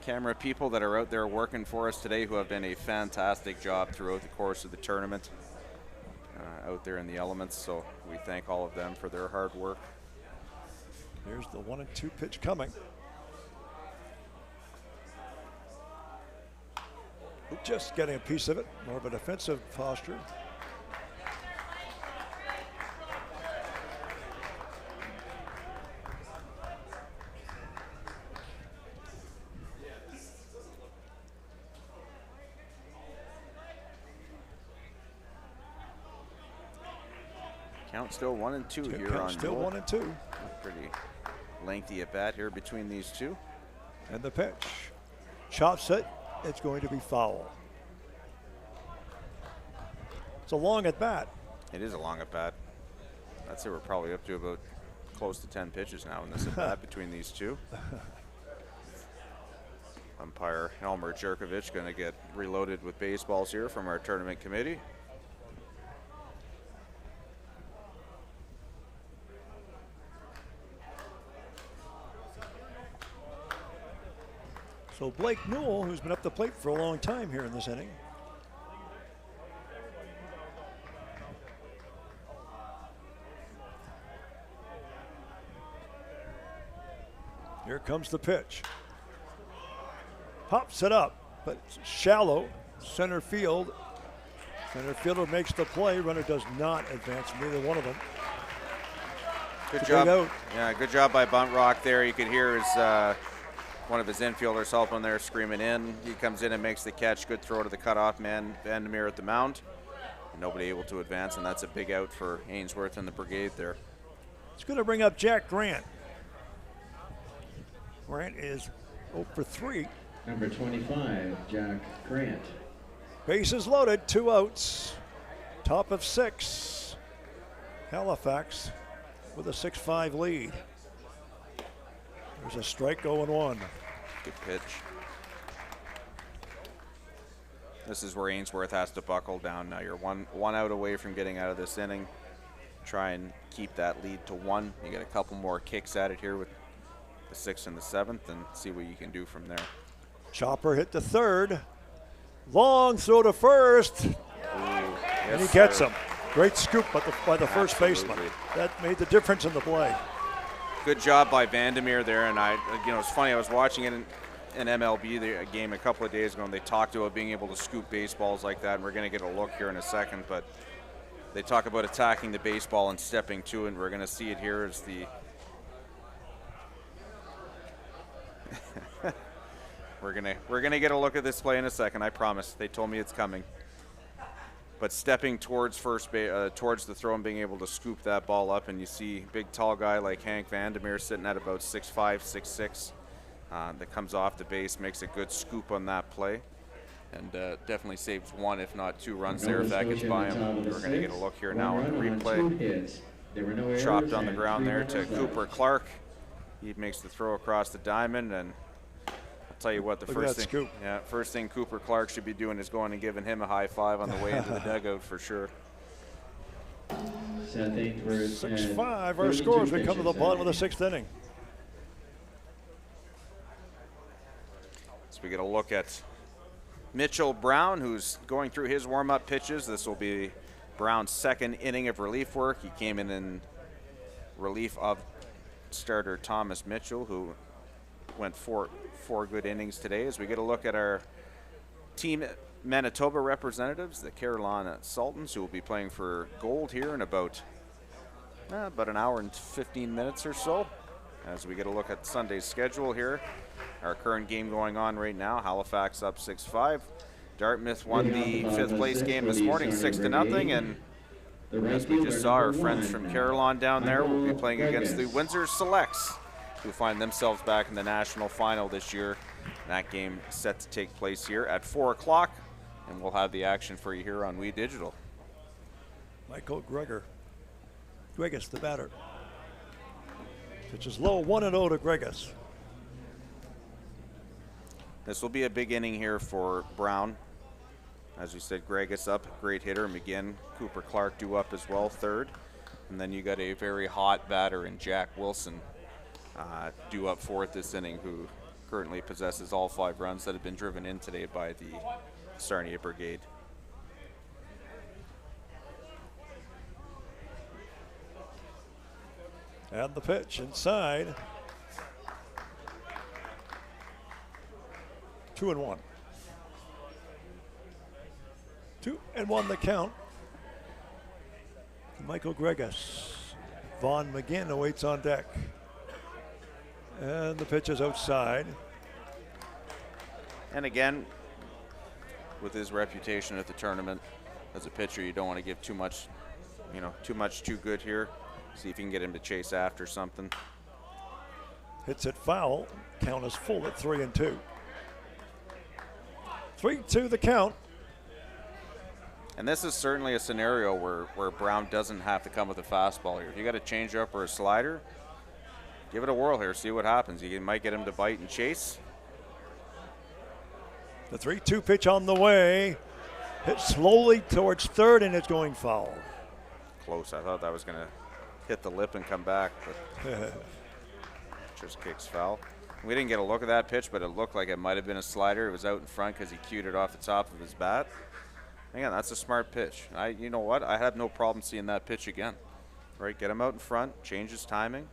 Speaker 4: camera people that are out there working for us today, who have done a fantastic job throughout the course of the tournament out there in the elements. So we thank all of them for their hard work.
Speaker 3: Here's the 1-2 pitch coming. Just getting a piece of it, more of a defensive posture.
Speaker 4: Count still 1-2 here on
Speaker 3: still
Speaker 4: Joel.
Speaker 3: 1-2.
Speaker 4: Pretty lengthy at bat here between these two.
Speaker 3: And the pitch. Chops it. It's going to be foul. It's a long at bat.
Speaker 4: It is a long at bat. I'd say we're probably up to about close to 10 pitches now in this at bat between these two. Umpire Elmer Jerkovich going to get reloaded with baseballs here from our tournament committee.
Speaker 3: So Blake Newell, who's been up the plate for a long time here in this inning. Here comes the pitch. Pops it up, but it's shallow. Center field. Center fielder makes the play. Runner does not advance, neither one of them.
Speaker 4: Good job. Yeah, good job by Bunt Rock there. You could hear his one of his infielders helping there, screaming in. He comes in and makes the catch. Good throw to the cutoff man, Vandermeer at the mound. Nobody able to advance, and that's a big out for Ainsworth and the brigade there.
Speaker 3: It's going to bring up Jack Grant. Grant is 0 for 3.
Speaker 1: Number 25, Jack Grant.
Speaker 3: Bases loaded, 2 outs. Top of 6. Halifax with a 6-5 lead. There's a strike, 0-1.
Speaker 4: Good pitch. This is where Ainsworth has to buckle down now. You're one out away from getting out of this inning. Try and keep that lead to 1. You get a couple more kicks at it here with the 6th and the 7th, and see what you can do from there.
Speaker 3: Chopper hit to third. Long throw to first.
Speaker 4: Ooh,
Speaker 3: and he gets him. Great scoop by the first baseman. That made the difference in the play.
Speaker 4: Good job by Vandermeer there, and it's funny, I was watching it in MLB a game a couple of days ago, and they talked about being able to scoop baseballs like that, and we're going to get a look here in a second, but they talk about attacking the baseball and stepping to it, and we're going to see it here as the we're gonna get a look at this play in a second, I promise. They told me it's coming. But stepping towards towards the throw and being able to scoop that ball up, and you see big tall guy like Hank Vandermeer sitting at about 6'5", 6'6", that comes off the base, makes a good scoop on that play, and definitely saves 1 if not 2 runs there if that gets by him. We're going to get a look here now on the replay.
Speaker 1: There were no errors.
Speaker 4: Chopped on the
Speaker 1: and
Speaker 4: ground
Speaker 1: 3
Speaker 4: there to
Speaker 1: runners left.
Speaker 4: Cooper Clark. He makes the throw across the diamond, and I'll tell you what, the
Speaker 3: Look at
Speaker 4: first
Speaker 3: that
Speaker 4: thing,
Speaker 3: scoop.
Speaker 4: first thing Cooper Clark should be doing is going and giving him a high five on the way into the dugout for sure.
Speaker 1: Seth Ainsworth had
Speaker 3: 6-5 our
Speaker 1: 32
Speaker 3: scores. We come to the
Speaker 1: pitches
Speaker 3: bottom of the
Speaker 1: that
Speaker 3: 6th inning.
Speaker 4: So we get a look at Mitchell Brown, who's going through his warm-up pitches. This will be Brown's second inning of relief work. He came in relief of starter Thomas Mitchell, who went four good innings today. As we get a look at our Team Manitoba representatives, the Carolina Sultans, who will be playing for gold here in about an hour and 15 minutes or so. As we get a look at Sunday's schedule here, our current game going on right now, Halifax up 6-5. Dartmouth won the 5th place game this morning 6-0, and as we just saw, our friends from Carillon down there will be playing against the Windsor Selects, who find themselves back in the national final this year. That game set to take place here at 4 o'clock, and we'll have the action for you here on We Digital.
Speaker 3: Michael Gregus, the batter. Pitches low, 1-0 to Gregus.
Speaker 4: This will be a big inning here for Brown. As we said, Gregus up, great hitter. McGinn, Cooper Clark due up as well, third. And then you got a very hot batter in Jack Wilson due up fourth this inning, who currently possesses all 5 runs that have been driven in today by the Sarnia Brigade.
Speaker 3: And the pitch inside. 2-1. 2-1 the count. Michael Gregus. Vaughn McGinn awaits on deck. And the pitch is outside.
Speaker 4: And again, with his reputation at the tournament as a pitcher, you don't want to give too much, too good here. See if you can get him to chase after something.
Speaker 3: Hits it foul. Count is full at 3-2. 3-2 the count.
Speaker 4: And this is certainly a scenario where Brown doesn't have to come with a fastball here. If you got a changeup or a slider, give it a whirl here, see what happens. You might get him to bite and chase.
Speaker 3: The 3-2 pitch on the way. Hit slowly towards third, and it's going foul.
Speaker 4: Close. I thought that was going to hit the lip and come back, but just kicks foul. We didn't get a look at that pitch, but it looked like it might have been a slider. It was out in front because he cued it off the top of his bat. Again, that's a smart pitch. You know what? I have no problem seeing that pitch again. Right, get him out in front, change his timing.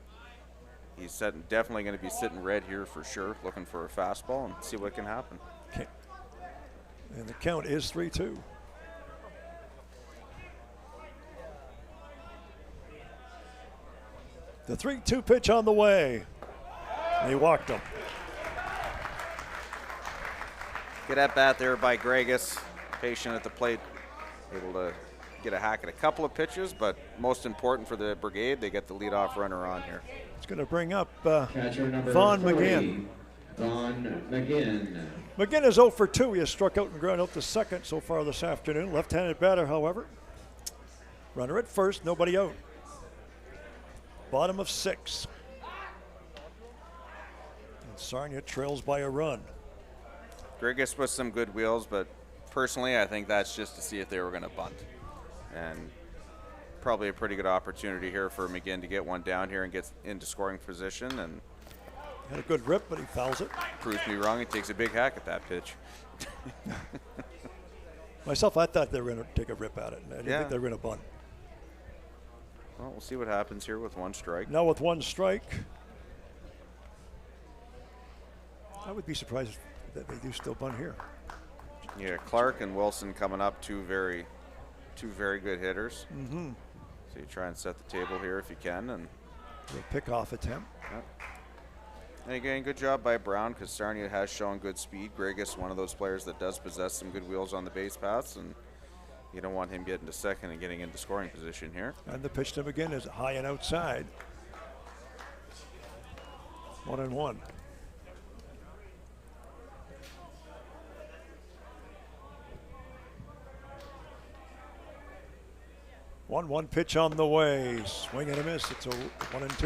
Speaker 4: He's definitely going to be sitting red here for sure, looking for a fastball and see what can happen.
Speaker 3: Okay. And the count is 3-2. The 3-2 pitch on the way. And he walked him.
Speaker 4: Good at bat there by Gregus. Patient at the plate, able to get a hack at a couple of pitches, but most important for the Brigade, they get the leadoff runner on here.
Speaker 3: It's going to bring up
Speaker 1: Catcher number
Speaker 3: Vaughn
Speaker 1: 40,
Speaker 3: McGinn.
Speaker 1: Vaughn McGinn.
Speaker 3: McGinn is 0 for 2. He has struck out and ground out to second so far this afternoon. Left-handed batter, however. Runner at first, nobody out. Bottom of 6. And Sarnia trails by a run.
Speaker 4: Gregus with some good wheels, but personally, I think that's just to see if they were going to bunt. And probably a pretty good opportunity here for McGinn to get one down here and get into scoring position. And
Speaker 3: had a good rip, but he fouls it.
Speaker 4: Proves me wrong. He takes a big hack at that pitch.
Speaker 3: Myself, I thought they were going to take a rip at it. I didn't think they were going to bunt.
Speaker 4: Well, we'll see what happens here with 1 strike.
Speaker 3: Now with 1 strike, I would be surprised that they do still bunt here.
Speaker 4: Yeah, Clark and Wilson coming up, two very good hitters.
Speaker 3: Mm-hmm.
Speaker 4: So you try and set the table here if you can, and
Speaker 3: a pick-off attempt.
Speaker 4: Yep. And again, good job by Brown because Sarnia has shown good speed. Gregus, one of those players that does possess some good wheels on the base paths, and you don't want him getting to second and getting into scoring position here.
Speaker 3: And the pitch to him again is high and outside. 1-1. 1-1 pitch on the way. Swing and a miss. It's a 1-2.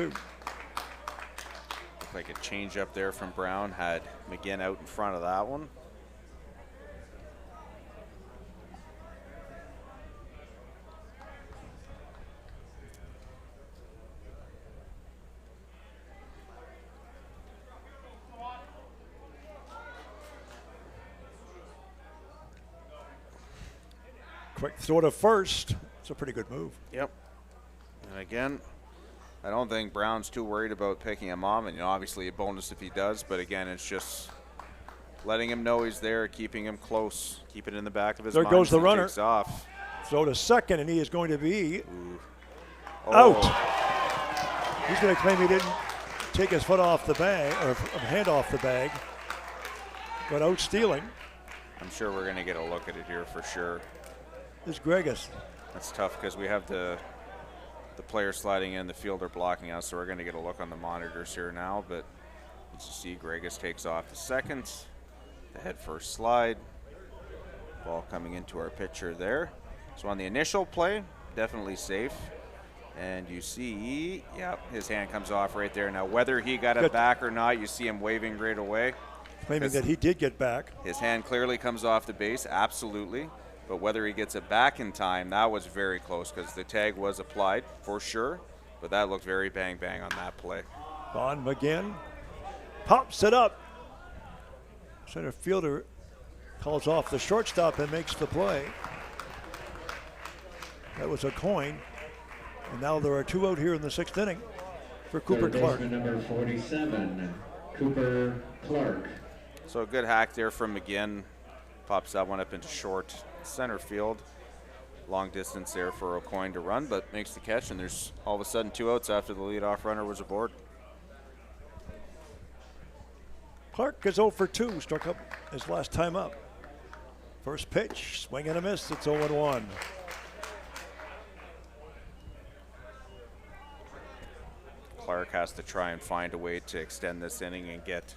Speaker 4: Looked like a change up there from Brown. Had McGinn out in front of that one.
Speaker 3: Quick throw to first. It's a pretty good move.
Speaker 4: Yep. And again, I don't think Brown's too worried about picking him off, and obviously a bonus if he does, but again, it's just letting him know he's there, keeping him close, keep it in the back of his mind.
Speaker 3: There goes the runner.
Speaker 4: Takes off.
Speaker 3: Throw to second, and he is going to be
Speaker 4: Oh.
Speaker 3: out. He's going to claim he didn't take his foot off the bag, or hand off the bag, but out stealing
Speaker 4: I'm sure we're going to get a look at it here for sure.
Speaker 3: is Gregus.
Speaker 4: That's tough because we have the player sliding in, the fielder blocking us, so we're going to get a look on the monitors here now. But as you see, Gregus takes off the second, the head first slide, ball coming into our picture there. So on the initial play, definitely safe. And you see, yeah, his hand comes off right there. Now, whether he got it back or not, you see him waving right away.
Speaker 3: Claiming that he did get back.
Speaker 4: His hand clearly comes off the base, absolutely. But whether he gets it back in time, that was very close because the tag was applied for sure. But that looked very bang-bang on that play.
Speaker 3: Von McGinn pops it up. Center fielder calls off the shortstop and makes the play. That was a coin. And now there are 2 out here in the 6th inning for Cooper Clark.
Speaker 1: Number 47, Cooper Clark.
Speaker 4: So a good hack there from McGinn. Pops that one up into short center field. Long distance there for O'Coin to run, but makes the catch, and there's all of a sudden 2 outs after the leadoff runner was aboard.
Speaker 3: Clark is 0 for 2, struck up his last time up. First pitch, swing and a miss, it's 0-1.
Speaker 4: Clark has to try and find a way to extend this inning and get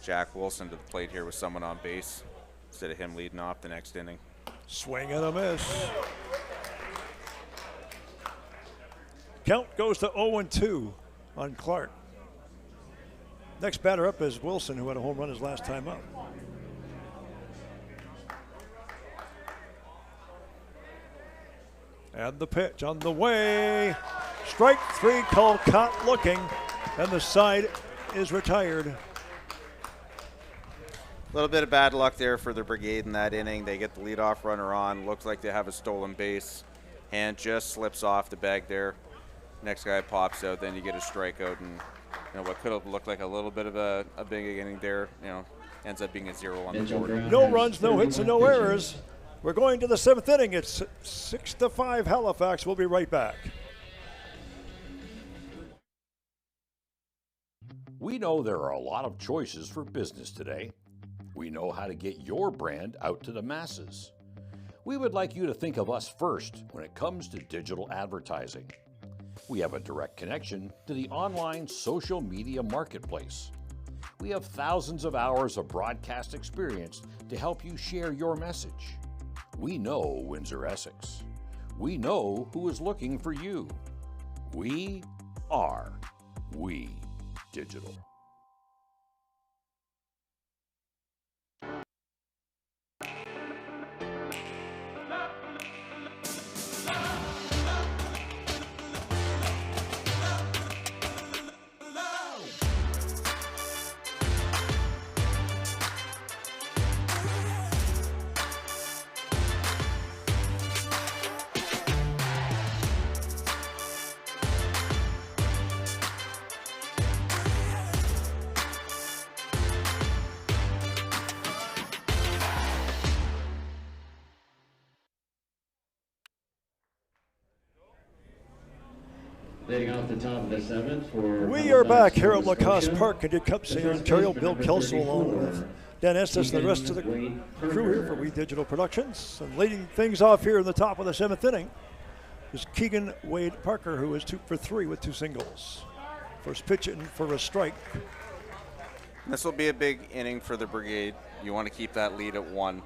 Speaker 4: Jack Wilson to the plate here with someone on base instead of him leading off the next inning.
Speaker 3: Swing and a miss. Count goes to 0-2 on Clark. Next batter up is Wilson, who had a home run his last time up. And the pitch on the way. Strike 3 called, caught looking, and the side is retired.
Speaker 4: A little bit of bad luck there for the Brigade in that inning. They get the leadoff runner on. Looks like they have a stolen base. Hand just slips off the bag there. Next guy pops out. Then you get a strikeout, and what could have looked like a little bit of a big inning there, ends up being a 0 on the board.
Speaker 3: No runs, no hits, and no errors. We're going to the 7th inning. It's 6-5 Halifax. We'll be right back.
Speaker 6: We know there are a lot of choices for business today. We know how to get your brand out to the masses. We would like you to think of us first when it comes to digital advertising. We have a direct connection to the online social media marketplace. We have thousands of hours of broadcast experience to help you share your message. We know Windsor Essex. We know who is looking for you. We are We Digital.
Speaker 1: Leading off the top of the 7th for
Speaker 3: We are back here at Lacoste Park in Tecumseh, Ontario. Bill Kelso along with Dan Estes and the rest of the crew here for We Digital Productions. And leading things off here in the top of the 7th inning is Keegan Wade Parker, who is 2 for 3 with 2 singles. First pitch in for a strike.
Speaker 4: This will be a big inning for the Brigade. You want to keep that lead at 1.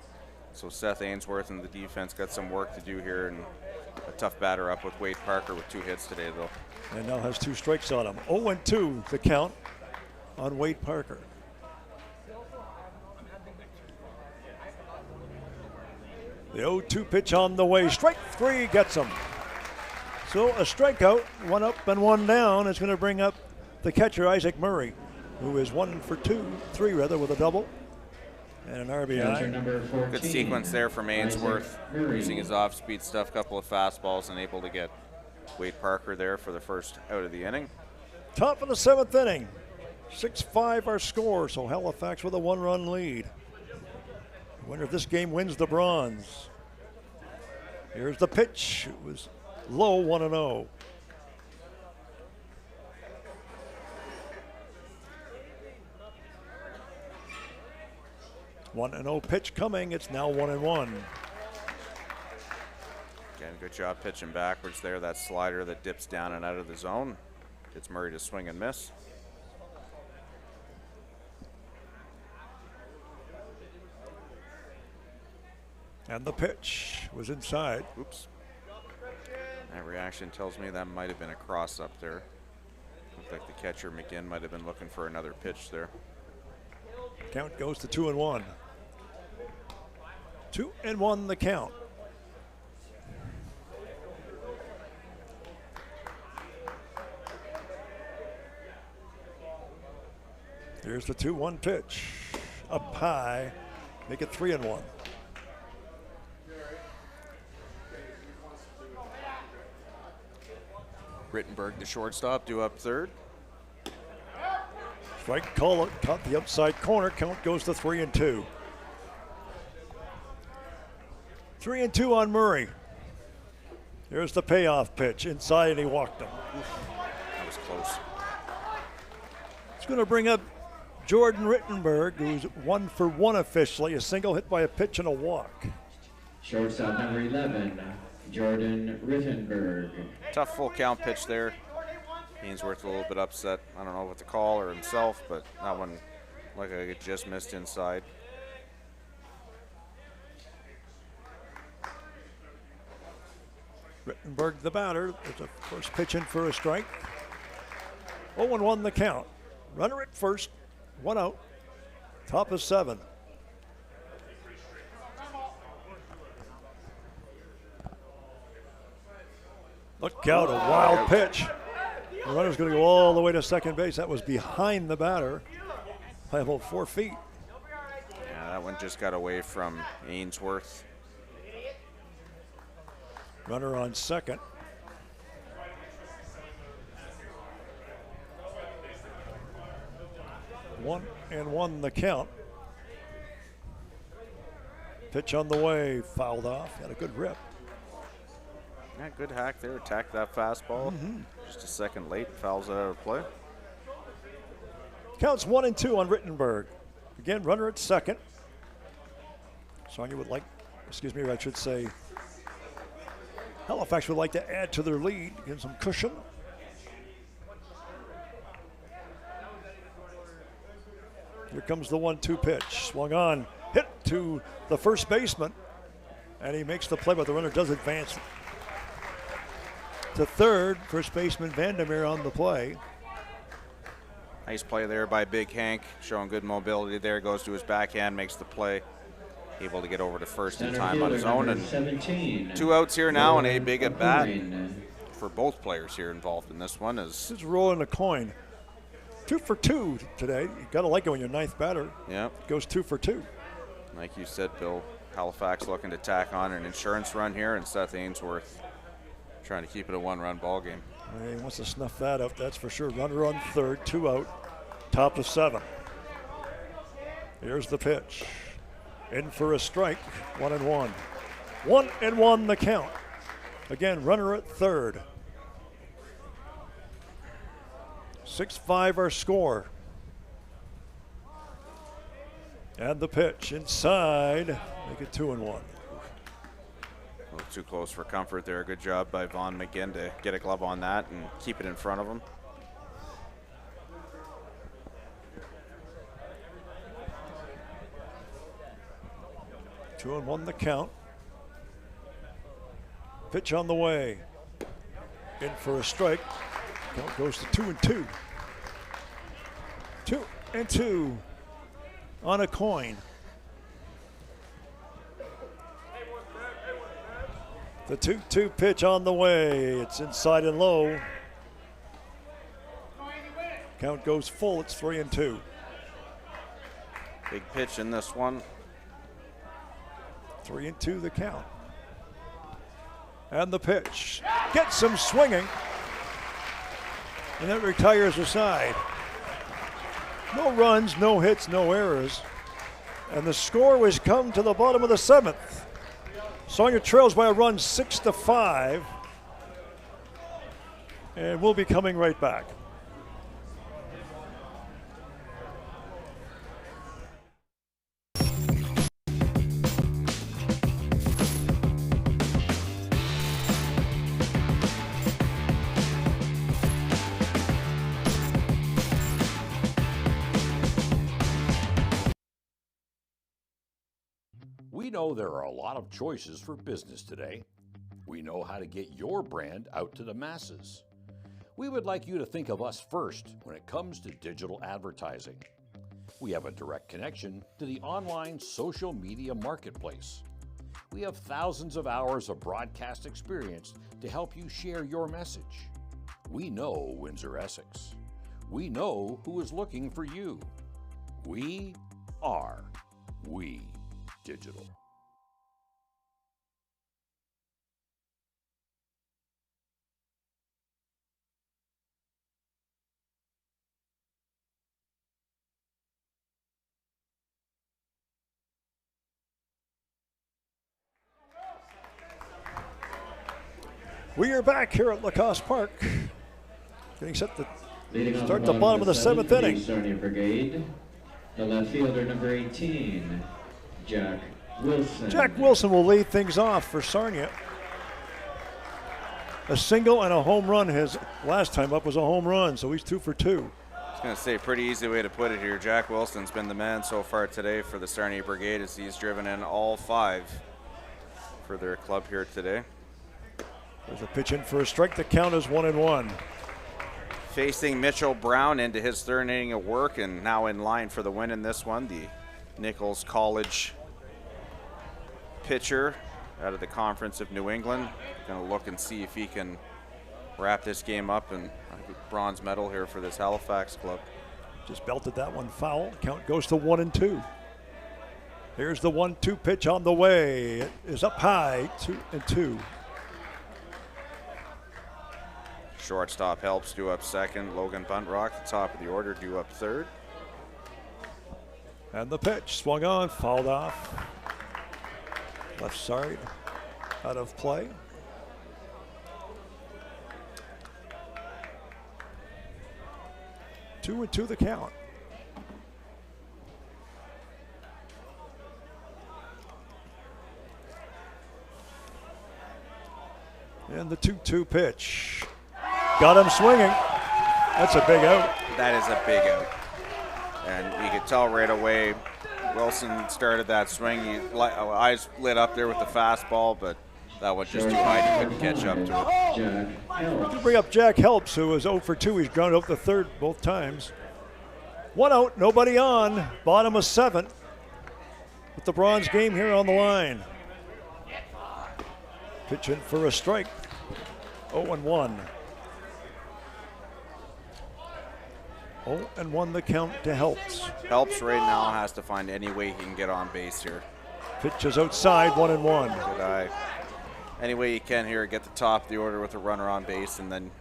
Speaker 4: So Seth Ainsworth and the defense got some work to do here, and A tough batter up with Wade Parker with 2 hits today, though.
Speaker 3: And now has 2 strikes on him. 0-2 the count on Wade Parker. The 0-2 pitch on the way. Strike 3 gets him. So a strikeout, 1 up and 1 down, is going to bring up the catcher, Isaac Murray, who is 3 with a double and an
Speaker 1: Catcher
Speaker 3: RBI.
Speaker 1: number 14.
Speaker 4: Good sequence there from Ainsworth,
Speaker 1: Isaac Murray.
Speaker 4: using his off-speed stuff, couple of fastballs, and able to get Wade Parker there for the first out of the inning.
Speaker 3: Top of the 7th inning. 6-5 our score, so Halifax with a 1-run lead. I wonder if this game wins the bronze. Here's the pitch. It was low, 1-0. One and 0 pitch coming. It's now 1-1.
Speaker 4: Again, good job pitching backwards there. That slider that dips down and out of the zone. Gets Murray to swing and miss.
Speaker 3: And the pitch was inside.
Speaker 4: Oops. That reaction tells me that might have been a cross up there. Looked like the catcher, McGinn, might have been looking for another pitch there.
Speaker 3: Count goes to 2-1. 2-1 the count. Here's the 2-1 pitch. Up high. Make it 3-1.
Speaker 4: Rittenberg, the shortstop, due up third.
Speaker 3: Strike call, caught the upside corner. Count goes to 3-2. 3-2 on Murray. Here's the payoff pitch. Inside, and he walked him.
Speaker 4: That was close.
Speaker 3: It's going to bring up Jordan Rittenberg, who's 1 for 1 officially. A single hit by a pitch and a walk.
Speaker 1: Shortstop number 11, Jordan Rittenberg.
Speaker 4: Tough full count pitch there. Ainsworth a little bit upset. I don't know what the call or himself, but that one like it just missed inside.
Speaker 3: Rittenberg, the batter. There's a first pitch in for a strike. 0-1 the count. Runner at first, 1 out. Top of 7. Look out, a wild pitch. The runner's going to go all the way to second base. That was behind the batter by about 4 feet.
Speaker 4: Yeah, that one just got away from Ainsworth.
Speaker 3: Runner on second. One and one the count. Pitch on the way, fouled off. Had a good rip.
Speaker 4: Yeah, good hack there. Attacked that fastball. Just a second late. Fouls it out of play.
Speaker 3: Counts 1-2 on Rittenberg. Again, runner at second. Sonia would like, excuse me, I should say, Halifax would like to add to their lead, get some cushion. Here comes the 1-2 pitch. Swung on, hit to the first baseman, and he makes the play, but the runner does advance to third. First baseman Vandermeer on the play.
Speaker 4: Nice play there by Big Hank, showing good mobility there. Goes to his backhand, makes the play. Able to get over to first in time on his own. And
Speaker 1: 17.
Speaker 4: 2 outs here now, and a big at bat for both players here involved in this one.
Speaker 3: This is rolling a coin. 2 for 2 today. You gotta like it when you're ninth batter.
Speaker 4: Yeah.
Speaker 3: Goes 2 for 2.
Speaker 4: Like you said, Bill, Halifax looking to tack on an insurance run here, and Seth Ainsworth trying to keep it a 1-run ball game.
Speaker 3: He wants to snuff that up, that's for sure. Runner on third, 2 out, top of 7. Here's the pitch. In for a strike, 1-1. 1-1 the count. Again, runner at third. 6-5 our score. And the pitch inside, make it 2-1.
Speaker 4: A little too close for comfort there. Good job by Vaughn McGinn to get a glove on that and keep it in front of him. Two
Speaker 3: 2-1 the count. Pitch on the way. In for a strike. Count goes to 2-2. 2-2 on a coin. The 2-2 pitch on the way. It's inside and low. Count goes full. It's 3-2.
Speaker 4: Big pitch in this one.
Speaker 3: 3-2 the count. And the pitch. Gets him swinging. And that retires aside. No runs, no hits, no errors. And the score was come to the bottom of the 7th. Sarnia trails by a run 6-5. And we'll be coming right back.
Speaker 6: We know there are a lot of choices for business today. We know how to get your brand out to the masses. We would like you to think of us first when it comes to digital advertising. We have a direct connection to the online social media marketplace. We have thousands of hours of broadcast experience to help you share your message. We know Windsor Essex. We know who is looking for you. We are We Digital.
Speaker 3: We are back here at Lacoste Park. Getting set to
Speaker 1: Leading off
Speaker 3: start the bottom of the 7th
Speaker 1: the
Speaker 3: inning.
Speaker 1: Sarnia Brigade, the left fielder, number 18, Jack Wilson.
Speaker 3: Jack Wilson will lead things off for Sarnia. A single and a home run. His last time up was a home run, so he's 2 for 2.
Speaker 4: I was going to say, pretty easy way to put it here. Jack Wilson's been the man so far today for the Sarnia Brigade as he's driven in all 5 for their club here today.
Speaker 3: There's a pitch in for a strike. The count is 1-1.
Speaker 4: Facing Mitchell Brown into his 3rd inning of work and now in line for the win in this one, the Nichols College pitcher out of the Conference of New England. Going to look and see if he can wrap this game up and bronze medal here for this Halifax club.
Speaker 3: Just belted that one foul. Count goes to 1-2. Here's the 1-2 pitch on the way. It is up high, 2-2.
Speaker 4: Shortstop helps, due up 2nd. Logan Buntrock, the top of the order, due up 3rd.
Speaker 3: And the pitch swung on, fouled off. Left side, out of play. 2-2 the count. And the 2-2 pitch. Got him swinging. That's a big out.
Speaker 4: That is a big out. And you could tell right away Wilson started that swing. Eyes lit up there with the fastball, but that was just too high. He couldn't catch up to it.
Speaker 3: To bring up Jack Helps, who was 0 for 2. He's grounded out the 3rd both times. 1 out, nobody on. Bottom of 7th. With the bronze game here on the line. Pitch in for a strike. 0-1. 0-1 the count to Helps.
Speaker 4: Helps right now has to find any way he can get on base here.
Speaker 3: Pitch is outside, 1-1.
Speaker 4: Good eye. Any way you can here, get the top of the order with a runner on base, and then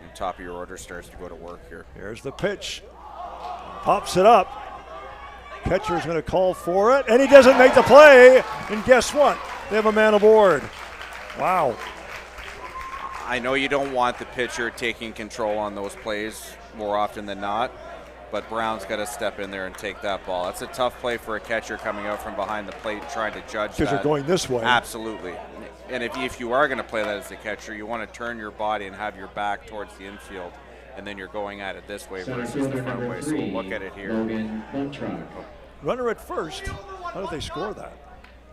Speaker 4: the top of your order starts to go to work here.
Speaker 3: Here's the pitch. Pops it up. Catcher's going to call for it, and he doesn't make the play. And guess what? They have a man aboard. Wow.
Speaker 4: I know you don't want the pitcher taking control on those plays more often than not, but Brown's got to step in there and take that ball. That's a tough play for a catcher coming out from behind the plate trying to judge that.
Speaker 3: Because you're going this way.
Speaker 4: Absolutely. And if you are going to play that as a catcher, you want to turn your body and have your back towards the infield, and then you're going at it this way versus the front way. So we'll look at it here.
Speaker 3: Runner at first. How did they score that?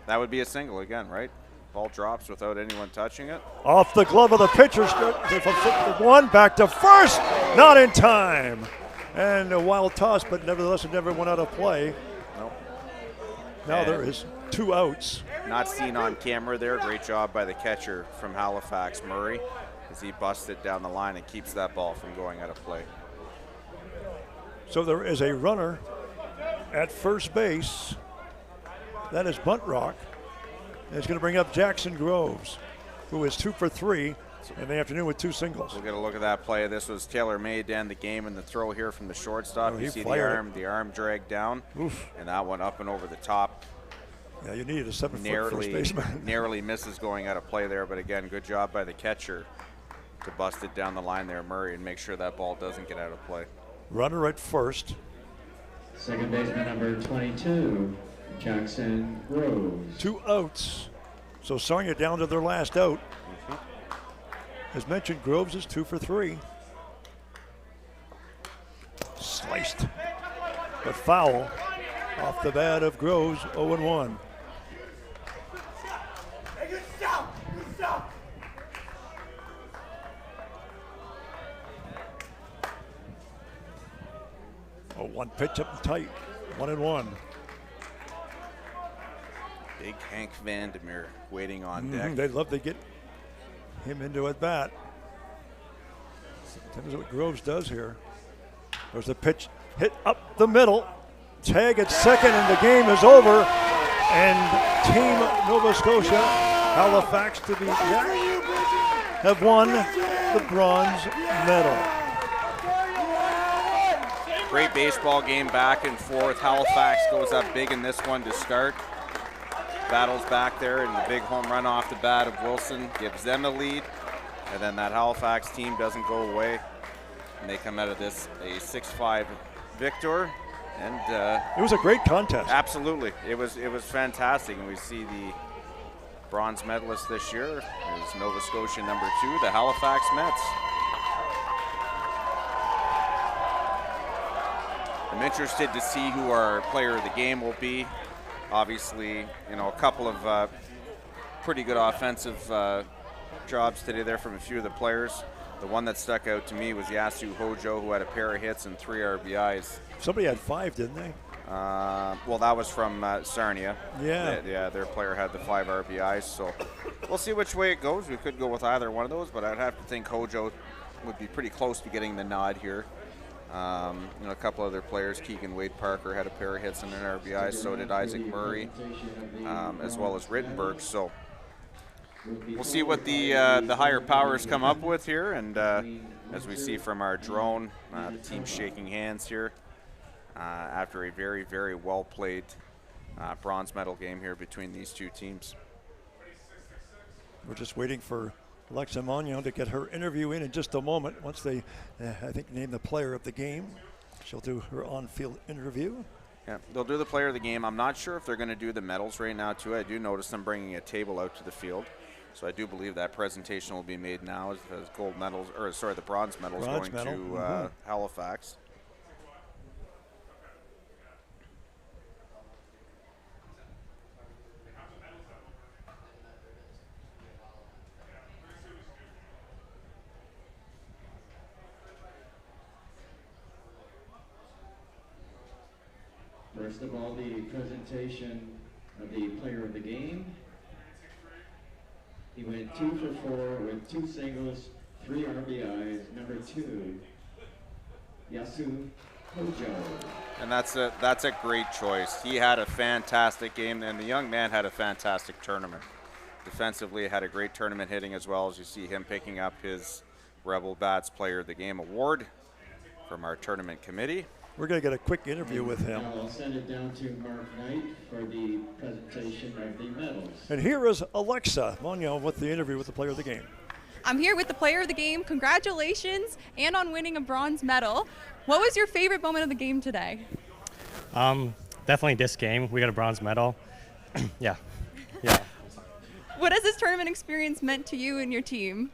Speaker 4: That would be a single again, right? Ball drops without anyone touching it.
Speaker 3: Off the glove of the pitcher. One back to first. Not in time. And a wild toss, but nevertheless it never went out of play.
Speaker 4: Nope.
Speaker 3: Now
Speaker 4: And
Speaker 3: there is 2 outs.
Speaker 4: Not seen on camera there. Great job by the catcher from Halifax, Murray, as he busts it down the line and keeps that ball from going out of play.
Speaker 3: So there is a runner at first base. That is Buntrock. And it's going to bring up Jackson Groves, who is 2 for 3 in the afternoon with 2 singles.
Speaker 4: We'll get a look at that play. This was tailor-made to end the game, and the throw here from the shortstop. You see the arm drag down, and that one up and over the top.
Speaker 3: Yeah, you needed a 7-foot first baseman.
Speaker 4: Narrowly misses going out of play there, but again, good job by the catcher to bust it down the line there, Murray, and make sure that ball doesn't get out of play.
Speaker 3: Runner at first.
Speaker 1: Second baseman number 22, Jackson Groves.
Speaker 3: 2 outs. So Sarnia down to their last out. As mentioned, Groves is 2 for 3. Sliced, but foul off the bat of Groves, 0-1. Oh, one pitch up tight, 1-1.
Speaker 4: Big Hank Vandermeer waiting on deck.
Speaker 3: They'd love to get him into at bat. That's what Groves does here. There's a pitch hit up the middle. Tag at second, and the game is over. And Team Nova Scotia, Halifax to be exact, have won the bronze medal.
Speaker 4: Great baseball game, back and forth. Halifax goes up big in this one to start. Battles back there, and the big home run off the bat of Wilson gives them a lead. And then that Halifax team doesn't go away, and they come out of this a 6-5 victor. And
Speaker 3: it was a great contest.
Speaker 4: Absolutely, it was fantastic. And we see the bronze medalist this year is Nova Scotia number 2, the Halifax Mets. I'm interested to see who our player of the game will be. Obviously, you know, a couple of pretty good offensive jobs today there from a few of the players. The one that stuck out to me was Yasu Hojo, who had a pair of hits and 3 RBIs.
Speaker 3: Somebody had 5, didn't they?
Speaker 4: Well, that was from Sarnia.
Speaker 3: Yeah.
Speaker 4: Their player had the 5 RBIs, so we'll see which way it goes. We could go with either one of those, but I'd have to think Hojo would be pretty close to getting the nod here. You know, a couple other players, Keegan Wade Parker had a pair of hits and an RBI, so did Isaac Murray, as well as Rittenberg. So we'll see what the higher powers come up with here, and as we see from our drone, the team shaking hands here after a very, very well played bronze medal game here between these two teams.
Speaker 3: We're just waiting for Alexa Magnon to get her interview in just a moment. Once they, I think, name the player of the game, she'll do her on-field interview.
Speaker 4: Yeah, they'll do the player of the game. I'm not sure if they're going to do the medals right now, too. I do notice them bringing a table out to the field. So I do believe that presentation will be made now as gold medals, or sorry, the bronze medals going to Halifax.
Speaker 1: First of all, the presentation of the player of the game. He went 2 for 4 with 2 singles, 3 RBIs. Number 2, Yasu Hojo.
Speaker 4: And that's a great choice. He had a fantastic game, and the young man had a fantastic tournament. Defensively, had a great tournament hitting as well, as you see him picking up his Rebel Bats Player of the Game award from our tournament committee.
Speaker 3: We're going to get a quick interview with him.
Speaker 1: I'll send it down to Mark Knight for the presentation of the medals.
Speaker 3: And here is Alexa Magnon with the interview with the player of the game.
Speaker 2: I'm here with the player of the game. Congratulations, and on winning a bronze medal. What was your favorite moment of the game today?
Speaker 13: Definitely this game. We got a bronze medal. Yeah.
Speaker 2: What has this tournament experience meant to you and your team?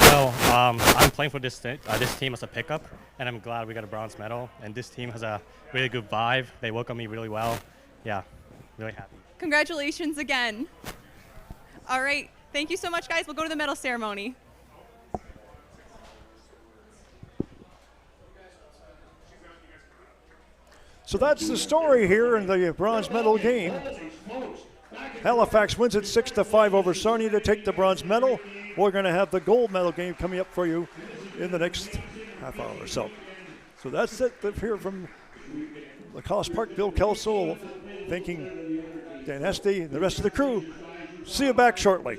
Speaker 13: Well, I'm playing for this team as a pickup, and I'm glad we got a bronze medal. And this team has a really good vibe. They welcome me really well. Yeah, really happy.
Speaker 2: Congratulations again. All right. Thank you so much, guys. We'll go to the medal ceremony.
Speaker 3: So that's the story here in the bronze medal game. Halifax wins it 6-5 over Sarnia to take the bronze medal. We're going to have the gold medal game coming up for you in the next half hour or so. So that's it here from Lacoste Park. Bill Kelso thanking Dan Esty and the rest of the crew. See you back shortly.